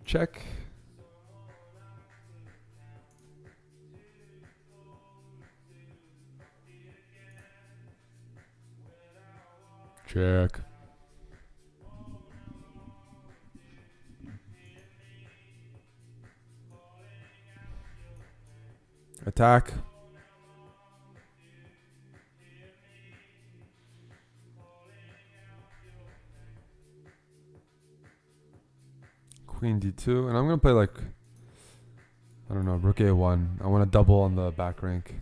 Check. Check. Attack. Queen d2. And I'm going to play like, I don't know, rook a1. I want to double on the back rank.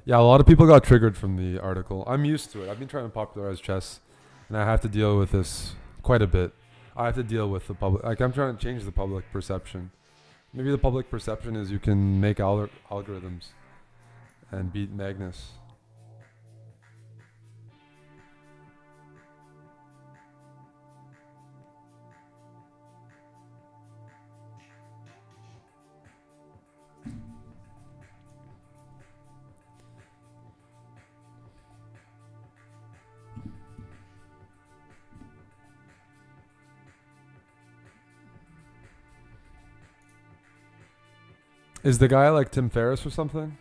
Yeah, a lot of people got triggered from the article. I'm used to it. I've been trying to popularize chess, and I have to deal with this quite a bit. I have to deal with the public. Like, I'm trying to change the public perception. Maybe the public perception is you can make algorithms and beat Magnus. Is the guy like Tim Ferriss or something?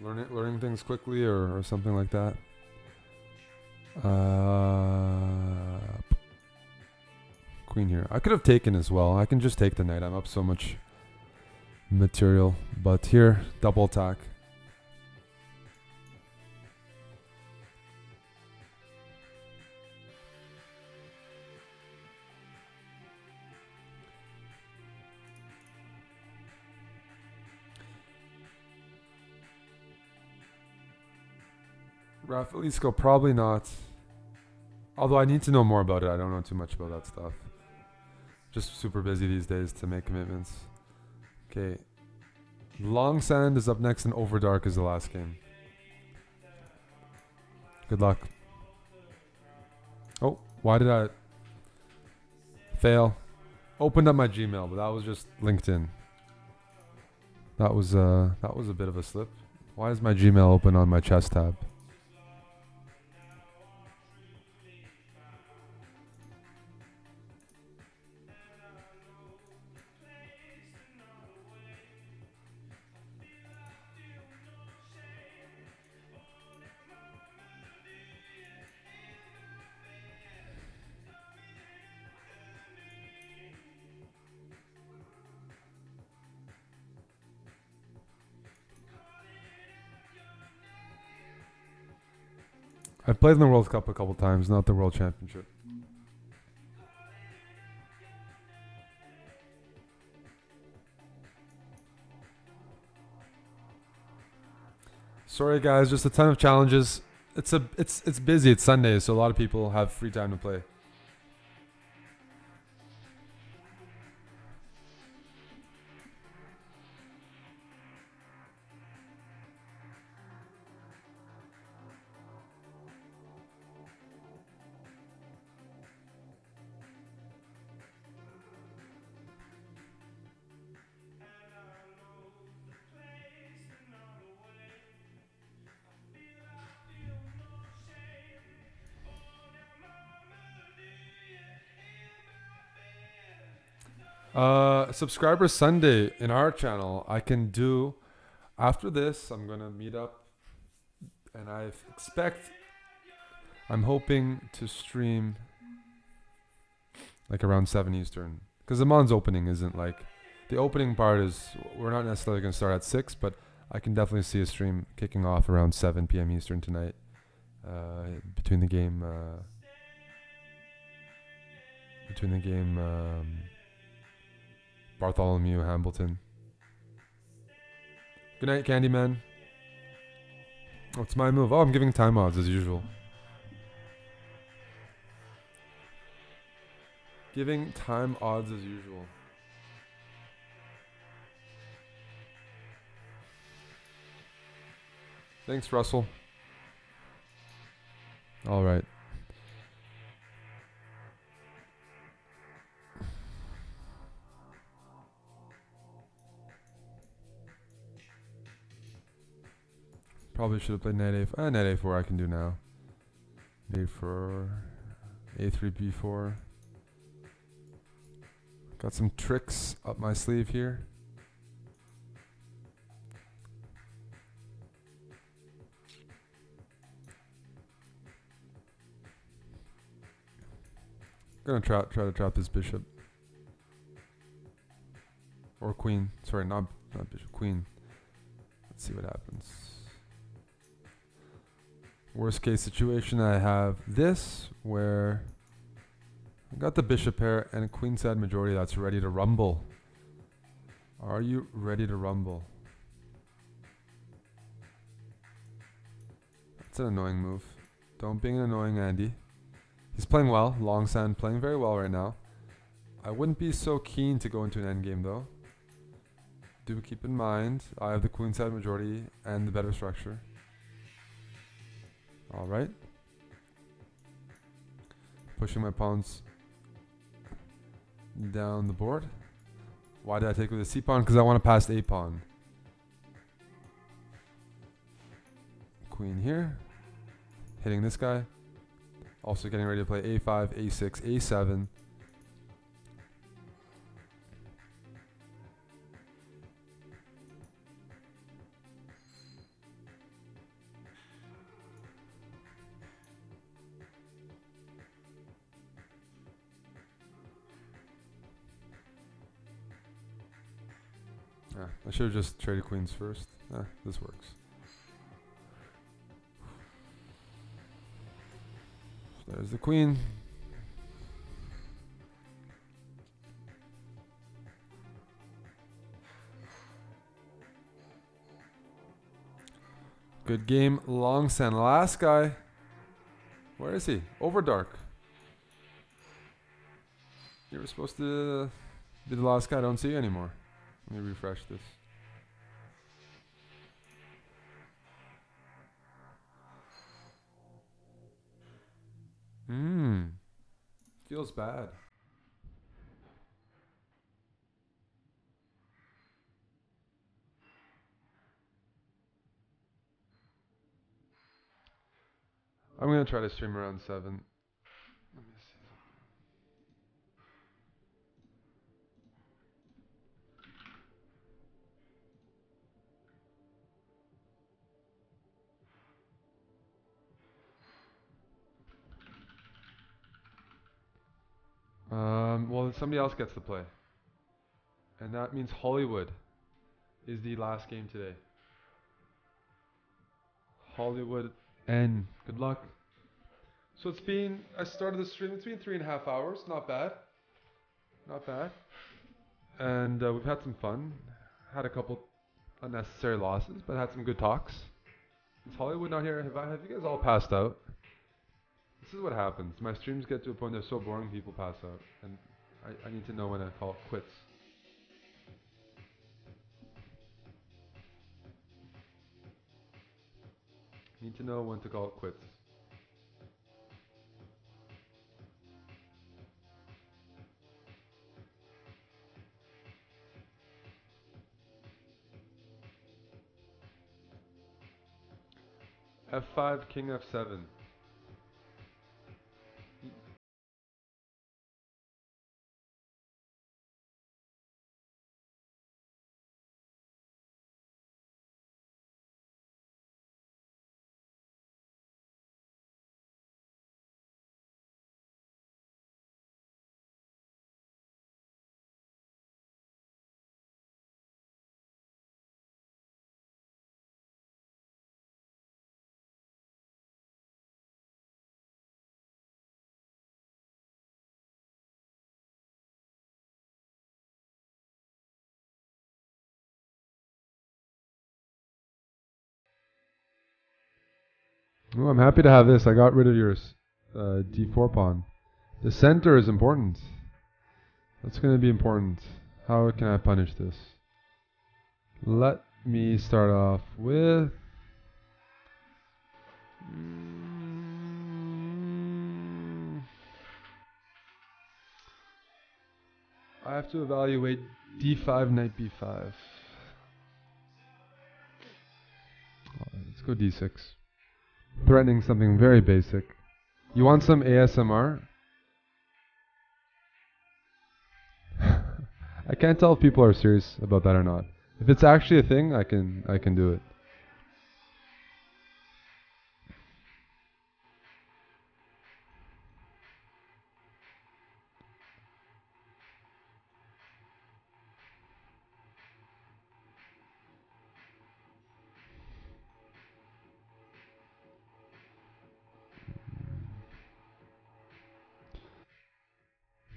Learning things quickly or something like that? Queen here. I could have taken as well. I can just take the knight. I'm up so much material. But here, double attack. Rafaelisco, probably not. Although I need to know more about it. I don't know too much about that stuff. Just super busy these days to make commitments. Okay. Long Sand is up next and Overdark is the last game. Good luck. Oh, why did I fail? Opened up my Gmail, but that was just LinkedIn. That was a bit of a slip. Why is my Gmail open on my chess tab? I've played in the World Cup a couple times, not the World Championship. Sorry guys, just a ton of challenges. It's busy. It's Sunday, so a lot of people have free time to play. Subscriber Sunday in our channel. I can do after this. I'm gonna meet up, and I'm hoping to stream like around 7 Eastern, because the Mon's opening isn't like the opening part is. We're not necessarily gonna start at 6, but I can definitely see a stream kicking off around 7 p.m. Eastern tonight. Between the game. Bartholomew Hambleton. Good night, Candyman. What's my move? Oh, I'm giving time odds as usual. Giving time odds as usual. Thanks, Russell. All right. Probably should have played knight a4. Knight a4 I can do now. a4, a3, b4. Got some tricks up my sleeve here. Gonna try to trap this bishop. Or queen. Sorry, not bishop, queen. Let's see what happens. Worst case situation, I have this where I got the bishop pair and a queenside majority that's ready to rumble. Are you ready to rumble? That's an annoying move. Don't be an annoying Andy. He's playing well. Long sand playing very well right now. I wouldn't be so keen to go into an endgame though. Do keep in mind, I have the queenside majority and the better structure. Alright. Pushing my pawns down the board. Why did I take with the C pawn? Because I want to pass the A pawn. Queen here. Hitting this guy. Also getting ready to play A5, A6, A7. I should have just traded queens first. This works. There's the queen. Good game. Long sand. Last guy. Where is he? Over dark. You were supposed to be the last guy. I don't see you anymore. Let me refresh this. Feels bad. I'm gonna try to stream around 7. Let me see. Well, somebody else gets to play. And that means Hollywood is the last game today. Hollywood N. Good luck. So it's been, I started the stream, it's been 3.5 hours. Not bad. Not bad. And we've had some fun. Had a couple unnecessary losses, but had some good talks. Is Hollywood not here? Have you guys all passed out? This is what happens. My streams get to a point they're so boring people pass out. And I need to know when to call it quits. Need to know when to call it quits. F5, King F7. Oh, I'm happy to have this. I got rid of your d4 pawn. The center is important. That's going to be important. How can I punish this? Let me start off with... I have to evaluate d5, knight b5. Let's go d6. Threatening something very basic. You want some ASMR? I can't tell if people are serious about that or not. If it's actually a thing, I can do it.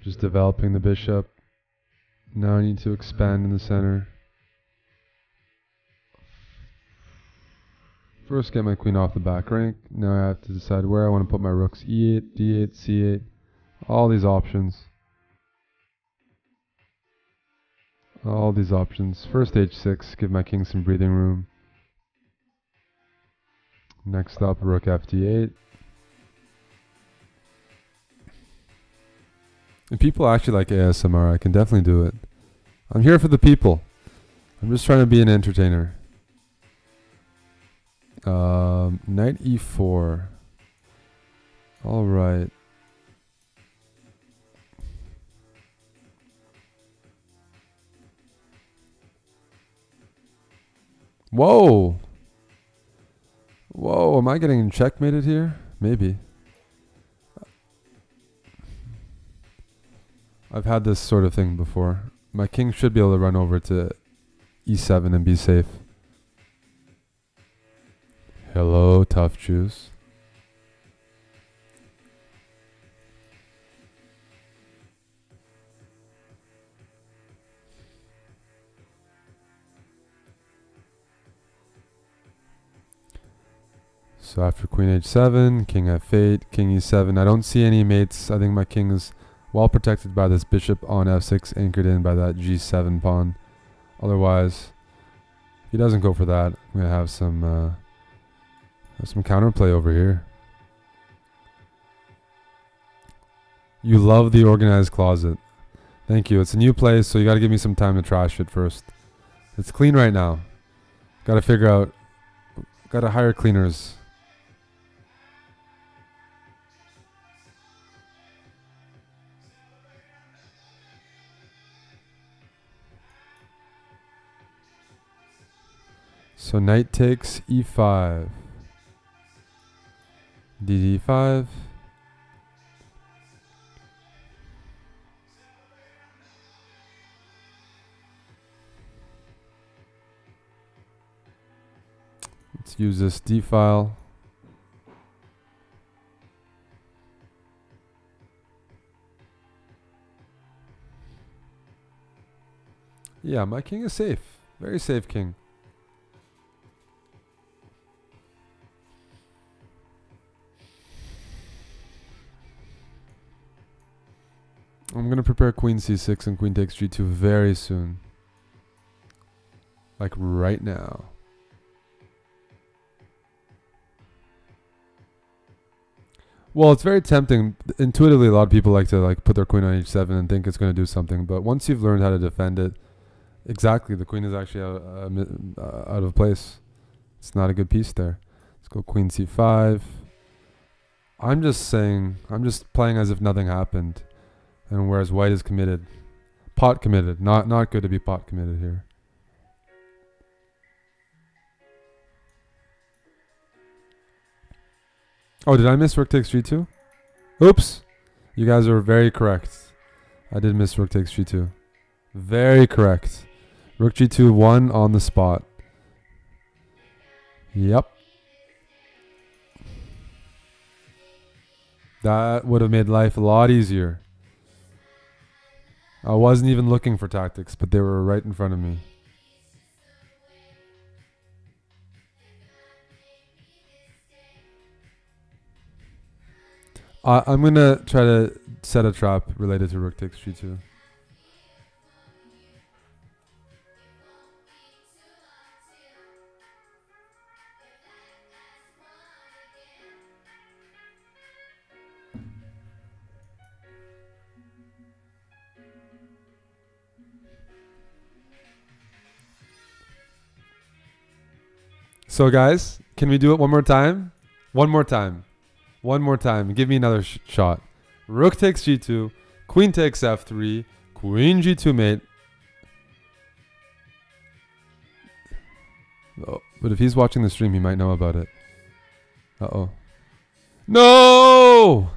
Just developing the bishop. Now I need to expand in the center. First get my queen off the back rank. Now I have to decide where I want to put my rooks. E8, D8, C8. All these options. All these options. First H6, give my king some breathing room. Next up, rook FD8. If people actually like ASMR, I can definitely do it. I'm here for the people. I'm just trying to be an entertainer. Knight E4. All right. Whoa. Whoa, am I getting checkmated here? Maybe. I've had this sort of thing before. My king should be able to run over to E7 and be safe. Hello, tough juice. So after queen h7, king f8, king e7. I don't see any mates. I think my king is well protected by this bishop on f6, anchored in by that g7 pawn. Otherwise, if he doesn't go for that, I'm gonna have some counterplay over here. You love the organized closet. Thank you. It's a new place, so you got to give me some time to trash it first. It's clean right now. Got to figure out. Got to hire cleaners. So knight takes e5. dd5. Let's use this d file. Yeah, my king is safe. Very safe king. I'm going to prepare queen c6 and queen takes g2 very soon. Like right now. Well, it's very tempting. Intuitively, a lot of people like to put their queen on h7 and think it's going to do something. But once you've learned how to defend it, exactly, the queen is actually out of place. It's not a good piece there. Let's go queen c5. I'm just saying, I'm just playing as if nothing happened. And whereas white is committed. Pot committed. Not good to be pot committed here. Oh, did I miss rook takes g2? Oops. You guys are very correct. I did miss rook takes g2. Very correct. Rook g2 won on the spot. Yep. That would have made life a lot easier. I wasn't even looking for tactics, but they were right in front of me. I'm gonna try to set a trap related to rook takes g2. So guys, can we do it one more time? One more time. One more time. Give me another shot. Rook takes g2. Queen takes f3. Queen g2 mate. Oh, but if he's watching the stream, he might know about it. Uh-oh. No!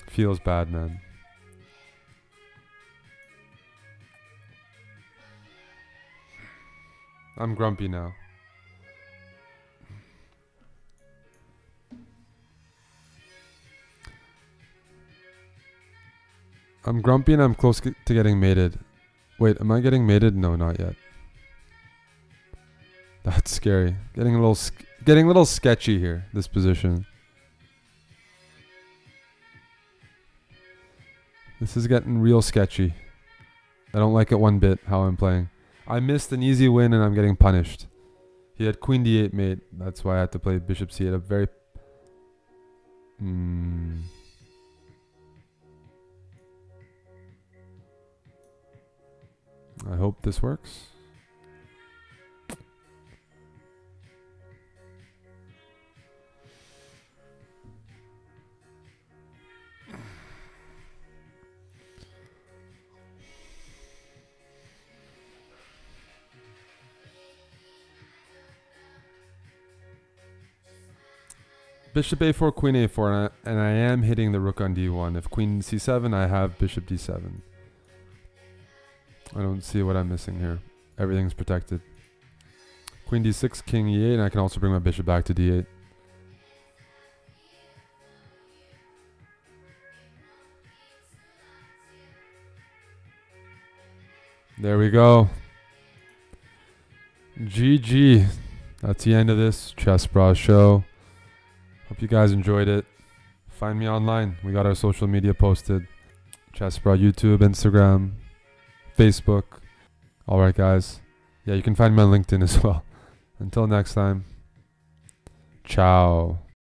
Feels bad, man. I'm grumpy now. I'm grumpy and I'm close to getting mated. Wait, am I getting mated? No, not yet. That's scary. Getting a little sketchy here, this position. This is getting real sketchy. I don't like it one bit how I'm playing. I missed an easy win and I'm getting punished. He had queen d8 mate. That's why I had to play bishop c8. A very... I hope this works. Bishop a4, queen a4, and I am hitting the rook on d1. If queen c7, I have bishop d7. I don't see what I'm missing here. Everything's protected. Queen d6, king e8, and I can also bring my bishop back to d8. There we go. GG. That's the end of this CHESSBRAH show. Hope you guys enjoyed it. Find me online. We got our social media posted. CHESSBRAH, YouTube, Instagram, Facebook. Alright guys. Yeah, you can find me on LinkedIn as well. Until next time. Ciao.